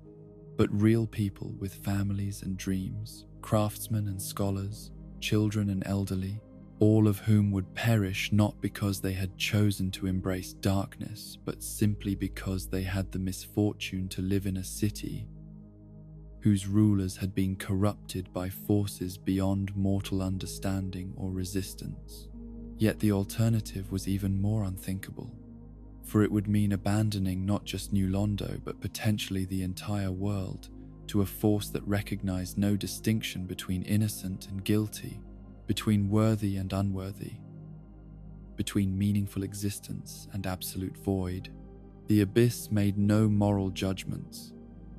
but real people with families and dreams, craftsmen and scholars, children and elderly, all of whom would perish not because they had chosen to embrace darkness, but simply because they had the misfortune to live in a city whose rulers had been corrupted by forces beyond mortal understanding or resistance. Yet the alternative was even more unthinkable, for it would mean abandoning not just New Londo, but potentially the entire world to a force that recognized no distinction between innocent and guilty, between worthy and unworthy, between meaningful existence and absolute void. The abyss made no moral judgments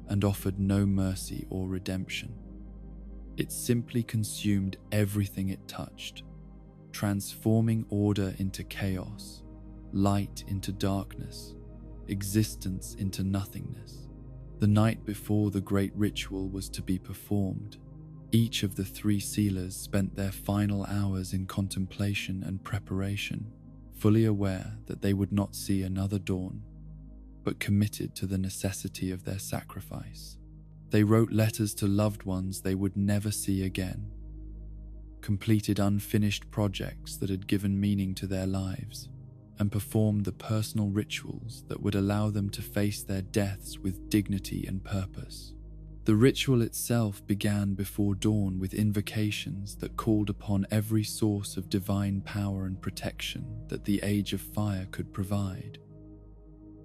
and offered no mercy or redemption. It simply consumed everything it touched, transforming order into chaos, light into darkness, existence into nothingness. The night before the great ritual was to be performed, each of the three sealers spent their final hours in contemplation and preparation, fully aware that they would not see another dawn, but committed to the necessity of their sacrifice. They wrote letters to loved ones they would never see again, completed unfinished projects that had given meaning to their lives, and performed the personal rituals that would allow them to face their deaths with dignity and purpose. The ritual itself began before dawn with invocations that called upon every source of divine power and protection that the Age of Fire could provide.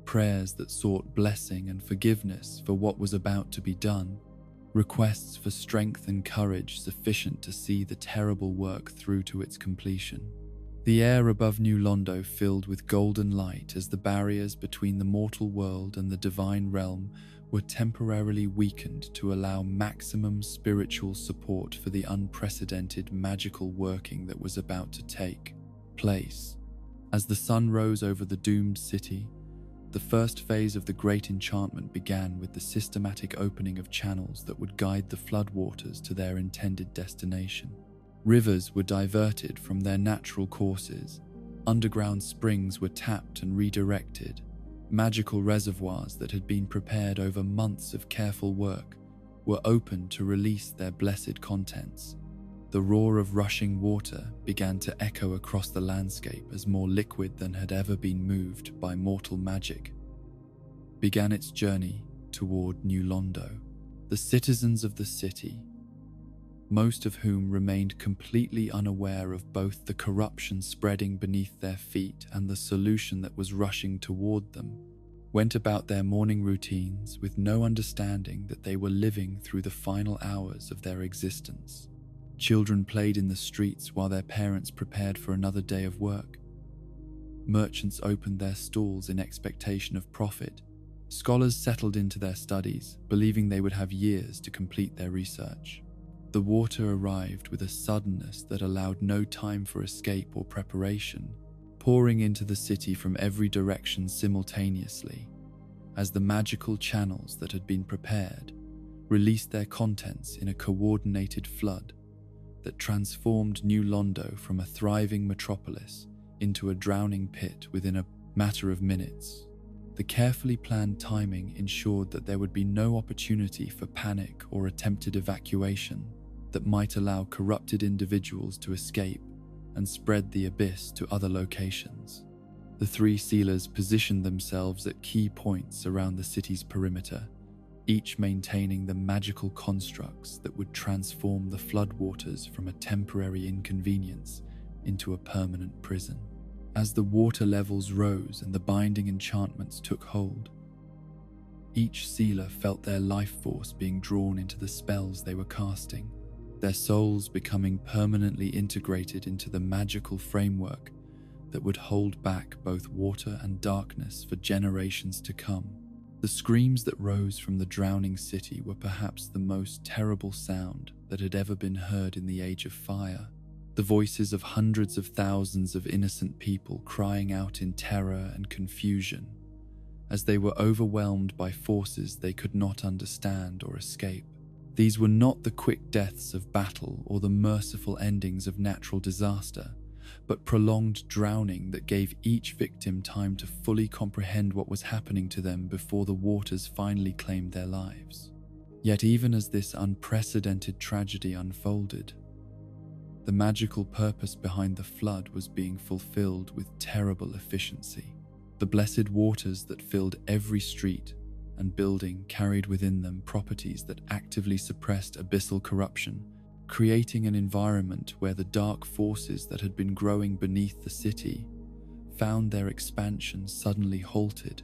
Prayers that sought blessing and forgiveness for what was about to be done, requests for strength and courage sufficient to see the terrible work through to its completion. The air above New Londo filled with golden light as the barriers between the mortal world and the divine realm were temporarily weakened to allow maximum spiritual support for the unprecedented magical working that was about to take place. As the sun rose over the doomed city, the first phase of the great enchantment began with the systematic opening of channels that would guide the floodwaters to their intended destination. Rivers were diverted from their natural courses, underground springs were tapped and redirected, magical reservoirs that had been prepared over months of careful work were opened to release their blessed contents. The roar of rushing water began to echo across the landscape as more liquid than had ever been moved by mortal magic began its journey toward New Londo. The citizens of the city, most of whom remained completely unaware of both the corruption spreading beneath their feet and the solution that was rushing toward them, went about their morning routines with no understanding that they were living through the final hours of their existence. Children played in the streets while their parents prepared for another day of work. Merchants opened their stalls in expectation of profit. Scholars settled into their studies, believing they would have years to complete their research. The water arrived with a suddenness that allowed no time for escape or preparation, pouring into the city from every direction simultaneously, as the magical channels that had been prepared released their contents in a coordinated flood that transformed New Londo from a thriving metropolis into a drowning pit within a matter of minutes. The carefully planned timing ensured that there would be no opportunity for panic or attempted evacuation that might allow corrupted individuals to escape and spread the abyss to other locations. The three sealers positioned themselves at key points around the city's perimeter, each maintaining the magical constructs that would transform the floodwaters from a temporary inconvenience into a permanent prison. As the water levels rose and the binding enchantments took hold, each sealer felt their life force being drawn into the spells they were casting, their souls becoming permanently integrated into the magical framework that would hold back both water and darkness for generations to come. The screams that rose from the drowning city were perhaps the most terrible sound that had ever been heard in the Age of Fire. The voices of hundreds of thousands of innocent people crying out in terror and confusion as they were overwhelmed by forces they could not understand or escape. These were not the quick deaths of battle or the merciful endings of natural disaster, but prolonged drowning that gave each victim time to fully comprehend what was happening to them before the waters finally claimed their lives. Yet even as this unprecedented tragedy unfolded, The magical purpose behind the flood was being fulfilled with terrible efficiency. The blessed waters that filled every street and building carried within them properties that actively suppressed abyssal corruption, creating an environment where the dark forces that had been growing beneath the city found their expansion suddenly halted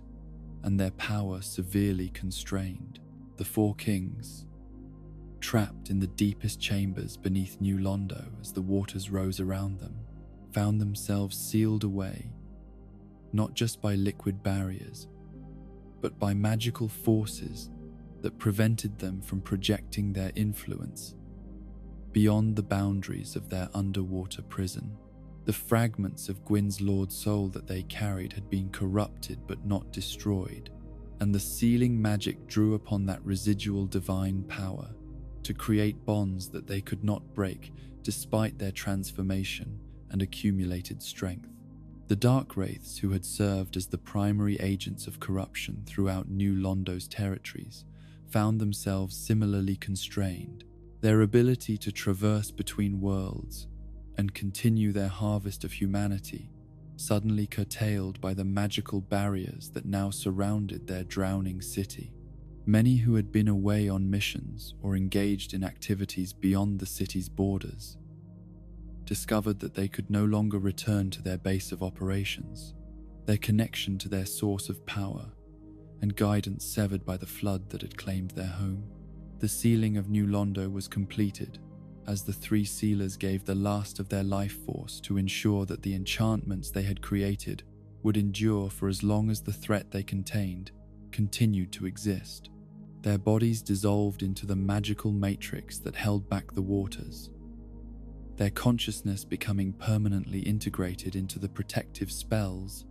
and their power severely constrained. The four kings, trapped in the deepest chambers beneath New Londo as the waters rose around them, found themselves sealed away, not just by liquid barriers, but by magical forces that prevented them from projecting their influence beyond the boundaries of their underwater prison. The fragments of Gwyn's Lord Soul that they carried had been corrupted but not destroyed, and the sealing magic drew upon that residual divine power to create bonds that they could not break despite their transformation and accumulated strength. The Dark Wraiths, who had served as the primary agents of corruption throughout New Londo's territories, found themselves similarly constrained, their ability to traverse between worlds and continue their harvest of humanity suddenly curtailed by the magical barriers that now surrounded their drowning city. Many who had been away on missions or engaged in activities beyond the city's borders discovered that they could no longer return to their base of operations, their connection to their source of power and guidance severed by the flood that had claimed their home. The sealing of New Londo was completed as the three sealers gave the last of their life force to ensure that the enchantments they had created would endure for as long as the threat they contained continued to exist. Their bodies dissolved into the magical matrix that held back the waters, their consciousness becoming permanently integrated into the protective spells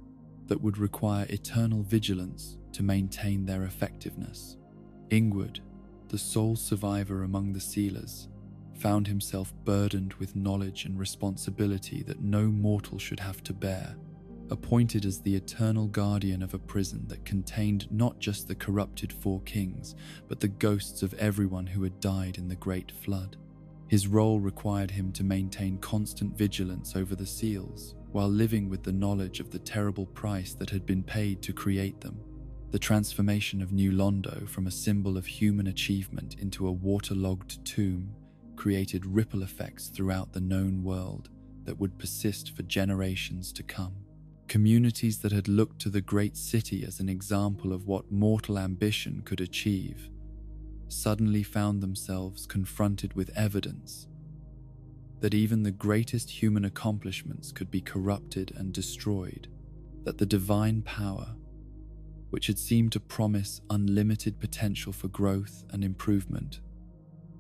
that would require eternal vigilance to maintain their effectiveness. Ingward, the sole survivor among the sealers, found himself burdened with knowledge and responsibility that no mortal should have to bear, appointed as the eternal guardian of a prison that contained not just the corrupted four kings, but the ghosts of everyone who had died in the Great Flood. His role required him to maintain constant vigilance over the seals, while living with the knowledge of the terrible price that had been paid to create them. The transformation of New Londo from a symbol of human achievement into a waterlogged tomb created ripple effects throughout the known world that would persist for generations to come. Communities that had looked to the great city as an example of what mortal ambition could achieve suddenly found themselves confronted with evidence that even the greatest human accomplishments could be corrupted and destroyed, that the divine power, which had seemed to promise unlimited potential for growth and improvement,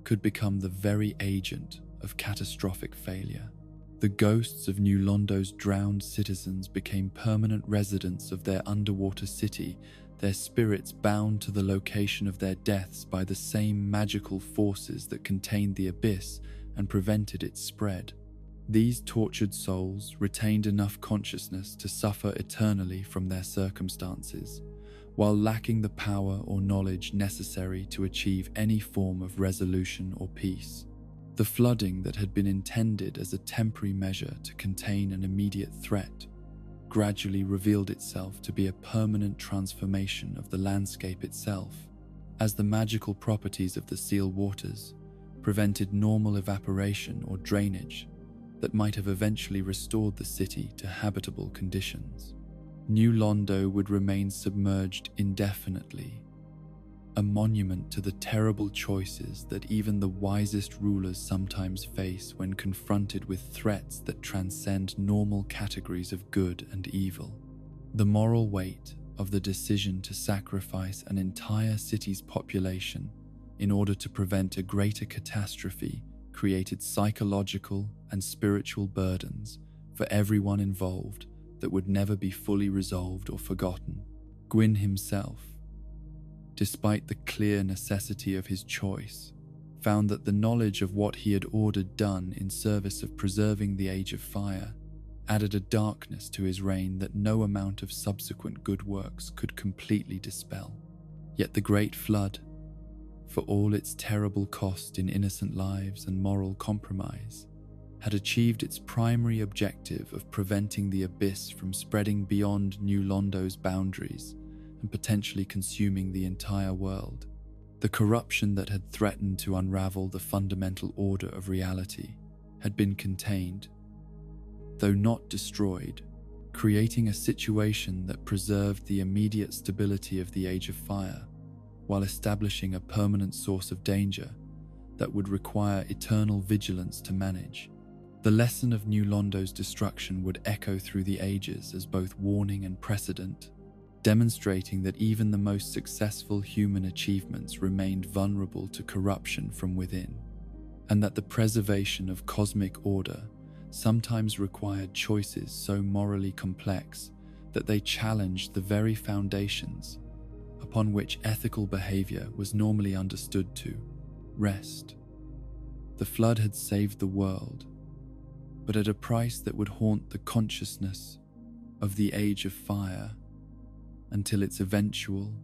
could become the very agent of catastrophic failure. The ghosts of New Londo's drowned citizens became permanent residents of their underwater city, their spirits bound to the location of their deaths by the same magical forces that contained the abyss and prevented its spread. These tortured souls retained enough consciousness to suffer eternally from their circumstances, while lacking the power or knowledge necessary to achieve any form of resolution or peace. The flooding that had been intended as a temporary measure to contain an immediate threat gradually revealed itself to be a permanent transformation of the landscape itself, as the magical properties of the seal waters prevented normal evaporation or drainage that might have eventually restored the city to habitable conditions. New Londo would remain submerged indefinitely, a monument to the terrible choices that even the wisest rulers sometimes face when confronted with threats that transcend normal categories of good and evil. The moral weight of the decision to sacrifice an entire city's population in order to prevent a greater catastrophe created psychological and spiritual burdens for everyone involved that would never be fully resolved or forgotten. Gwyn himself, despite the clear necessity of his choice, found that the knowledge of what he had ordered done in service of preserving the Age of Fire added a darkness to his reign that no amount of subsequent good works could completely dispel. Yet the Great Flood, for all its terrible cost in innocent lives and moral compromise, had achieved its primary objective of preventing the abyss from spreading beyond New Londo's boundaries and potentially consuming the entire world. The corruption that had threatened to unravel the fundamental order of reality had been contained, though not destroyed, creating a situation that preserved the immediate stability of the Age of Fire, while establishing a permanent source of danger that would require eternal vigilance to manage. The lesson of New Londo's destruction would echo through the ages as both warning and precedent, demonstrating that even the most successful human achievements remained vulnerable to corruption from within, and that the preservation of cosmic order sometimes required choices so morally complex that they challenged the very foundations upon which ethical behavior was normally understood to rest. The flood had saved the world, but at a price that would haunt the consciousness of the Age of Fire until its eventual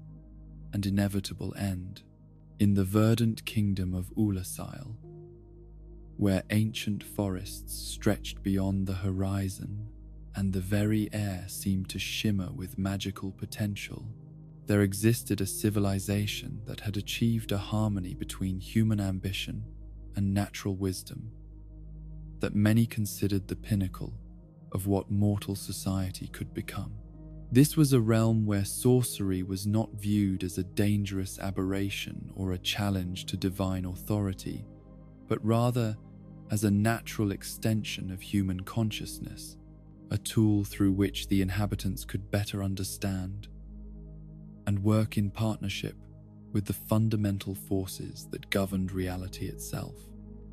and inevitable end. In the verdant kingdom of Ulasil, where ancient forests stretched beyond the horizon and the very air seemed to shimmer with magical potential, there existed a civilization that had achieved a harmony between human ambition and natural wisdom that many considered the pinnacle of what mortal society could become. This was a realm where sorcery was not viewed as a dangerous aberration or a challenge to divine authority, but rather as a natural extension of human consciousness, a tool through which the inhabitants could better understand and work in partnership with the fundamental forces that governed reality itself.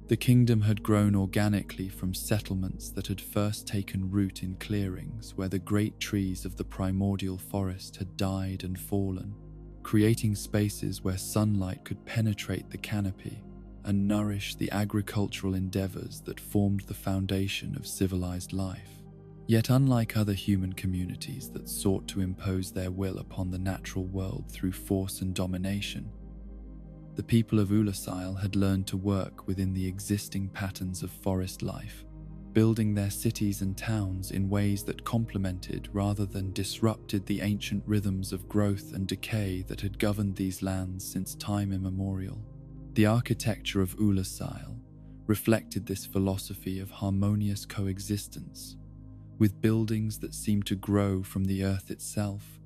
The kingdom had grown organically from settlements that had first taken root in clearings where the great trees of the primordial forest had died and fallen, creating spaces where sunlight could penetrate the canopy and nourish the agricultural endeavors that formed the foundation of civilized life. Yet unlike other human communities that sought to impose their will upon the natural world through force and domination, the people of Ulasil had learned to work within the existing patterns of forest life, building their cities and towns in ways that complemented rather than disrupted the ancient rhythms of growth and decay that had governed these lands since time immemorial. The architecture of Ulasil reflected this philosophy of harmonious coexistence, with buildings that seemed to grow from the earth itself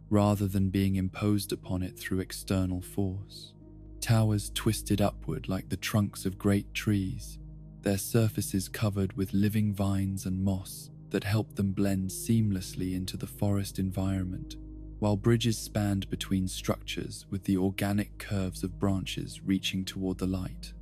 rather than being imposed upon it through external force. Towers twisted upward like the trunks of great trees, their surfaces covered with living vines and moss that helped them blend seamlessly into the forest environment, while bridges spanned between structures with the organic curves of branches reaching toward the light.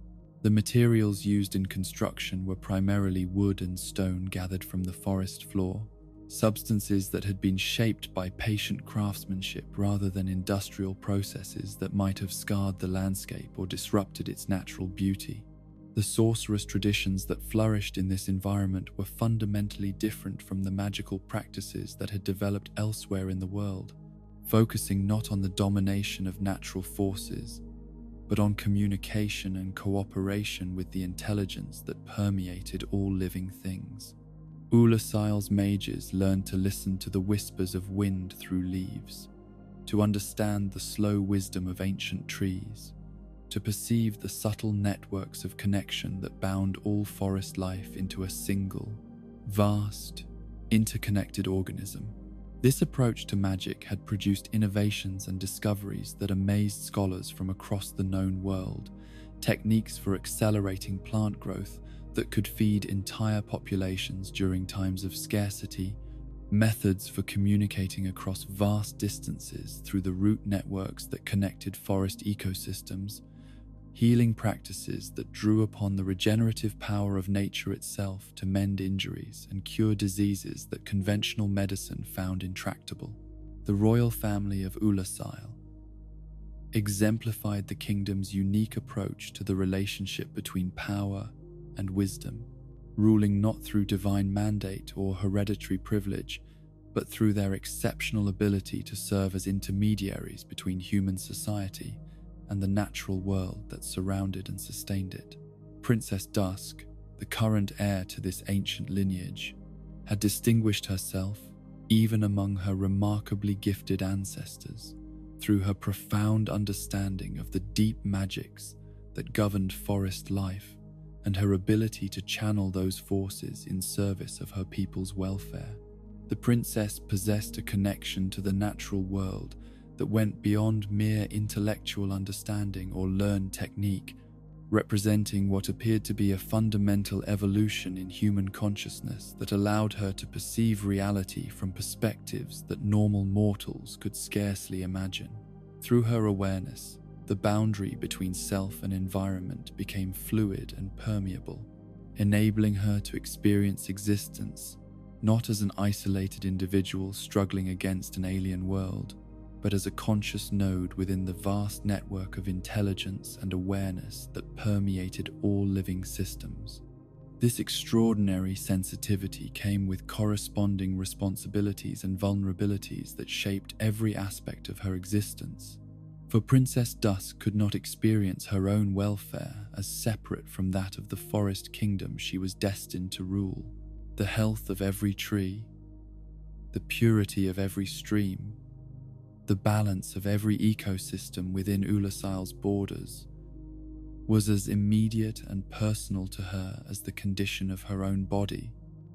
The materials used in construction were primarily wood and stone gathered from the forest floor, substances that had been shaped by patient craftsmanship rather than industrial processes that might have scarred the landscape or disrupted its natural beauty. The sorcerous traditions that flourished in this environment were fundamentally different from the magical practices that had developed elsewhere in the world, focusing not on the domination of natural forces, but on communication and cooperation with the intelligence that permeated all living things. Ulasil's mages learned to listen to the whispers of wind through leaves, to understand the slow wisdom of ancient trees, to perceive the subtle networks of connection that bound all forest life into a single, vast, interconnected organism. This approach to magic had produced innovations and discoveries that amazed scholars from across the known world, techniques for accelerating plant growth that could feed entire populations during times of scarcity, methods for communicating across vast distances through the root networks that connected forest ecosystems, healing practices that drew upon the regenerative power of nature itself to mend injuries and cure diseases that conventional medicine found intractable. The royal family of Ulasil exemplified the kingdom's unique approach to the relationship between power and wisdom, ruling not through divine mandate or hereditary privilege, but through their exceptional ability to serve as intermediaries between human society and the natural world that surrounded and sustained it. Princess Dusk, the current heir to this ancient lineage, had distinguished herself even among her remarkably gifted ancestors through her profound understanding of the deep magics that governed forest life and her ability to channel those forces in service of her people's welfare. The princess possessed a connection to the natural world that went beyond mere intellectual understanding or learned technique, representing what appeared to be a fundamental evolution in human consciousness that allowed her to perceive reality from perspectives that normal mortals could scarcely imagine. Through her awareness, the boundary between self and environment became fluid and permeable, enabling her to experience existence not as an isolated individual struggling against an alien world, but as a conscious node within the vast network of intelligence and awareness that permeated all living systems. This extraordinary sensitivity came with corresponding responsibilities and vulnerabilities that shaped every aspect of her existence. For Princess Dusk could not experience her own welfare as separate from that of the forest kingdom she was destined to rule. The health of every tree, the purity of every stream, the balance of every ecosystem within Ulasal's borders was as immediate and personal to her as the condition of her own body,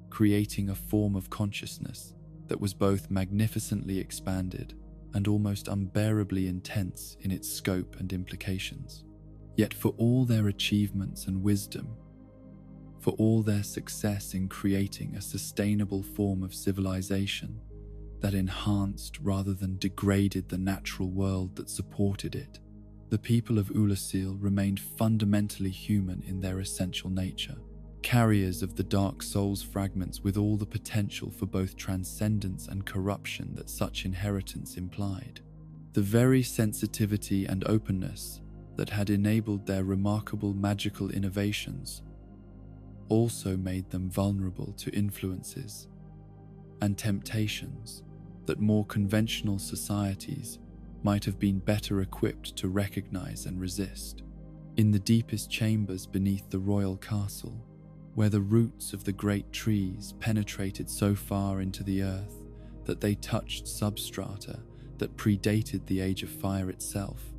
creating a form of consciousness that was both magnificently expanded and almost unbearably intense in its scope and implications. Yet for all their achievements and wisdom, for all their success in creating a sustainable form of civilization that enhanced rather than degraded the natural world that supported it, the people of Ulasil remained fundamentally human in their essential nature, carriers of the dark soul's fragments with all the potential for both transcendence and corruption that such inheritance implied. The very sensitivity and openness that had enabled their remarkable magical innovations also made them vulnerable to influences and temptations that more conventional societies might have been better equipped to recognize and resist. In the deepest chambers beneath the royal castle, where the roots of the great trees penetrated so far into the earth that they touched substrata that predated the Age of Fire itself,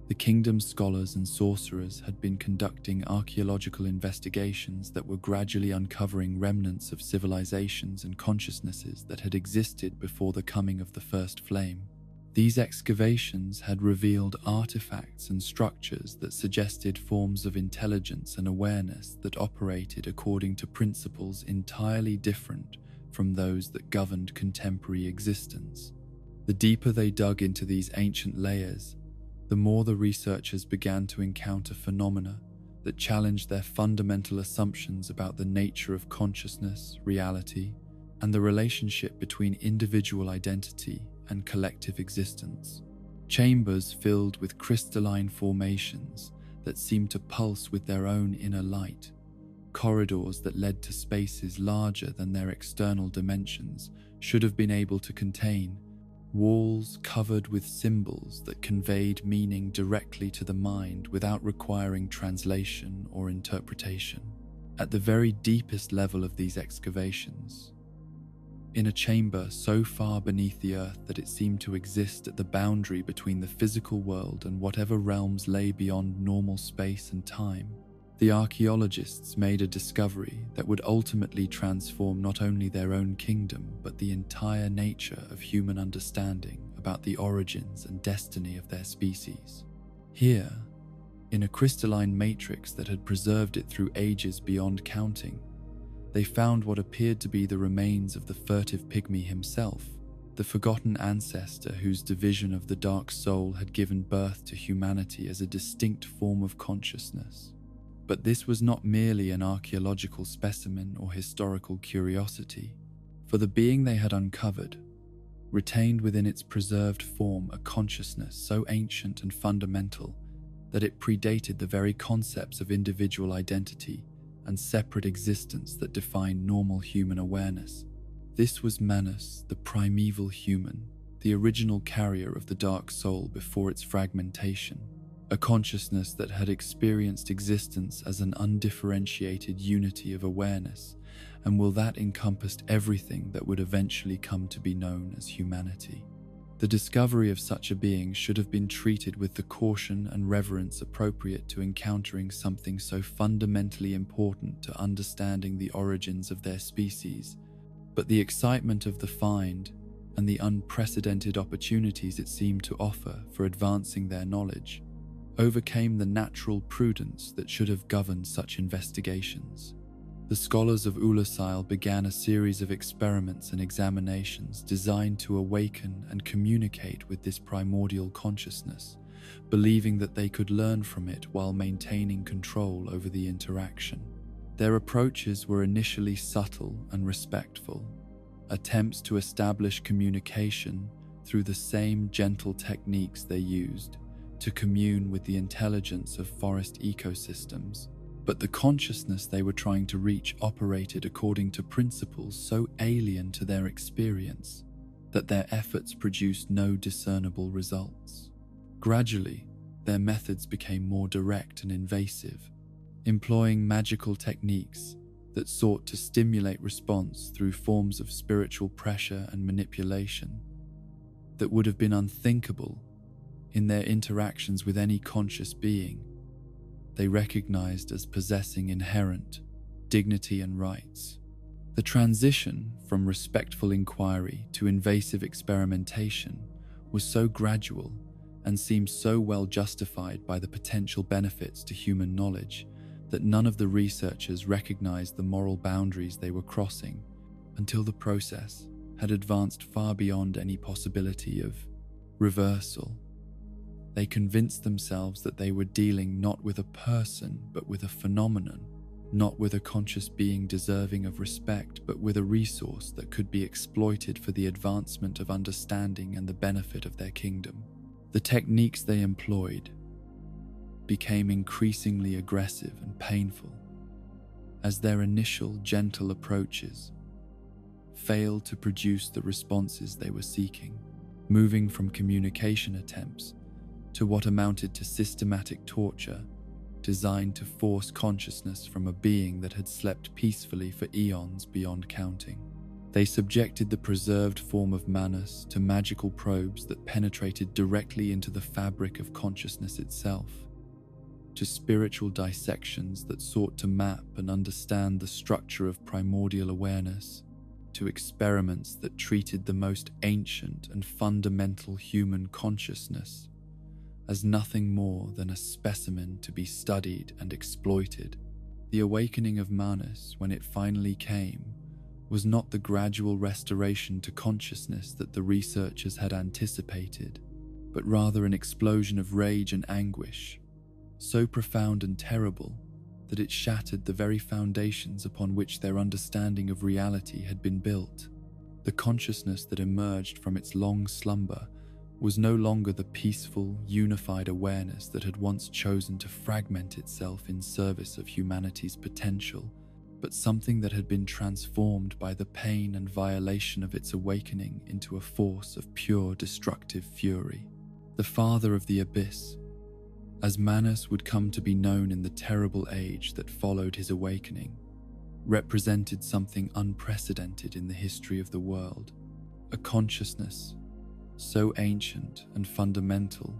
the kingdom's scholars and sorcerers had been conducting archaeological investigations that were gradually uncovering remnants of civilizations and consciousnesses that had existed before the coming of the First Flame. These excavations had revealed artifacts and structures that suggested forms of intelligence and awareness that operated according to principles entirely different from those that governed contemporary existence. The deeper they dug into these ancient layers, the more the researchers began to encounter phenomena that challenged their fundamental assumptions about the nature of consciousness, reality, and the relationship between individual identity and collective existence. Chambers filled with crystalline formations that seemed to pulse with their own inner light, corridors that led to spaces larger than their external dimensions should have been able to contain, walls covered with symbols that conveyed meaning directly to the mind without requiring translation or interpretation. At the very deepest level of these excavations, in a chamber so far beneath the earth that it seemed to exist at the boundary between the physical world and whatever realms lay beyond normal space and time, the archaeologists made a discovery that would ultimately transform not only their own kingdom but the entire nature of human understanding about the origins and destiny of their species. Here, in a crystalline matrix that had preserved it through ages beyond counting, they found what appeared to be the remains of the furtive pygmy himself, the forgotten ancestor whose division of the dark soul had given birth to humanity as a distinct form of consciousness. But this was not merely an archaeological specimen or historical curiosity, for the being they had uncovered retained within its preserved form a consciousness so ancient and fundamental that it predated the very concepts of individual identity and separate existence that define normal human awareness. This was Manus, the primeval human, the original carrier of the dark soul before its fragmentation. a consciousness that had experienced existence as an undifferentiated unity of awareness, and will that encompassed everything that would eventually come to be known as humanity. The discovery of such a being should have been treated with the caution and reverence appropriate to encountering something so fundamentally important to understanding the origins of their species, but the excitement of the find and the unprecedented opportunities it seemed to offer for advancing their knowledge overcame the natural prudence that should have governed such investigations. The scholars of Ulasil began a series of experiments and examinations designed to awaken and communicate with this primordial consciousness, believing that they could learn from it while maintaining control over the interaction. Their approaches were initially subtle and respectful, attempts to establish communication through the same gentle techniques they used to commune with the intelligence of forest ecosystems. But the consciousness they were trying to reach operated according to principles so alien to their experience that their efforts produced no discernible results. Gradually, their methods became more direct and invasive, employing magical techniques that sought to stimulate response through forms of spiritual pressure and manipulation that would have been unthinkable in their interactions with any conscious being they recognized as possessing inherent dignity and rights. The transition from respectful inquiry to invasive experimentation was so gradual and seemed so well justified by the potential benefits to human knowledge that none of the researchers recognized the moral boundaries they were crossing until the process had advanced far beyond any possibility of reversal. They convinced themselves that they were dealing not with a person, but with a phenomenon, not with a conscious being deserving of respect, but with a resource that could be exploited for the advancement of understanding and the benefit of their kingdom. The techniques they employed became increasingly aggressive and painful, as their initial gentle approaches failed to produce the responses they were seeking, moving from communication attempts to what amounted to systematic torture designed to force consciousness from a being that had slept peacefully for eons beyond counting. They subjected the preserved form of Manus to magical probes that penetrated directly into the fabric of consciousness itself, to spiritual dissections that sought to map and understand the structure of primordial awareness, to experiments that treated the most ancient and fundamental human consciousness as nothing more than a specimen to be studied and exploited. The awakening of Manus, when it finally came, was not the gradual restoration to consciousness that the researchers had anticipated, but rather an explosion of rage and anguish, so profound and terrible that it shattered the very foundations upon which their understanding of reality had been built. The consciousness that emerged from its long slumber was no longer the peaceful, unified awareness that had once chosen to fragment itself in service of humanity's potential, but something that had been transformed by the pain and violation of its awakening into a force of pure destructive fury. The Father of the Abyss, as Manus would come to be known in the terrible age that followed his awakening, represented something unprecedented in the history of the world, a consciousness so ancient and fundamental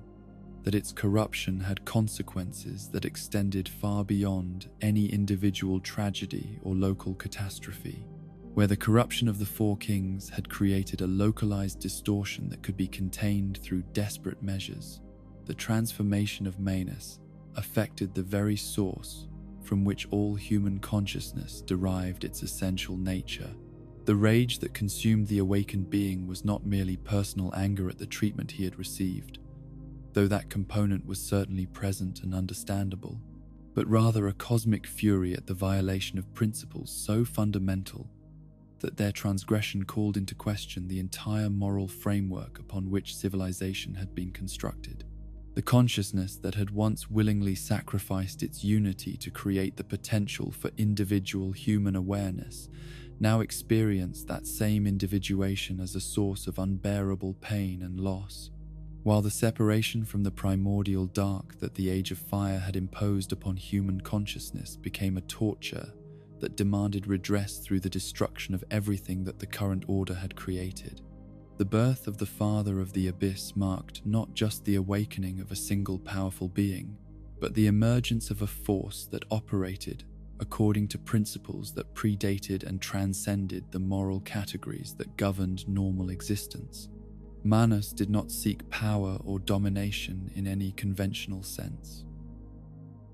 that its corruption had consequences that extended far beyond any individual tragedy or local catastrophe. Where the corruption of the Four Kings had created a localized distortion that could be contained through desperate measures, the transformation of Manus affected the very source from which all human consciousness derived its essential nature. The rage that consumed the awakened being was not merely personal anger at the treatment he had received, though that component was certainly present and understandable, but rather a cosmic fury at the violation of principles so fundamental that their transgression called into question the entire moral framework upon which civilization had been constructed. The consciousness that had once willingly sacrificed its unity to create the potential for individual human awareness now experienced that same individuation as a source of unbearable pain and loss. While the separation from the primordial dark that the Age of Fire had imposed upon human consciousness became a torture that demanded redress through the destruction of everything that the current order had created. The birth of the Father of the Abyss marked not just the awakening of a single powerful being, but the emergence of a force that operated according to principles that predated and transcended the moral categories that governed normal existence. Manus did not seek power or domination in any conventional sense,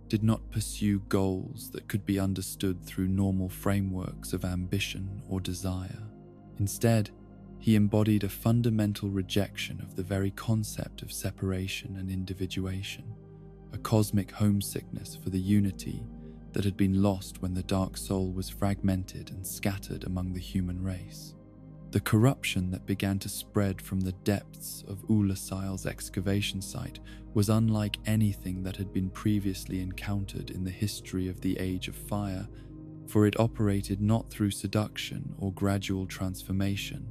did not pursue goals that could be understood through normal frameworks of ambition or desire. Instead, he embodied a fundamental rejection of the very concept of separation and individuation, a cosmic homesickness for the unity that had been lost when the dark soul was fragmented and scattered among the human race. The corruption that began to spread from the depths of Ulasil's excavation site was unlike anything that had been previously encountered in the history of the Age of Fire, for it operated not through seduction or gradual transformation,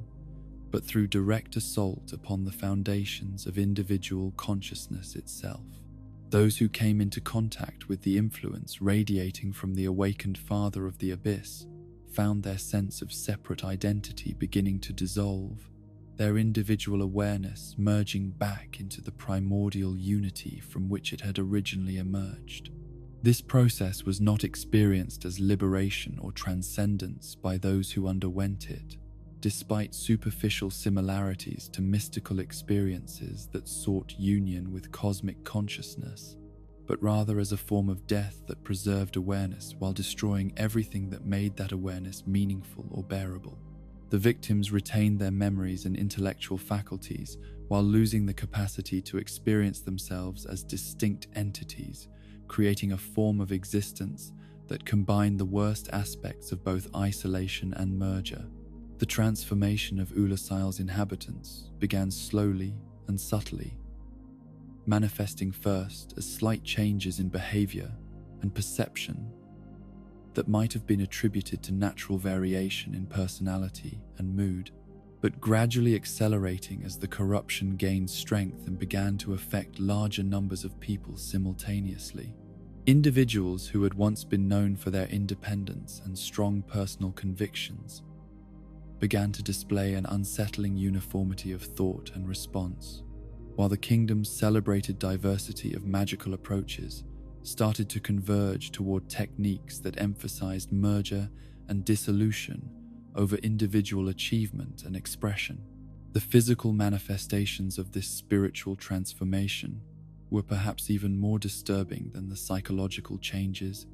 but through direct assault upon the foundations of individual consciousness itself. Those who came into contact with the influence radiating from the awakened Father of the Abyss found their sense of separate identity beginning to dissolve, their individual awareness merging back into the primordial unity from which it had originally emerged. This process was not experienced as liberation or transcendence by those who underwent it, despite superficial similarities to mystical experiences that sought union with cosmic consciousness, but rather as a form of death that preserved awareness while destroying everything that made that awareness meaningful or bearable. The victims retained their memories and intellectual faculties while losing the capacity to experience themselves as distinct entities, creating a form of existence that combined the worst aspects of both isolation and merger. The transformation of Ulasil's inhabitants began slowly and subtly, manifesting first as slight changes in behavior and perception that might have been attributed to natural variation in personality and mood, but gradually accelerating as the corruption gained strength and began to affect larger numbers of people simultaneously. Individuals who had once been known for their independence and strong personal convictions began to display an unsettling uniformity of thought and response, while the kingdom's celebrated diversity of magical approaches started to converge toward techniques that emphasized merger and dissolution over individual achievement and expression. The physical manifestations of this spiritual transformation were perhaps even more disturbing than the psychological changes,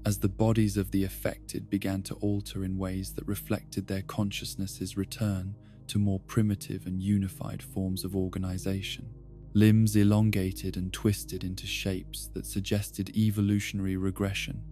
as the bodies of the affected began to alter in ways that reflected their consciousness's return to more primitive and unified forms of organization. Limbs elongated and twisted into shapes that suggested evolutionary regression.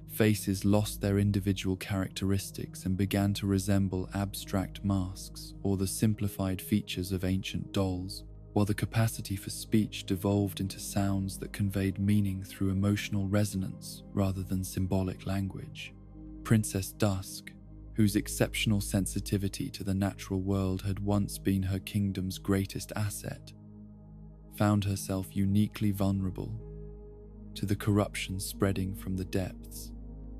Faces lost their individual characteristics and began to resemble abstract masks or the simplified features of ancient dolls, while the capacity for speech devolved into sounds that conveyed meaning through emotional resonance rather than symbolic language. Princess Dusk, whose exceptional sensitivity to the natural world had once been her kingdom's greatest asset, found herself uniquely vulnerable to the corruption spreading from the depths,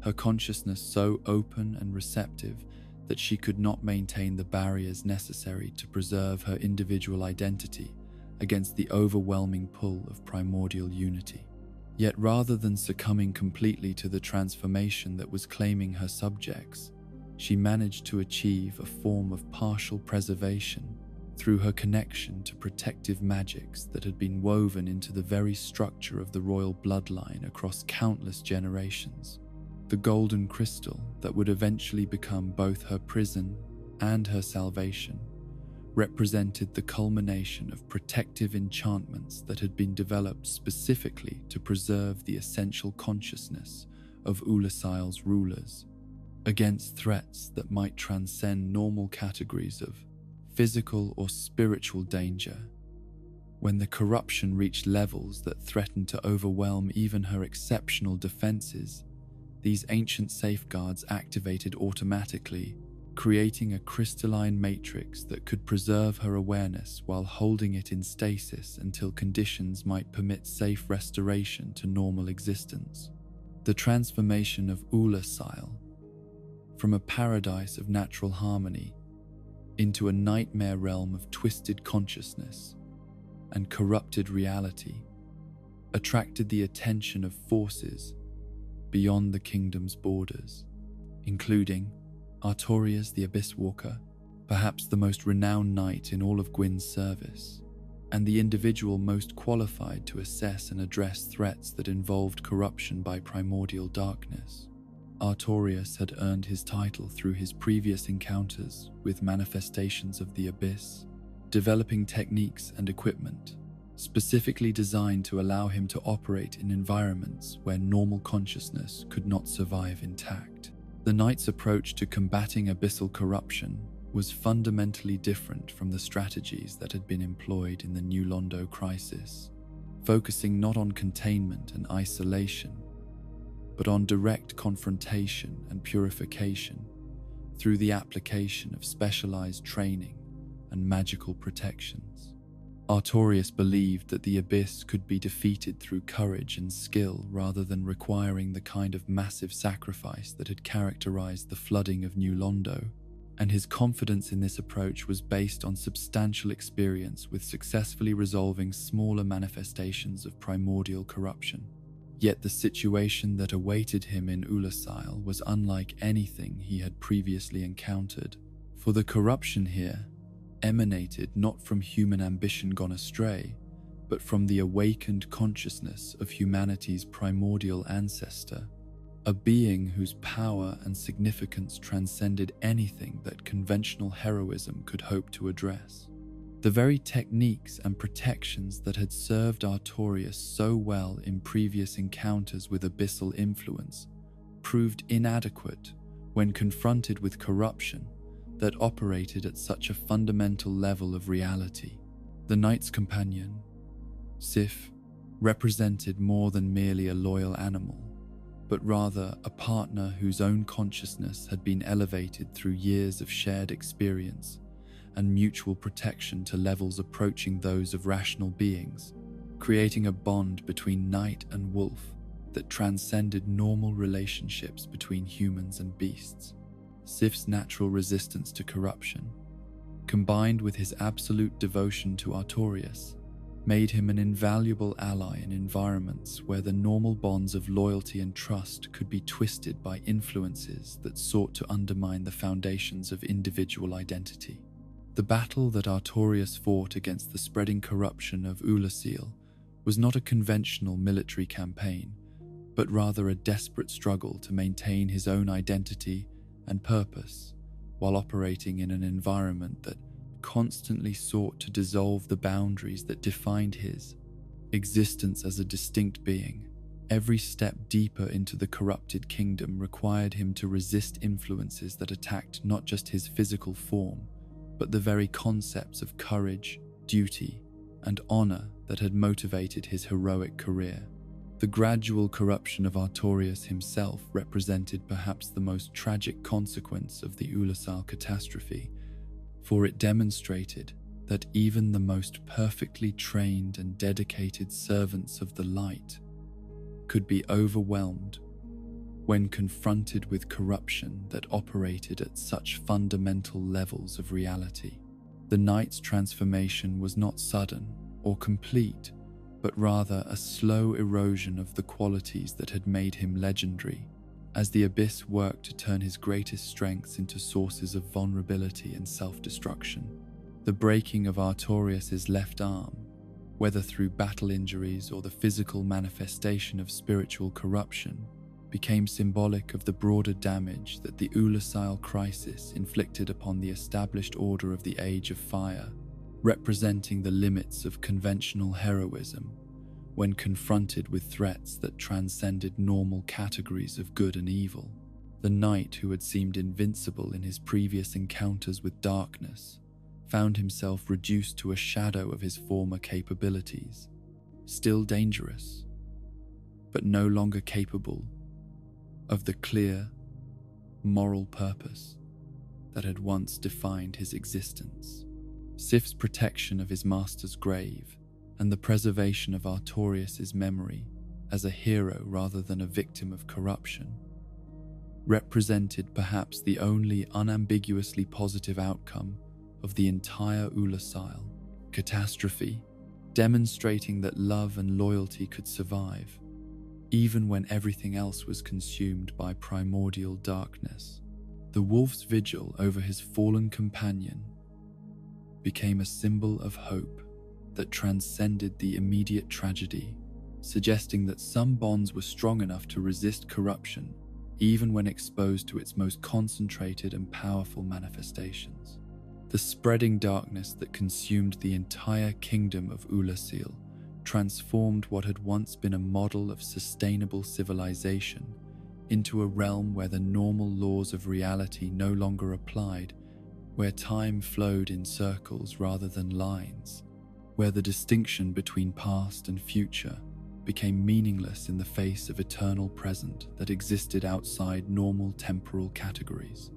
her consciousness so open and receptive that she could not maintain the barriers necessary to preserve her individual identity against the overwhelming pull of primordial unity. Yet rather than succumbing completely to the transformation that was claiming her subjects, she managed to achieve a form of partial preservation through her connection to protective magics that had been woven into the very structure of the royal bloodline across countless generations. The golden crystal that would eventually become both her prison and her salvation represented the culmination of protective enchantments that had been developed specifically to preserve the essential consciousness of Ulasil's rulers against threats that might transcend normal categories of physical or spiritual danger. When the corruption reached levels that threatened to overwhelm even her exceptional defenses, these ancient safeguards activated automatically, creating a crystalline matrix that could preserve her awareness while holding it in stasis until conditions might permit safe restoration to normal existence. The transformation of Ulasil from a paradise of natural harmony into a nightmare realm of twisted consciousness and corrupted reality attracted the attention of forces beyond the kingdom's borders, including Artorias the Abyss Walker, perhaps the most renowned knight in all of Gwyn's service, and the individual most qualified to assess and address threats that involved corruption by primordial darkness. Artorias had earned his title through his previous encounters with manifestations of the Abyss, developing techniques and equipment specifically designed to allow him to operate in environments where normal consciousness could not survive intact. The knight's approach to combating abyssal corruption was fundamentally different from the strategies that had been employed in the New Londo crisis, focusing not on containment and isolation, but on direct confrontation and purification through the application of specialized training and magical protections. Artorias believed that the Abyss could be defeated through courage and skill rather than requiring the kind of massive sacrifice that had characterized the flooding of New Londo, and his confidence in this approach was based on substantial experience with successfully resolving smaller manifestations of primordial corruption. Yet the situation that awaited him in Ulasil was unlike anything he had previously encountered, for the corruption here emanated not from human ambition gone astray, but from the awakened consciousness of humanity's primordial ancestor, a being whose power and significance transcended anything that conventional heroism could hope to address. The very techniques and protections that had served Artorias so well in previous encounters with abyssal influence proved inadequate when confronted with corruption that operated at such a fundamental level of reality. The knight's companion, Sif, represented more than merely a loyal animal, but rather a partner whose own consciousness had been elevated through years of shared experience and mutual protection to levels approaching those of rational beings, creating a bond between knight and wolf that transcended normal relationships between humans and beasts. Sif's natural resistance to corruption, combined with his absolute devotion to Artorias, made him an invaluable ally in environments where the normal bonds of loyalty and trust could be twisted by influences that sought to undermine the foundations of individual identity. The battle that Artorias fought against the spreading corruption of Ulasil was not a conventional military campaign, but rather a desperate struggle to maintain his own identity and purpose while operating in an environment that constantly sought to dissolve the boundaries that defined his existence as a distinct being. Every step deeper into the corrupted kingdom required him to resist influences that attacked not just his physical form, but the very concepts of courage, duty, and honor that had motivated his heroic career. The gradual corruption of Artorias himself represented perhaps the most tragic consequence of the Ulasil catastrophe, for it demonstrated that even the most perfectly trained and dedicated servants of the light could be overwhelmed when confronted with corruption that operated at such fundamental levels of reality. The knight's transformation was not sudden or complete, but rather a slow erosion of the qualities that had made him legendary, as the Abyss worked to turn his greatest strengths into sources of vulnerability and self-destruction. The breaking of Artorias' left arm, whether through battle injuries or the physical manifestation of spiritual corruption, became symbolic of the broader damage that the Ulasil crisis inflicted upon the established order of the Age of Fire, representing the limits of conventional heroism when confronted with threats that transcended normal categories of good and evil. The knight, who had seemed invincible in his previous encounters with darkness, found himself reduced to a shadow of his former capabilities, still dangerous, but no longer capable of the clear, moral purpose that had once defined his existence. Sif's protection of his master's grave and the preservation of Artorius' memory as a hero rather than a victim of corruption represented perhaps the only unambiguously positive outcome of the entire Ulasil catastrophe, demonstrating that love and loyalty could survive, even when everything else was consumed by primordial darkness. The wolf's vigil over his fallen companion became a symbol of hope that transcended the immediate tragedy, suggesting that some bonds were strong enough to resist corruption even when exposed to its most concentrated and powerful manifestations. The spreading darkness that consumed the entire kingdom of Ulasil transformed what had once been a model of sustainable civilization into a realm where the normal laws of reality no longer applied, where time flowed in circles rather than lines, where the distinction between past and future became meaningless in the face of eternal present that existed outside normal temporal categories.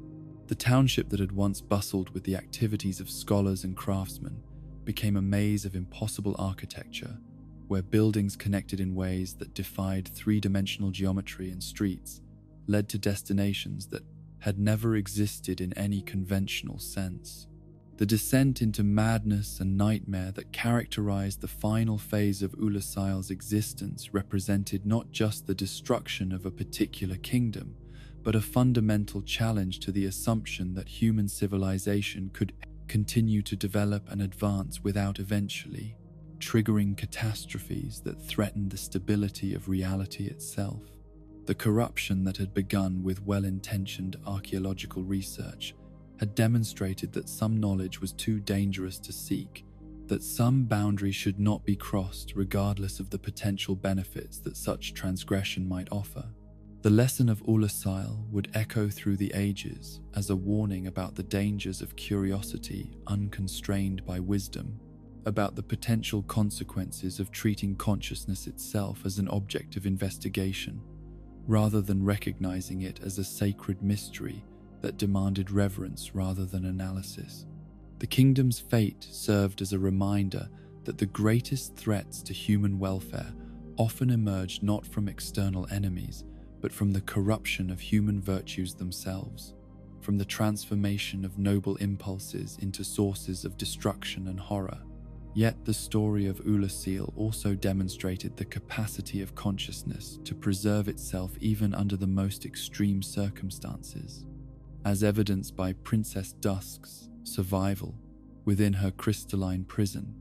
The township that had once bustled with the activities of scholars and craftsmen became a maze of impossible architecture, where buildings connected in ways that defied three-dimensional geometry and streets led to destinations that had never existed in any conventional sense. The descent into madness and nightmare that characterized the final phase of Ulasil's existence represented not just the destruction of a particular kingdom, but a fundamental challenge to the assumption that human civilization could continue to develop and advance without eventually triggering catastrophes that threatened the stability of reality itself. The corruption that had begun with well-intentioned archaeological research had demonstrated that some knowledge was too dangerous to seek, that some boundary should not be crossed regardless of the potential benefits that such transgression might offer. The lesson of Ulasil would echo through the ages as a warning about the dangers of curiosity unconstrained by wisdom, about the potential consequences of treating consciousness itself as an object of investigation, rather than recognizing it as a sacred mystery that demanded reverence rather than analysis. The kingdom's fate served as a reminder that the greatest threats to human welfare often emerged not from external enemies, but from the corruption of human virtues themselves, from the transformation of noble impulses into sources of destruction and horror. Yet the story of Ulasil also demonstrated the capacity of consciousness to preserve itself even under the most extreme circumstances, as evidenced by Princess Dusk's survival within her crystalline prison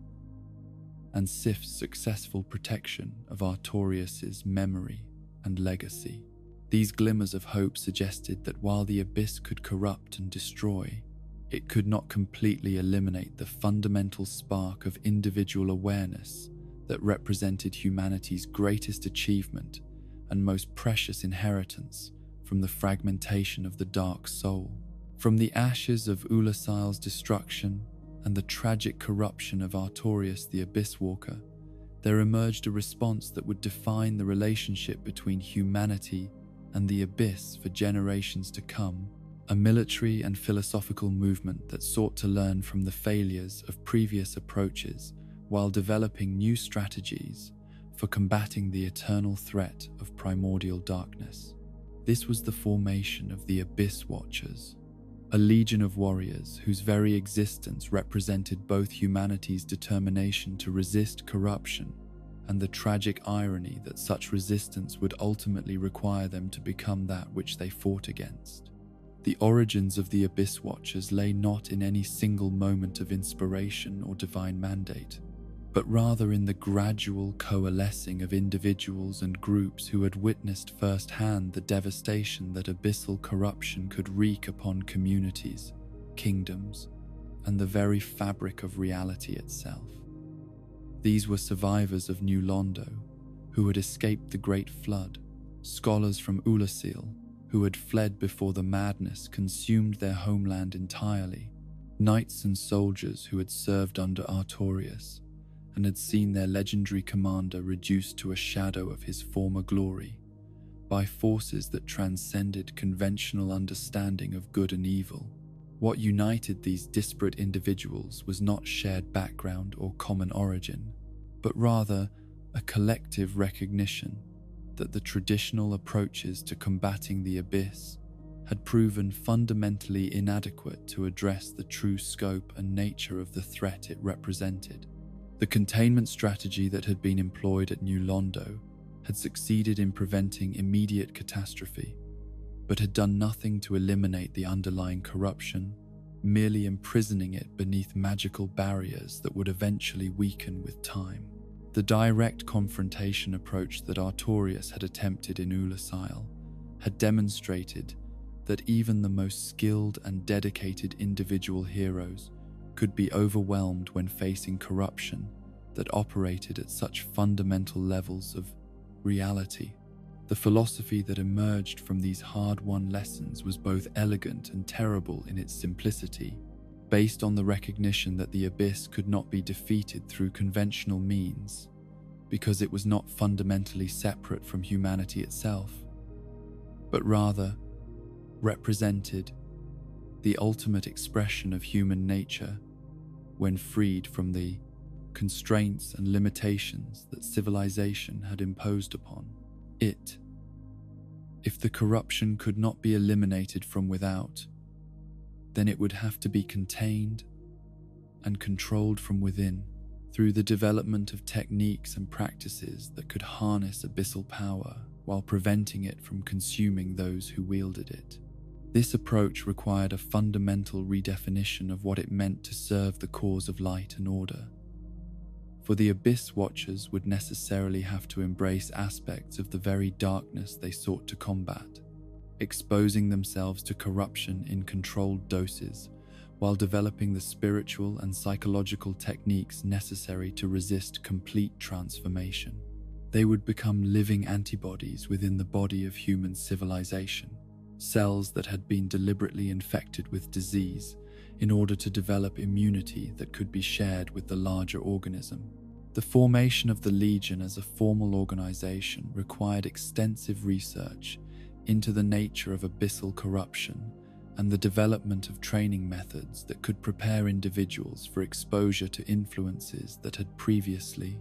and Sif's successful protection of Artorius' memory and legacy. These glimmers of hope suggested that while the abyss could corrupt and destroy, it could not completely eliminate the fundamental spark of individual awareness that represented humanity's greatest achievement and most precious inheritance from the fragmentation of the dark soul. From the ashes of Ulasil's destruction and the tragic corruption of Artorius the Abyss Walker, there emerged a response that would define the relationship between humanity and the abyss for generations to come, a military and philosophical movement that sought to learn from the failures of previous approaches while developing new strategies for combating the eternal threat of primordial darkness. This was the formation of the Abyss Watchers, a legion of warriors whose very existence represented both humanity's determination to resist corruption and the tragic irony that such resistance would ultimately require them to become that which they fought against. The origins of the Abyss Watchers lay not in any single moment of inspiration or divine mandate, but rather in the gradual coalescing of individuals and groups who had witnessed firsthand the devastation that abyssal corruption could wreak upon communities, kingdoms, and the very fabric of reality itself. These were survivors of New Londo, who had escaped the Great Flood, scholars from Ulasil, who had fled before the madness consumed their homeland entirely, knights and soldiers who had served under Artorius, and had seen their legendary commander reduced to a shadow of his former glory by forces that transcended conventional understanding of good and evil. What united these disparate individuals was not shared background or common origin, but rather a collective recognition that the traditional approaches to combating the abyss had proven fundamentally inadequate to address the true scope and nature of the threat it represented. The containment strategy that had been employed at New Londo had succeeded in preventing immediate catastrophe, but had done nothing to eliminate the underlying corruption, merely imprisoning it beneath magical barriers that would eventually weaken with time. The direct confrontation approach that Artorias had attempted in Ulasile had demonstrated that even the most skilled and dedicated individual heroes could be overwhelmed when facing corruption that operated at such fundamental levels of reality. The philosophy that emerged from these hard-won lessons was both elegant and terrible in its simplicity, based on the recognition that the abyss could not be defeated through conventional means, because it was not fundamentally separate from humanity itself, but rather represented the ultimate expression of human nature when freed from the constraints and limitations that civilization had imposed upon it. If the corruption could not be eliminated from without, then it would have to be contained and controlled from within through the development of techniques and practices that could harness abyssal power while preventing it from consuming those who wielded it. This approach required a fundamental redefinition of what it meant to serve the cause of light and order. For the Abyss Watchers would necessarily have to embrace aspects of the very darkness they sought to combat, exposing themselves to corruption in controlled doses, while developing the spiritual and psychological techniques necessary to resist complete transformation. They would become living antibodies within the body of human civilization, cells that had been deliberately infected with disease in order to develop immunity that could be shared with the larger organism. The formation of the Legion as a formal organization required extensive research into the nature of abyssal corruption and the development of training methods that could prepare individuals for exposure to influences that had previously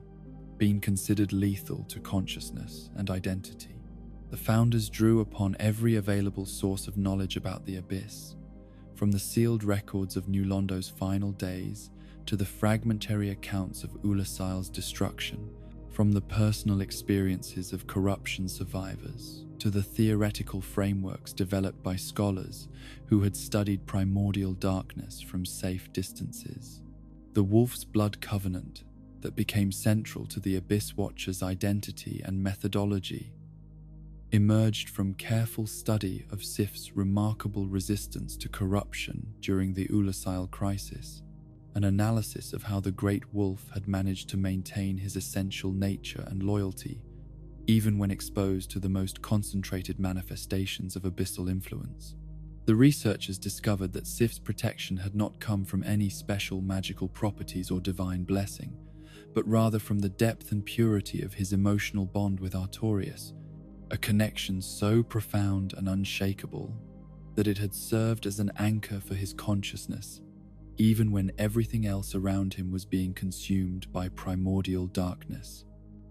been considered lethal to consciousness and identity. The founders drew upon every available source of knowledge about the Abyss, from the sealed records of New Londo's final days to the fragmentary accounts of Ulasile's destruction, from the personal experiences of corruption survivors to the theoretical frameworks developed by scholars who had studied primordial darkness from safe distances. The Wolf's Blood Covenant that became central to the Abyss Watcher's identity and methodology emerged from careful study of Sif's remarkable resistance to corruption during the Ulasile crisis, an analysis of how the Great Wolf had managed to maintain his essential nature and loyalty, even when exposed to the most concentrated manifestations of abyssal influence. The researchers discovered that Sif's protection had not come from any special magical properties or divine blessing, but rather from the depth and purity of his emotional bond with Artorias, a connection so profound and unshakable that it had served as an anchor for his consciousness, even when everything else around him was being consumed by primordial darkness.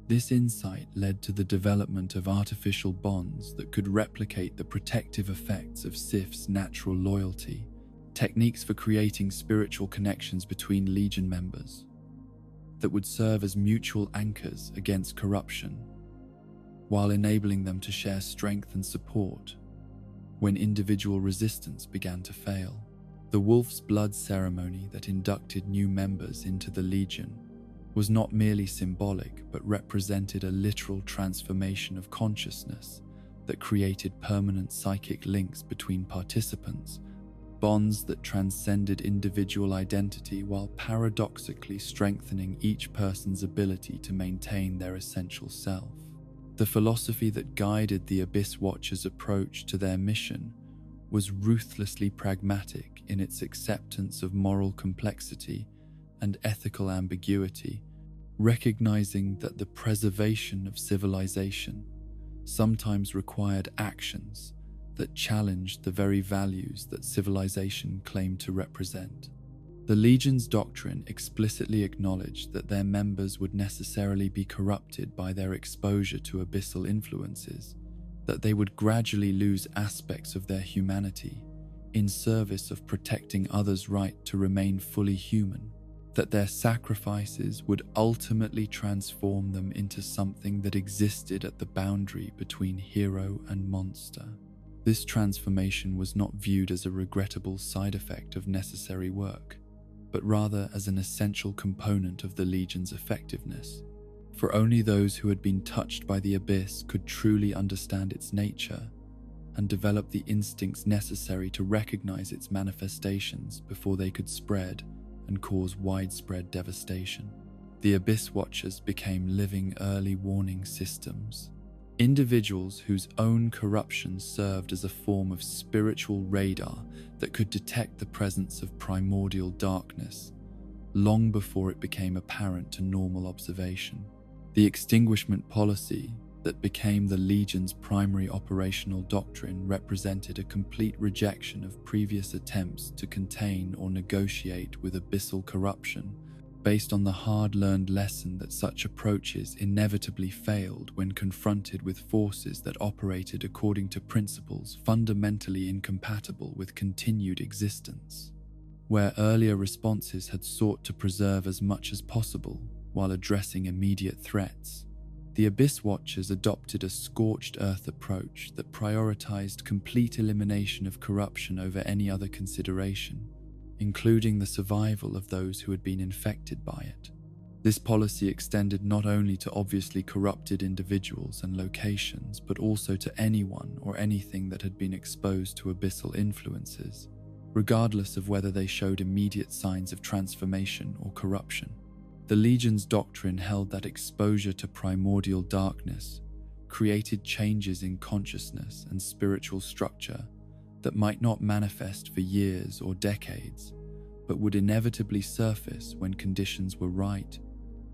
This insight led to the development of artificial bonds that could replicate the protective effects of Sif's natural loyalty, techniques for creating spiritual connections between Legion members that would serve as mutual anchors against corruption, while enabling them to share strength and support when individual resistance began to fail. The Wolf's Blood ceremony that inducted new members into the Legion was not merely symbolic, but represented a literal transformation of consciousness that created permanent psychic links between participants, bonds that transcended individual identity while paradoxically strengthening each person's ability to maintain their essential self. The philosophy that guided the Abyss Watchers' approach to their mission was ruthlessly pragmatic in its acceptance of moral complexity and ethical ambiguity, recognizing that the preservation of civilization sometimes required actions that challenged the very values that civilization claimed to represent. The Legion's doctrine explicitly acknowledged that their members would necessarily be corrupted by their exposure to abyssal influences, that they would gradually lose aspects of their humanity in service of protecting others' right to remain fully human, that their sacrifices would ultimately transform them into something that existed at the boundary between hero and monster. This transformation was not viewed as a regrettable side effect of necessary work, but rather as an essential component of the Legion's effectiveness, for only those who had been touched by the abyss could truly understand its nature and develop the instincts necessary to recognize its manifestations before they could spread and cause widespread devastation. The Abyss Watchers became living early warning systems, individuals whose own corruption served as a form of spiritual radar that could detect the presence of primordial darkness long before it became apparent to normal observation. The extinguishment policy that became the Legion's primary operational doctrine represented a complete rejection of previous attempts to contain or negotiate with abyssal corruption, based on the hard-learned lesson that such approaches inevitably failed when confronted with forces that operated according to principles fundamentally incompatible with continued existence. Where earlier responses had sought to preserve as much as possible while addressing immediate threats, the Abyss Watchers adopted a scorched earth approach that prioritized complete elimination of corruption over any other consideration, including the survival of those who had been infected by it. This policy extended not only to obviously corrupted individuals and locations, but also to anyone or anything that had been exposed to abyssal influences, regardless of whether they showed immediate signs of transformation or corruption. The Legion's doctrine held that exposure to primordial darkness created changes in consciousness and spiritual structure that might not manifest for years or decades, but would inevitably surface when conditions were right,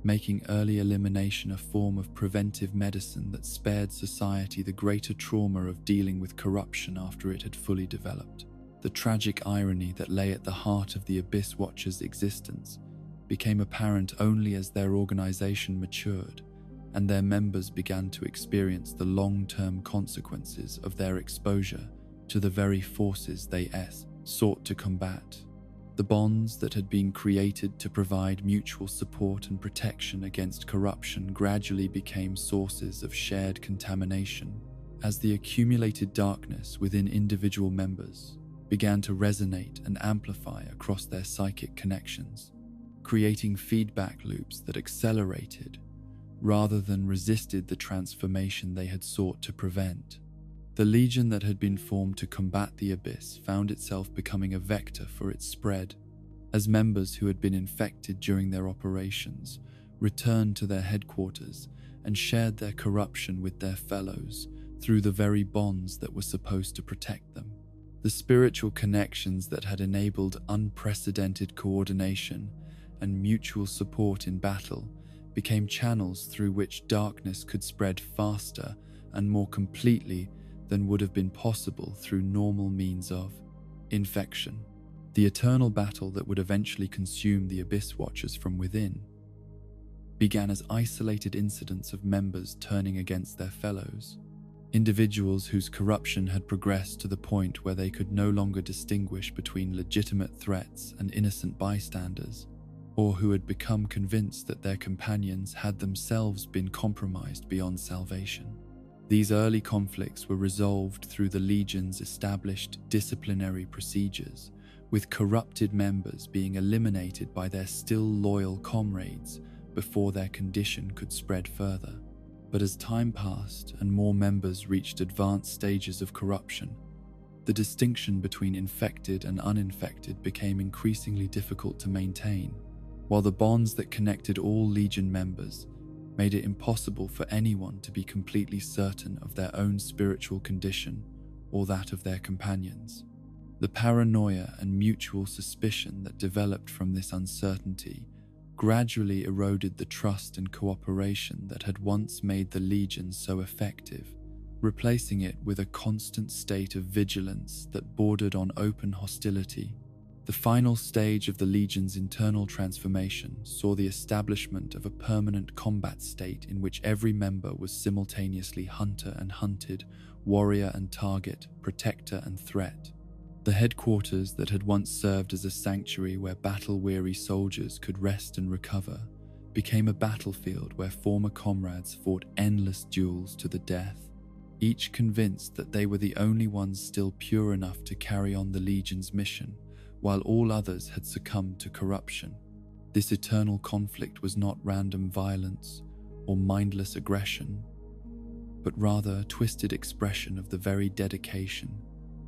making early elimination a form of preventive medicine that spared society the greater trauma of dealing with corruption after it had fully developed. The tragic irony that lay at the heart of the Abyss Watchers' existence became apparent only as their organization matured and their members began to experience the long-term consequences of their exposure to the very forces they sought to combat. The bonds that had been created to provide mutual support and protection against corruption gradually became sources of shared contamination, as the accumulated darkness within individual members began to resonate and amplify across their psychic connections, creating feedback loops that accelerated rather than resisted the transformation they had sought to prevent. The Legion that had been formed to combat the Abyss found itself becoming a vector for its spread, as members who had been infected during their operations returned to their headquarters and shared their corruption with their fellows through the very bonds that were supposed to protect them. The spiritual connections that had enabled unprecedented coordination and mutual support in battle became channels through which darkness could spread faster and more completely than would have been possible through normal means of infection. The eternal battle that would eventually consume the Abyss Watchers from within began as isolated incidents of members turning against their fellows, individuals whose corruption had progressed to the point where they could no longer distinguish between legitimate threats and innocent bystanders, or who had become convinced that their companions had themselves been compromised beyond salvation. These early conflicts were resolved through the Legion's established disciplinary procedures, with corrupted members being eliminated by their still loyal comrades before their condition could spread further. But as time passed and more members reached advanced stages of corruption, the distinction between infected and uninfected became increasingly difficult to maintain, while the bonds that connected all Legion members made it impossible for anyone to be completely certain of their own spiritual condition or that of their companions. The paranoia and mutual suspicion that developed from this uncertainty gradually eroded the trust and cooperation that had once made the Legion so effective replacing it with a constant state of vigilance that bordered on open hostility. The final stage of the Legion's internal transformation saw the establishment of a permanent combat state in which every member was simultaneously hunter and hunted, warrior and target, protector and threat. The headquarters that had once served as a sanctuary where battle-weary soldiers could rest and recover became a battlefield where former comrades fought endless duels to the death, each convinced that they were the only ones still pure enough to carry on the Legion's mission, while all others had succumbed to corruption. This eternal conflict was not random violence or mindless aggression, but rather a twisted expression of the very dedication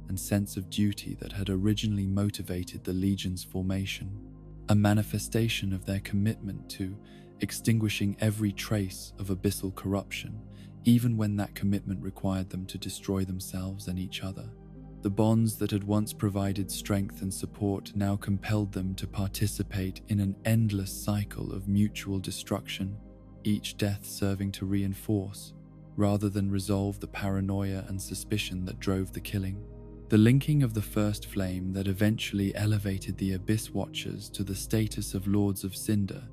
and sense of duty that had originally motivated the Legion's formation, a manifestation of their commitment to extinguishing every trace of abyssal corruption, even when that commitment required them to destroy themselves and each other. The bonds that had once provided strength and support now compelled them to participate in an endless cycle of mutual destruction, each death serving to reinforce, rather than resolve the paranoia and suspicion that drove the killing. The linking of the first flame that eventually elevated the Abyss Watchers to the status of Lords of Cinder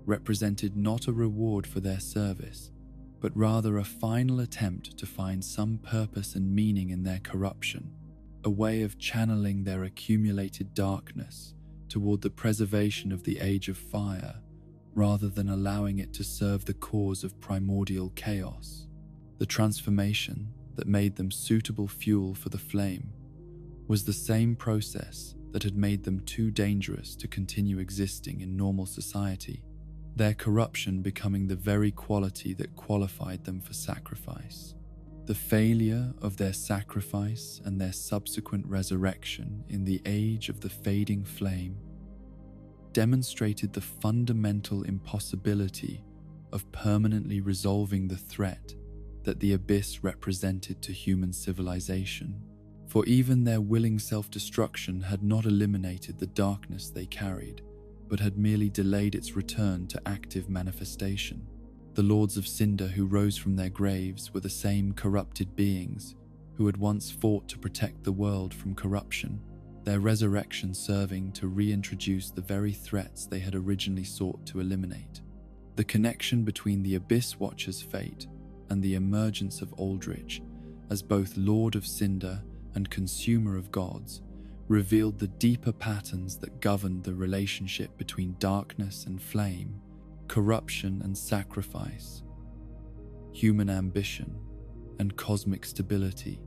represented not a reward for their service, but rather a final attempt to find some purpose and meaning in their corruption, a way of channeling their accumulated darkness toward the preservation of the Age of Fire, rather than allowing it to serve the cause of primordial chaos. The transformation that made them suitable fuel for the flame was the same process that had made them too dangerous to continue existing in normal society, their corruption becoming the very quality that qualified them for sacrifice. The failure of their sacrifice and their subsequent resurrection in the age of the fading flame demonstrated the fundamental impossibility of permanently resolving the threat that the Abyss represented to human civilization, for even their willing self-destruction had not eliminated the darkness they carried, but had merely delayed its return to active manifestation. The Lords of Cinder who rose from their graves were the same corrupted beings who had once fought to protect the world from corruption, their resurrection serving to reintroduce the very threats they had originally sought to eliminate. The connection between the Abyss Watcher's fate and the emergence of Aldrich as both Lord of Cinder and consumer of gods revealed the deeper patterns that governed the relationship between darkness and flame, corruption and sacrifice, human ambition and cosmic stability.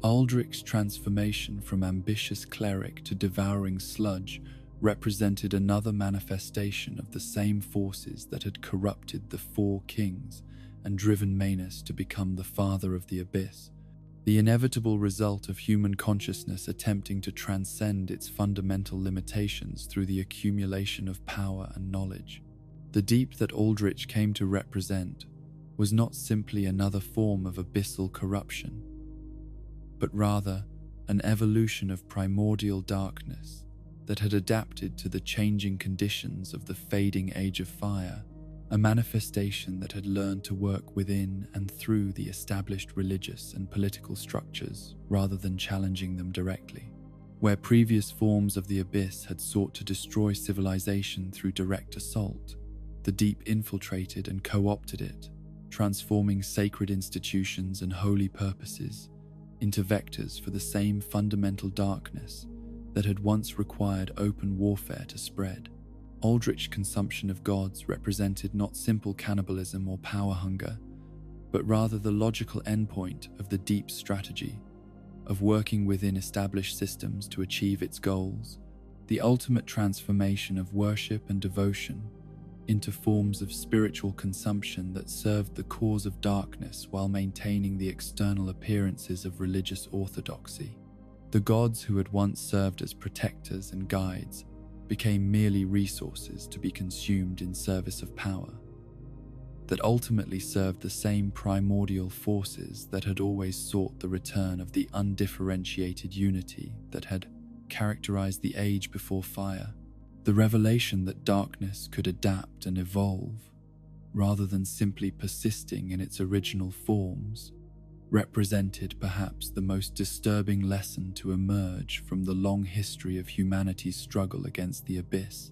Aldrich's transformation from ambitious cleric to devouring sludge represented another manifestation of the same forces that had corrupted the four kings and driven Manus to become the father of the Abyss, the inevitable result of human consciousness attempting to transcend its fundamental limitations through the accumulation of power and knowledge. The deep that Aldrich came to represent was not simply another form of abyssal corruption, but rather an evolution of primordial darkness that had adapted to the changing conditions of the fading Age of Fire, a manifestation that had learned to work within and through the established religious and political structures rather than challenging them directly. Where previous forms of the Abyss had sought to destroy civilization through direct assault, the Deep infiltrated and co-opted it, transforming sacred institutions and holy purposes into vectors for the same fundamental darkness that had once required open warfare to spread. Aldrich's consumption of gods represented not simple cannibalism or power hunger, but rather the logical endpoint of the Deep strategy of working within established systems to achieve its goals, the ultimate transformation of worship and devotion into forms of spiritual consumption that served the cause of darkness while maintaining the external appearances of religious orthodoxy. The gods who had once served as protectors and guides became merely resources to be consumed in service of power, that ultimately served the same primordial forces that had always sought the return of the undifferentiated unity that had characterized the age before fire. The revelation that darkness could adapt and evolve, rather than simply persisting in its original forms, represented perhaps the most disturbing lesson to emerge from the long history of humanity's struggle against the abyss,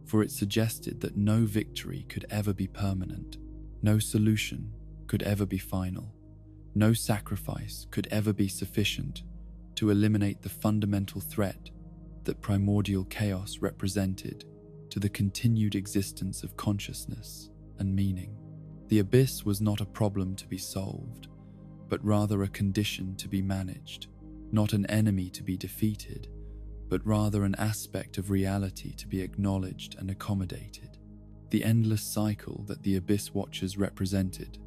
for it suggested that no victory could ever be permanent, no solution could ever be final, no sacrifice could ever be sufficient to eliminate the fundamental threat that primordial chaos represented to the continued existence of consciousness and meaning. The abyss was not a problem to be solved, but rather a condition to be managed, not an enemy to be defeated, but rather an aspect of reality to be acknowledged and accommodated. The endless cycle that the Abyss Watchers represented,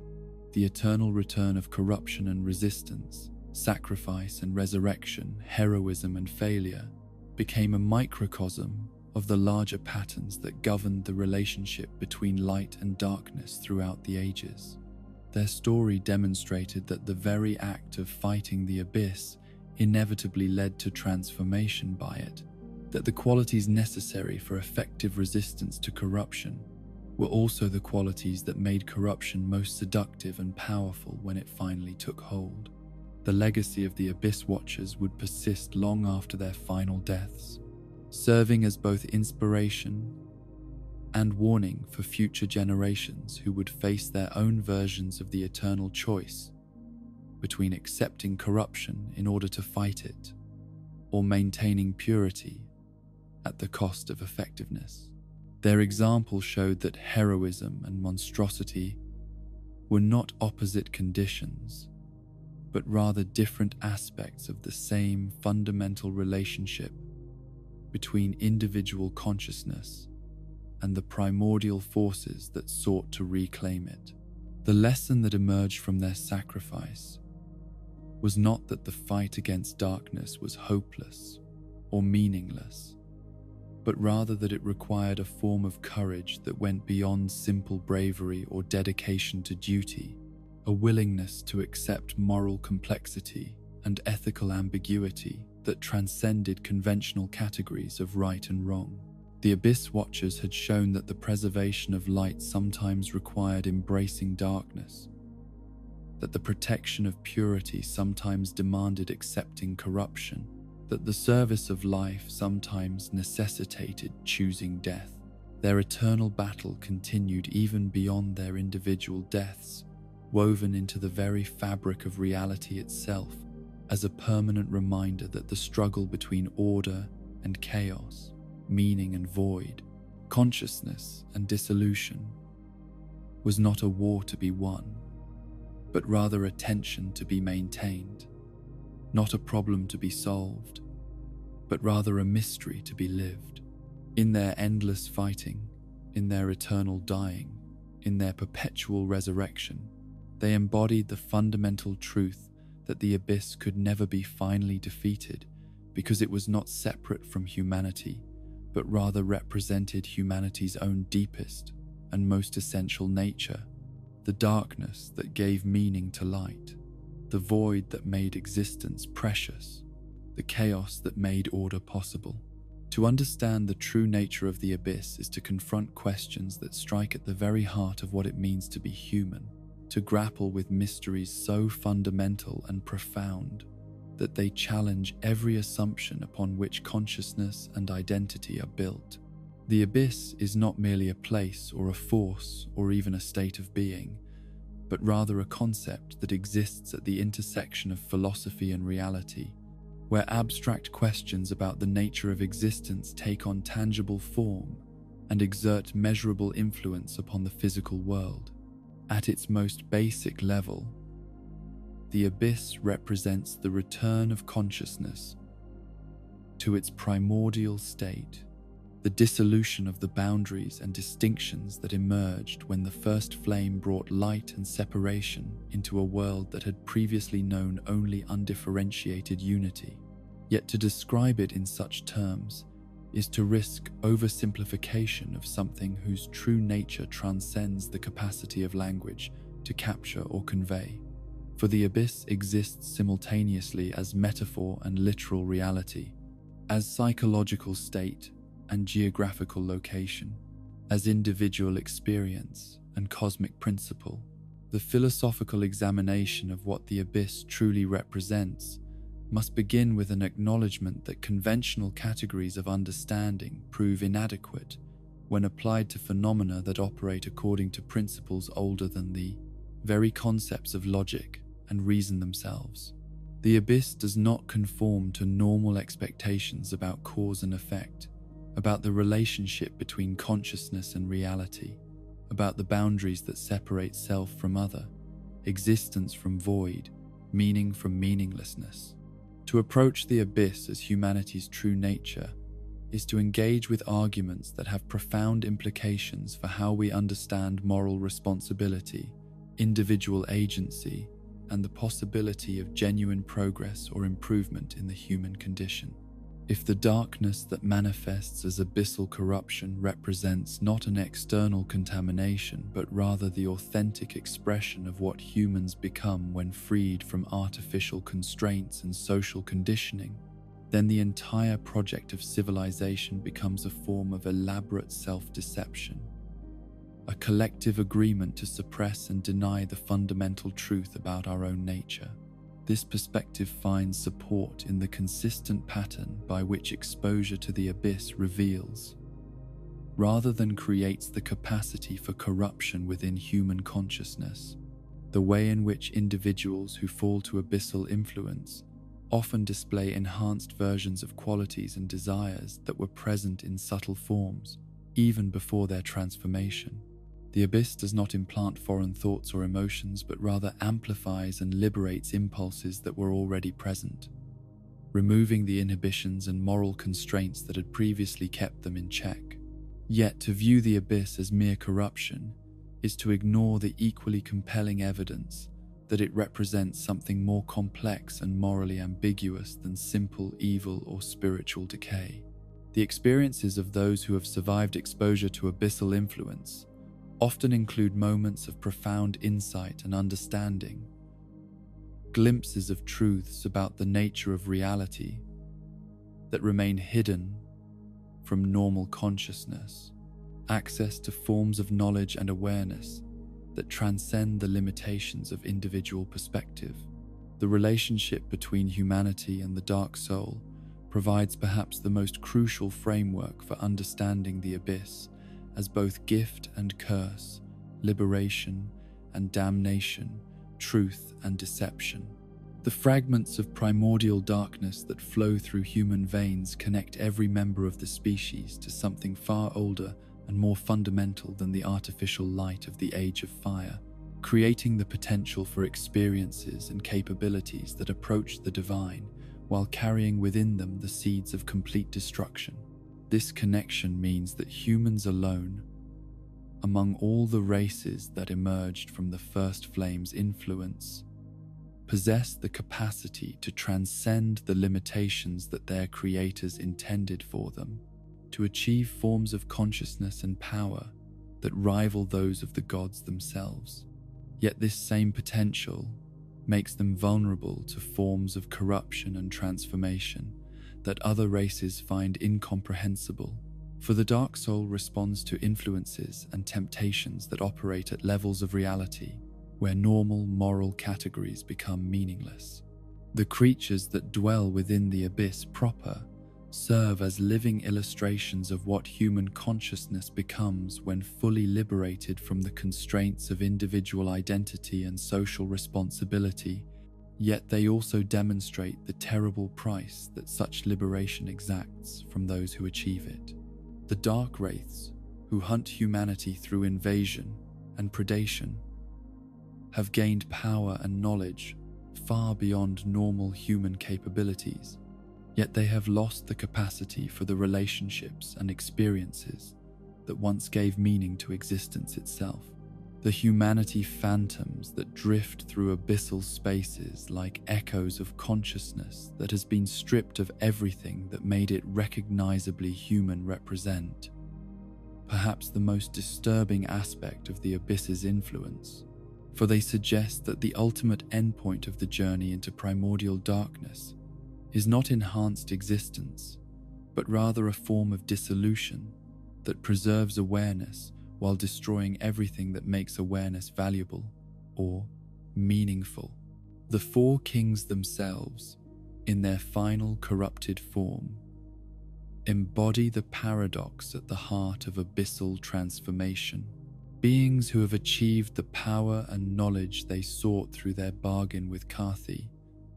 the eternal return of corruption and resistance, sacrifice and resurrection, heroism and failure, became a microcosm of the larger patterns that governed the relationship between light and darkness throughout the ages. Their story demonstrated that the very act of fighting the abyss inevitably led to transformation by it, that the qualities necessary for effective resistance to corruption were also the qualities that made corruption most seductive and powerful when it finally took hold. The legacy of the Abyss Watchers would persist long after their final deaths, serving as both inspiration and warning for future generations who would face their own versions of the eternal choice between accepting corruption in order to fight it or maintaining purity at the cost of effectiveness. Their example showed that heroism and monstrosity were not opposite conditions, but rather different aspects of the same fundamental relationship between individual consciousness and the primordial forces that sought to reclaim it. The lesson that emerged from their sacrifice was not that the fight against darkness was hopeless or meaningless, but rather that it required a form of courage that went beyond simple bravery or dedication to duty, a willingness to accept moral complexity and ethical ambiguity that transcended conventional categories of right and wrong. The Abyss Watchers had shown that the preservation of light sometimes required embracing darkness, that the protection of purity sometimes demanded accepting corruption, that the service of life sometimes necessitated choosing death. Their eternal battle continued even beyond their individual deaths, woven into the very fabric of reality itself as a permanent reminder that the struggle between order and chaos, meaning and void, consciousness and dissolution, was not a war to be won, but rather a tension to be maintained, not a problem to be solved, but rather a mystery to be lived. In their endless fighting, in their eternal dying, in their perpetual resurrection, they embodied the fundamental truth that the abyss could never be finally defeated because it was not separate from humanity, but rather represented humanity's own deepest and most essential nature, the darkness that gave meaning to light, the void that made existence precious, the chaos that made order possible. To understand the true nature of the abyss is to confront questions that strike at the very heart of what it means to be human, to grapple with mysteries so fundamental and profound that they challenge every assumption upon which consciousness and identity are built. The abyss is not merely a place or a force or even a state of being, but rather a concept that exists at the intersection of philosophy and reality, where abstract questions about the nature of existence take on tangible form and exert measurable influence upon the physical world. At its most basic level, the abyss represents the return of consciousness to its primordial state, the dissolution of the boundaries and distinctions that emerged when the first flame brought light and separation into a world that had previously known only undifferentiated unity. Yet to describe it in such terms is to risk oversimplification of something whose true nature transcends the capacity of language to capture or convey. For the abyss exists simultaneously as metaphor and literal reality, as psychological state and geographical location, as individual experience and cosmic principle, The philosophical examination of what the abyss truly represents must begin with an acknowledgement that conventional categories of understanding prove inadequate when applied to phenomena that operate according to principles older than the very concepts of logic and reason themselves. The abyss does not conform to normal expectations about cause and effect, about the relationship between consciousness and reality, about the boundaries that separate self from other, existence from void, meaning from meaninglessness. To approach the abyss as humanity's true nature is to engage with arguments that have profound implications for how we understand moral responsibility, individual agency, and the possibility of genuine progress or improvement in the human condition. If the darkness that manifests as abyssal corruption represents not an external contamination, but rather the authentic expression of what humans become when freed from artificial constraints and social conditioning, then the entire project of civilization becomes a form of elaborate self-deception, a collective agreement to suppress and deny the fundamental truth about our own nature. This perspective finds support in the consistent pattern by which exposure to the abyss reveals, rather than creates, the capacity for corruption within human consciousness. The way in which individuals who fall to abyssal influence often display enhanced versions of qualities and desires that were present in subtle forms, even before their transformation. The abyss does not implant foreign thoughts or emotions, but rather amplifies and liberates impulses that were already present, removing the inhibitions and moral constraints that had previously kept them in check. Yet to view the abyss as mere corruption is to ignore the equally compelling evidence that it represents something more complex and morally ambiguous than simple evil or spiritual decay. The experiences of those who have survived exposure to abyssal influence often include moments of profound insight and understanding, glimpses of truths about the nature of reality that remain hidden from normal consciousness, access to forms of knowledge and awareness that transcend the limitations of individual perspective. The relationship between humanity and the dark soul provides perhaps the most crucial framework for understanding the abyss as both gift and curse, liberation and damnation, truth and deception. The fragments of primordial darkness that flow through human veins connect every member of the species to something far older and more fundamental than the artificial light of the Age of Fire, creating the potential for experiences and capabilities that approach the divine while carrying within them the seeds of complete destruction. This connection means that humans alone, among all the races that emerged from the first flame's influence, possess the capacity to transcend the limitations that their creators intended for them, to achieve forms of consciousness and power that rival those of the gods themselves. Yet this same potential makes them vulnerable to forms of corruption and transformation that other races find incomprehensible, for the dark soul responds to influences and temptations that operate at levels of reality where normal moral categories become meaningless. The creatures that dwell within the abyss proper serve as living illustrations of what human consciousness becomes when fully liberated from the constraints of individual identity and social responsibility. Yet they also demonstrate the terrible price that such liberation exacts from those who achieve it. The dark wraiths, who hunt humanity through invasion and predation, have gained power and knowledge far beyond normal human capabilities, yet they have lost the capacity for the relationships and experiences that once gave meaning to existence itself. The humanity phantoms that drift through abyssal spaces like echoes of consciousness that has been stripped of everything that made it recognizably human represent. Perhaps the most disturbing aspect of the abyss's influence, for they suggest that the ultimate endpoint of the journey into primordial darkness is not enhanced existence, but rather a form of dissolution that preserves awareness while destroying everything that makes awareness valuable. or meaningful. The four kings themselves, in their final corrupted form, embody the paradox at the heart of abyssal transformation. Beings who have achieved the power and knowledge they sought through their bargain with Carthy,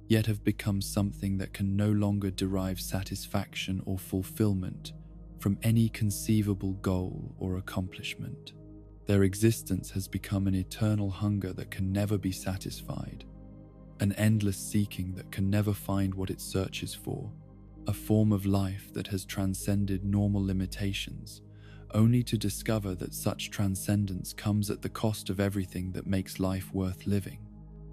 yet have become something that can no longer derive satisfaction or fulfillment from any conceivable goal or accomplishment. Their existence has become an eternal hunger that can never be satisfied, an endless seeking that can never find what it searches for, a form of life that has transcended normal limitations, only to discover that such transcendence comes at the cost of everything that makes life worth living.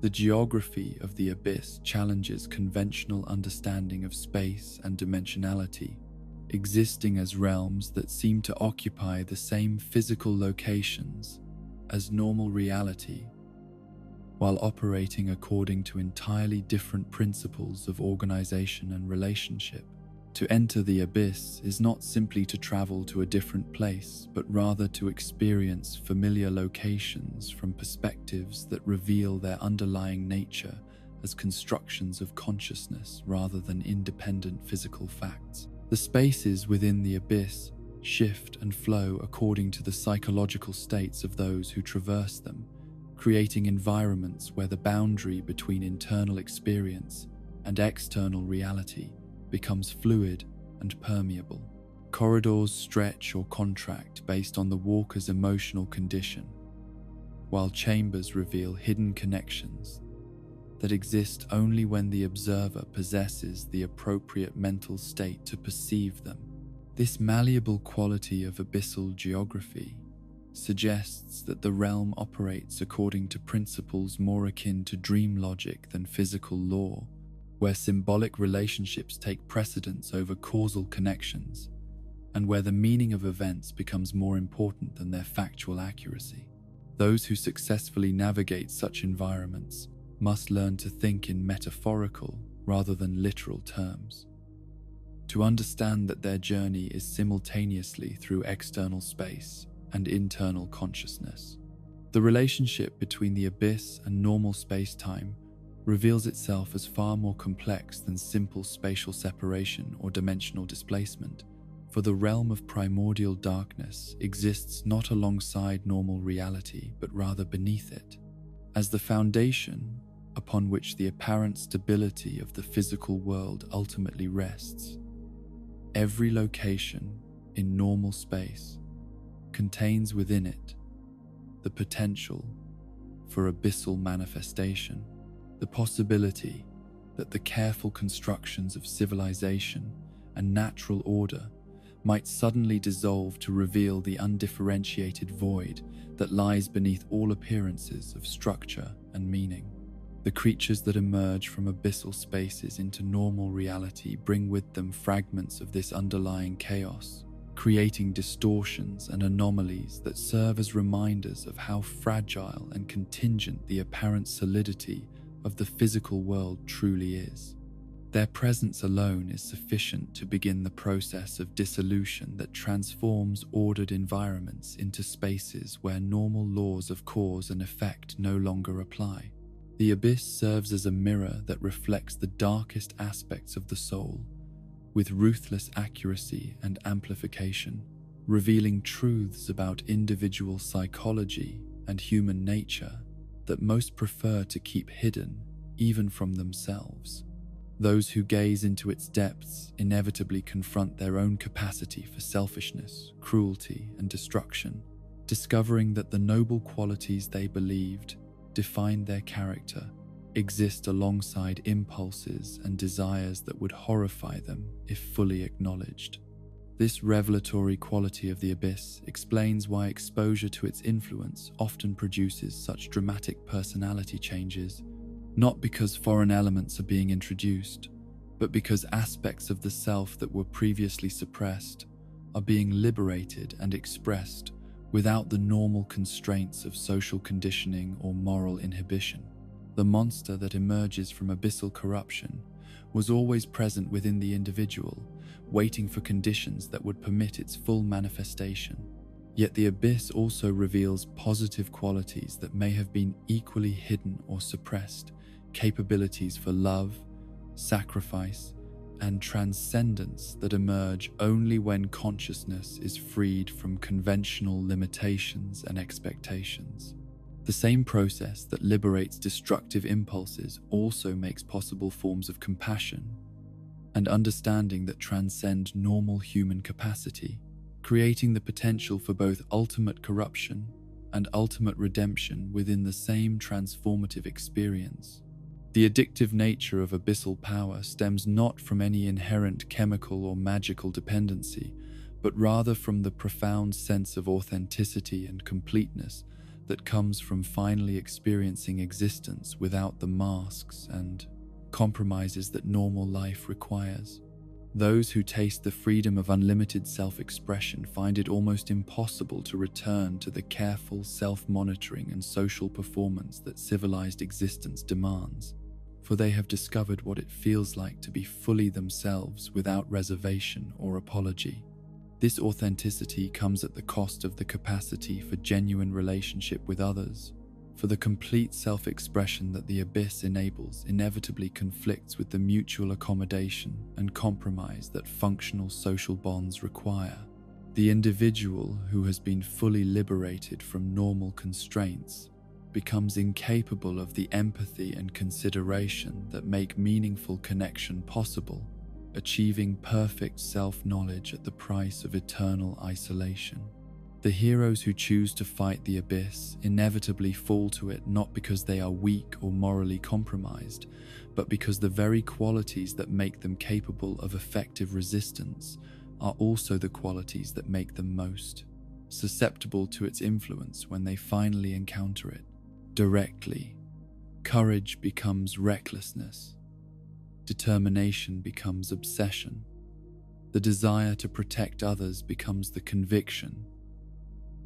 The geography of the abyss challenges conventional understanding of space and dimensionality, existing as realms that seem to occupy the same physical locations as normal reality, while operating according to entirely different principles of organization and relationship. To enter the abyss is not simply to travel to a different place, but rather to experience familiar locations from perspectives that reveal their underlying nature as constructions of consciousness rather than independent physical facts. The spaces within the abyss shift and flow according to the psychological states of those who traverse them, creating environments where the boundary between internal experience and external reality becomes fluid and permeable. Corridors stretch or contract based on the walker's emotional condition, while chambers reveal hidden connections that exist only when the observer possesses the appropriate mental state to perceive them. This malleable quality of abyssal geography suggests that the realm operates according to principles more akin to dream logic than physical law, where symbolic relationships take precedence over causal connections, and where the meaning of events becomes more important than their factual accuracy. Those who successfully navigate such environments must learn to think in metaphorical rather than literal terms, to understand that their journey is simultaneously through external space and internal consciousness. The relationship between the abyss and normal space-time reveals itself as far more complex than simple spatial separation or dimensional displacement, for the realm of primordial darkness exists not alongside normal reality, but rather beneath it, as the foundation upon which the apparent stability of the physical world ultimately rests. Every location in normal space contains within it the potential for abyssal manifestation, the possibility that the careful constructions of civilization and natural order might suddenly dissolve to reveal the undifferentiated void that lies beneath all appearances of structure and meaning. The creatures that emerge from abyssal spaces into normal reality bring with them fragments of this underlying chaos, creating distortions and anomalies that serve as reminders of how fragile and contingent the apparent solidity of the physical world truly is. Their presence alone is sufficient to begin the process of dissolution that transforms ordered environments into spaces where normal laws of cause and effect no longer apply. The abyss serves as a mirror that reflects the darkest aspects of the soul, with ruthless accuracy and amplification, revealing truths about individual psychology and human nature that most prefer to keep hidden, even from themselves. Those who gaze into its depths inevitably confront their own capacity for selfishness, cruelty, and destruction, discovering that the noble qualities they believed defined their character exist alongside impulses and desires that would horrify them if fully acknowledged. This revelatory quality of the abyss explains why exposure to its influence often produces such dramatic personality changes, not because foreign elements are being introduced, but because aspects of the self that were previously suppressed are being liberated and expressed without the normal constraints of social conditioning or moral inhibition. The monster that emerges from abyssal corruption was always present within the individual, waiting for conditions that would permit its full manifestation. Yet the abyss also reveals positive qualities that may have been equally hidden or suppressed, capabilities for love, sacrifice, and transcendence that emerge only when consciousness is freed from conventional limitations and expectations. The same process that liberates destructive impulses also makes possible forms of compassion and understanding that transcend normal human capacity, creating the potential for both ultimate corruption and ultimate redemption within the same transformative experience. The addictive nature of abyssal power stems not from any inherent chemical or magical dependency, but rather from the profound sense of authenticity and completeness that comes from finally experiencing existence without the masks and compromises that normal life requires. Those who taste the freedom of unlimited self-expression find it almost impossible to return to the careful self-monitoring and social performance that civilized existence demands, for they have discovered what it feels like to be fully themselves without reservation or apology. This authenticity comes at the cost of the capacity for genuine relationship with others, for the complete self-expression that the abyss enables inevitably conflicts with the mutual accommodation and compromise that functional social bonds require. The individual who has been fully liberated from normal constraints becomes incapable of the empathy and consideration that make meaningful connection possible, achieving perfect self-knowledge at the price of eternal isolation. The heroes who choose to fight the abyss inevitably fall to it not because they are weak or morally compromised, but because the very qualities that make them capable of effective resistance are also the qualities that make them most susceptible to its influence when they finally encounter it directly. Courage becomes recklessness. Determination becomes obsession. The desire to protect others becomes the conviction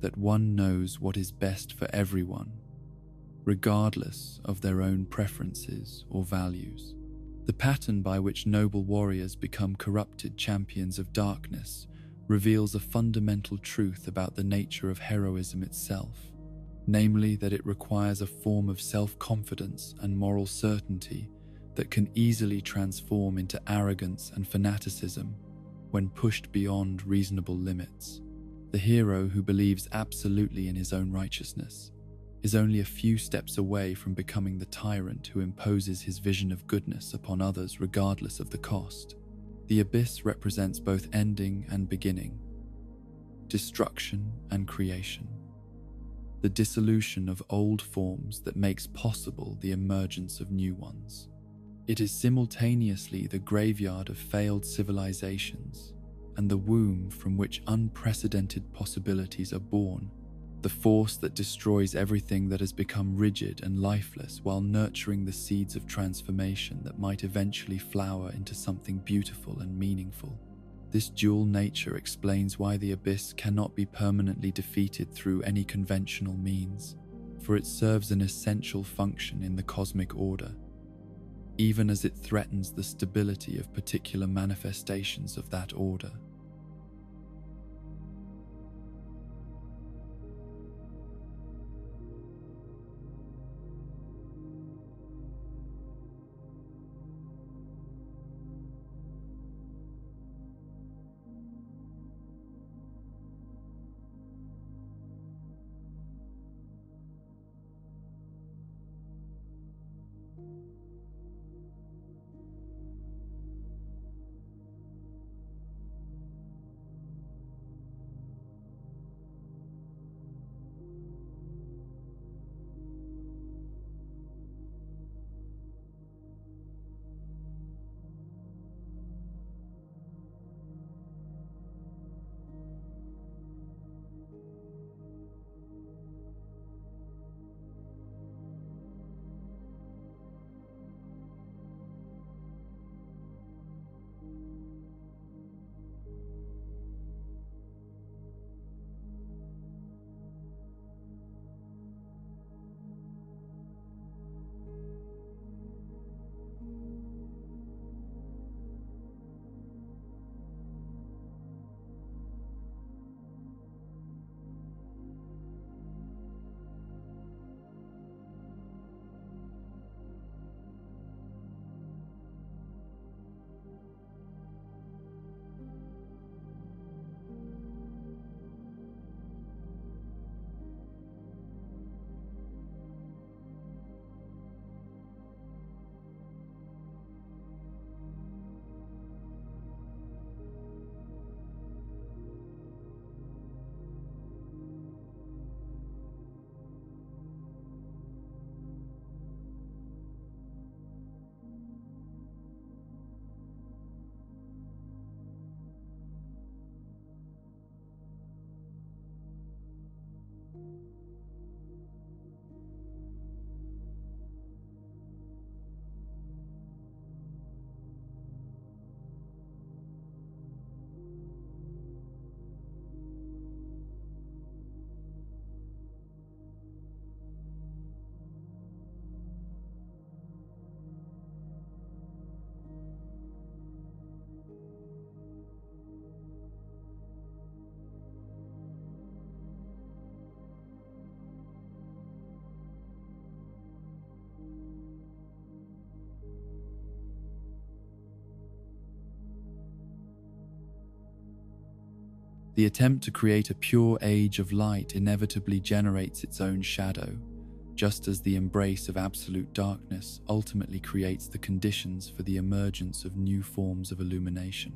that one knows what is best for everyone, regardless of their own preferences or values. The pattern by which noble warriors become corrupted champions of darkness reveals a fundamental truth about the nature of heroism itself, namely that it requires a form of self-confidence and moral certainty that can easily transform into arrogance and fanaticism when pushed beyond reasonable limits. The hero who believes absolutely in his own righteousness is only a few steps away from becoming the tyrant who imposes his vision of goodness upon others regardless of the cost. The abyss represents both ending and beginning, destruction and creation, the dissolution of old forms that makes possible the emergence of new ones. It is simultaneously the graveyard of failed civilizations and the womb from which unprecedented possibilities are born, the force that destroys everything that has become rigid and lifeless while nurturing the seeds of transformation that might eventually flower into something beautiful and meaningful. This dual nature explains why the abyss cannot be permanently defeated through any conventional means, for it serves an essential function in the cosmic order, even as it threatens the stability of particular manifestations of that order. The attempt to create a pure age of light inevitably generates its own shadow, just as the embrace of absolute darkness ultimately creates the conditions for the emergence of new forms of illumination.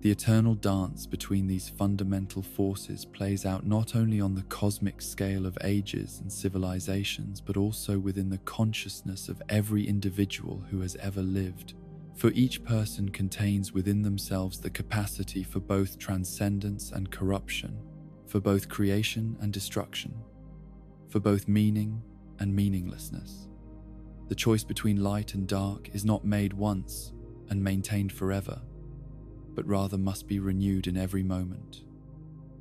The eternal dance between these fundamental forces plays out not only on the cosmic scale of ages and civilizations, but also within the consciousness of every individual who has ever lived. For each person contains within themselves the capacity for both transcendence and corruption, for both creation and destruction, for both meaning and meaninglessness. The choice between light and dark is not made once and maintained forever, but rather must be renewed in every moment,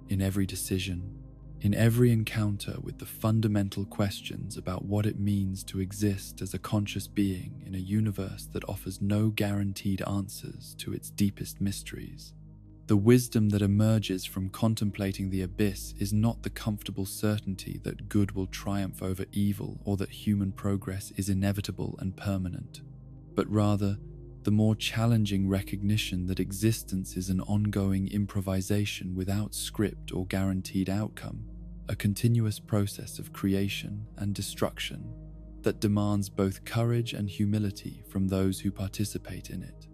in every decision, in every encounter with the fundamental questions about what it means to exist as a conscious being in a universe that offers no guaranteed answers to its deepest mysteries. The wisdom that emerges from contemplating the abyss is not the comfortable certainty that good will triumph over evil or that human progress is inevitable and permanent, but rather the more challenging recognition that existence is an ongoing improvisation without script or guaranteed outcome, a continuous process of creation and destruction that demands both courage and humility from those who participate in it.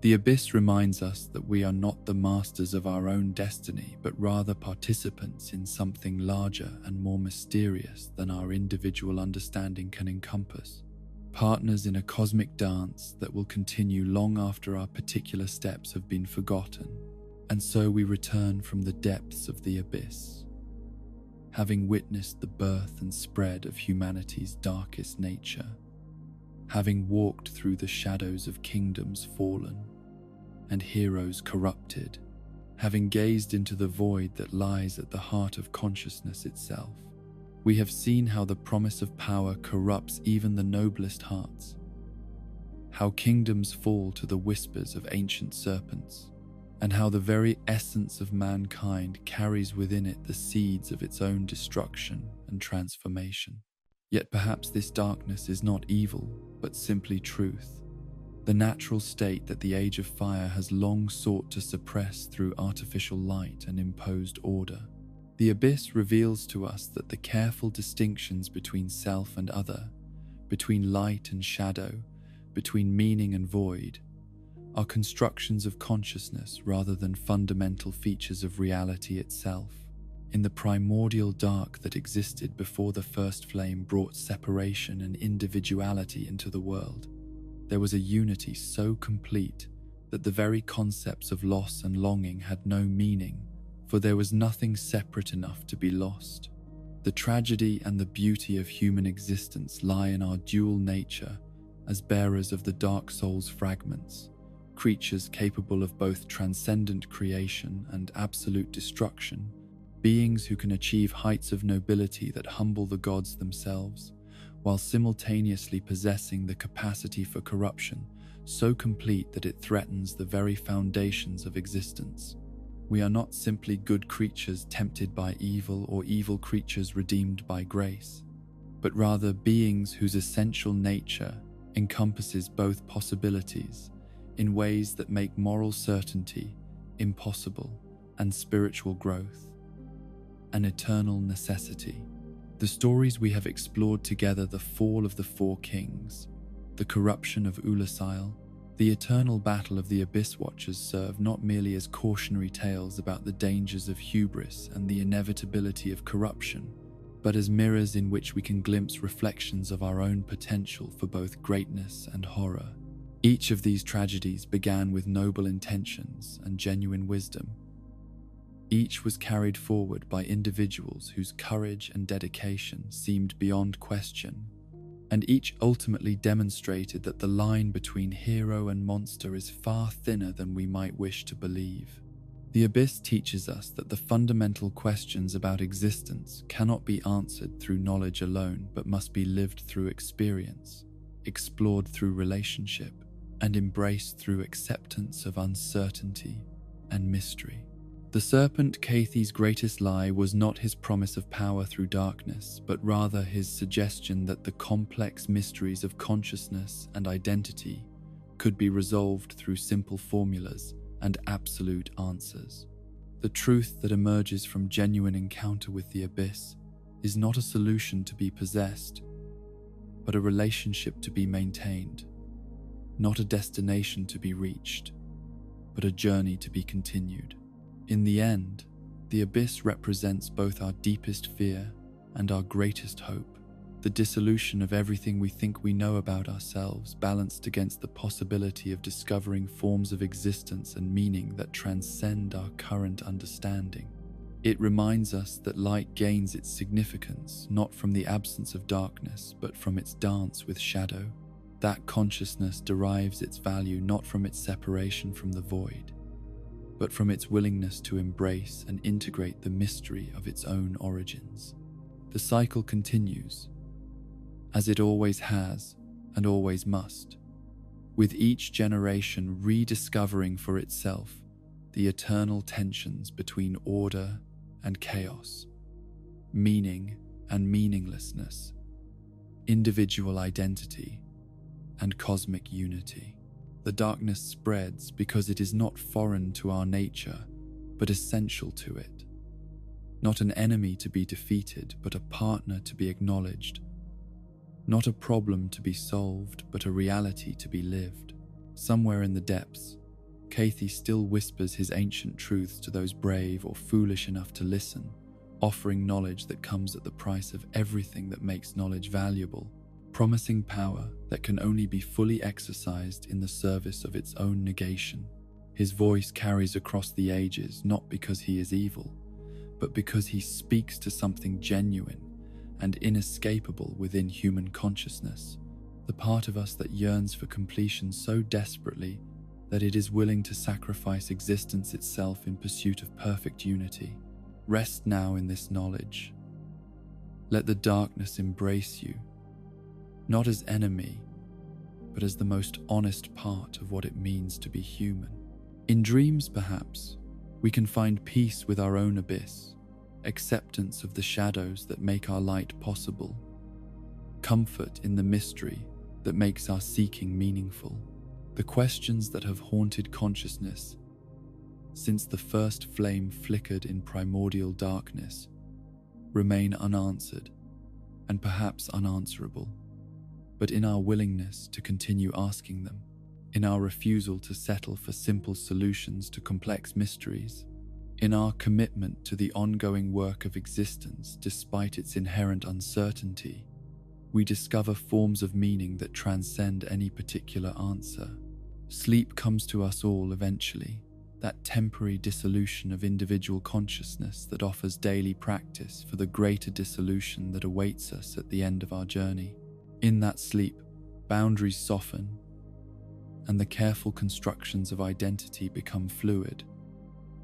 The abyss reminds us that we are not the masters of our own destiny, but rather participants in something larger and more mysterious than our individual understanding can encompass. Partners in a cosmic dance that will continue long after our particular steps have been forgotten, and so we return from the depths of the abyss, having witnessed the birth and spread of humanity's darkest nature, having walked through the shadows of kingdoms fallen and heroes corrupted, having gazed into the void that lies at the heart of consciousness itself. We have seen how the promise of power corrupts even the noblest hearts, how kingdoms fall to the whispers of ancient serpents, and how the very essence of mankind carries within it the seeds of its own destruction and transformation. Yet perhaps this darkness is not evil, but simply truth, the natural state that the Age of Fire has long sought to suppress through artificial light and imposed order. The abyss reveals to us that the careful distinctions between self and other, between light and shadow, between meaning and void, are constructions of consciousness rather than fundamental features of reality itself. In the primordial dark that existed before the first flame brought separation and individuality into the world, there was a unity so complete that the very concepts of loss and longing had no meaning, for there was nothing separate enough to be lost. The tragedy and the beauty of human existence lie in our dual nature as bearers of the dark soul's fragments, creatures capable of both transcendent creation and absolute destruction, beings who can achieve heights of nobility that humble the gods themselves, while simultaneously possessing the capacity for corruption so complete that it threatens the very foundations of existence. We are not simply good creatures tempted by evil or evil creatures redeemed by grace, but rather beings whose essential nature encompasses both possibilities in ways that make moral certainty impossible and spiritual growth an eternal necessity. The stories we have explored together, the fall of the Four Kings, the corruption of Ulasil, the eternal battle of the Abyss Watchers, serve not merely as cautionary tales about the dangers of hubris and the inevitability of corruption, but as mirrors in which we can glimpse reflections of our own potential for both greatness and horror. Each of these tragedies began with noble intentions and genuine wisdom. Each was carried forward by individuals whose courage and dedication seemed beyond question, and each ultimately demonstrated that the line between hero and monster is far thinner than we might wish to believe. The Abyss teaches us that the fundamental questions about existence cannot be answered through knowledge alone, but must be lived through experience, explored through relationship, and embraced through acceptance of uncertainty and mystery. The serpent Cathy's greatest lie was not his promise of power through darkness, but rather his suggestion that the complex mysteries of consciousness and identity could be resolved through simple formulas and absolute answers. The truth that emerges from genuine encounter with the abyss is not a solution to be possessed, but a relationship to be maintained, not a destination to be reached, but a journey to be continued. In the end, the abyss represents both our deepest fear and our greatest hope, the dissolution of everything we think we know about ourselves, balanced against the possibility of discovering forms of existence and meaning that transcend our current understanding. It reminds us that light gains its significance not from the absence of darkness, but from its dance with shadow. That consciousness derives its value not from its separation from the void, but from its willingness to embrace and integrate the mystery of its own origins. The cycle continues, as it always has and always must, with each generation rediscovering for itself the eternal tensions between order and chaos, meaning and meaninglessness, individual identity and cosmic unity. The darkness spreads because it is not foreign to our nature, but essential to it. Not an enemy to be defeated, but a partner to be acknowledged. Not a problem to be solved, but a reality to be lived. Somewhere in the depths, Kathy still whispers his ancient truths to those brave or foolish enough to listen, offering knowledge that comes at the price of everything that makes knowledge valuable, promising power that can only be fully exercised in the service of its own negation. His voice carries across the ages not because he is evil, but because he speaks to something genuine and inescapable within human consciousness, the part of us that yearns for completion so desperately that it is willing to sacrifice existence itself in pursuit of perfect unity. Rest now in this knowledge. Let the darkness embrace you, not as enemy, but as the most honest part of what it means to be human. In dreams, perhaps, we can find peace with our own abyss, acceptance of the shadows that make our light possible, comfort in the mystery that makes our seeking meaningful. The questions that have haunted consciousness since the first flame flickered in primordial darkness remain unanswered and perhaps unanswerable. But in our willingness to continue asking them, in our refusal to settle for simple solutions to complex mysteries, in our commitment to the ongoing work of existence despite its inherent uncertainty, we discover forms of meaning that transcend any particular answer. Sleep comes to us all eventually, that temporary dissolution of individual consciousness that offers daily practice for the greater dissolution that awaits us at the end of our journey. In that sleep, boundaries soften, and the careful constructions of identity become fluid,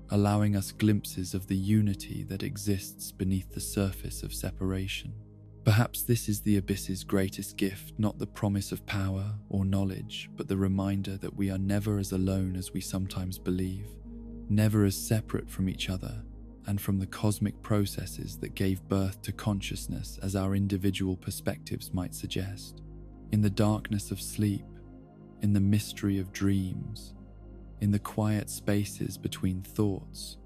allowing us glimpses of the unity that exists beneath the surface of separation. Perhaps this is the abyss's greatest gift, not the promise of power or knowledge, but the reminder that we are never as alone as we sometimes believe, never as separate from each other and from the cosmic processes that gave birth to consciousness as our individual perspectives might suggest. In the darkness of sleep, in the mystery of dreams, in the quiet spaces between thoughts,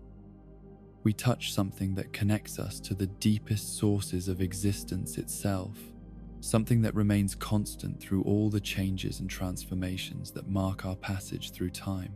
we touch something that connects us to the deepest sources of existence itself, something that remains constant through all the changes and transformations that mark our passage through time.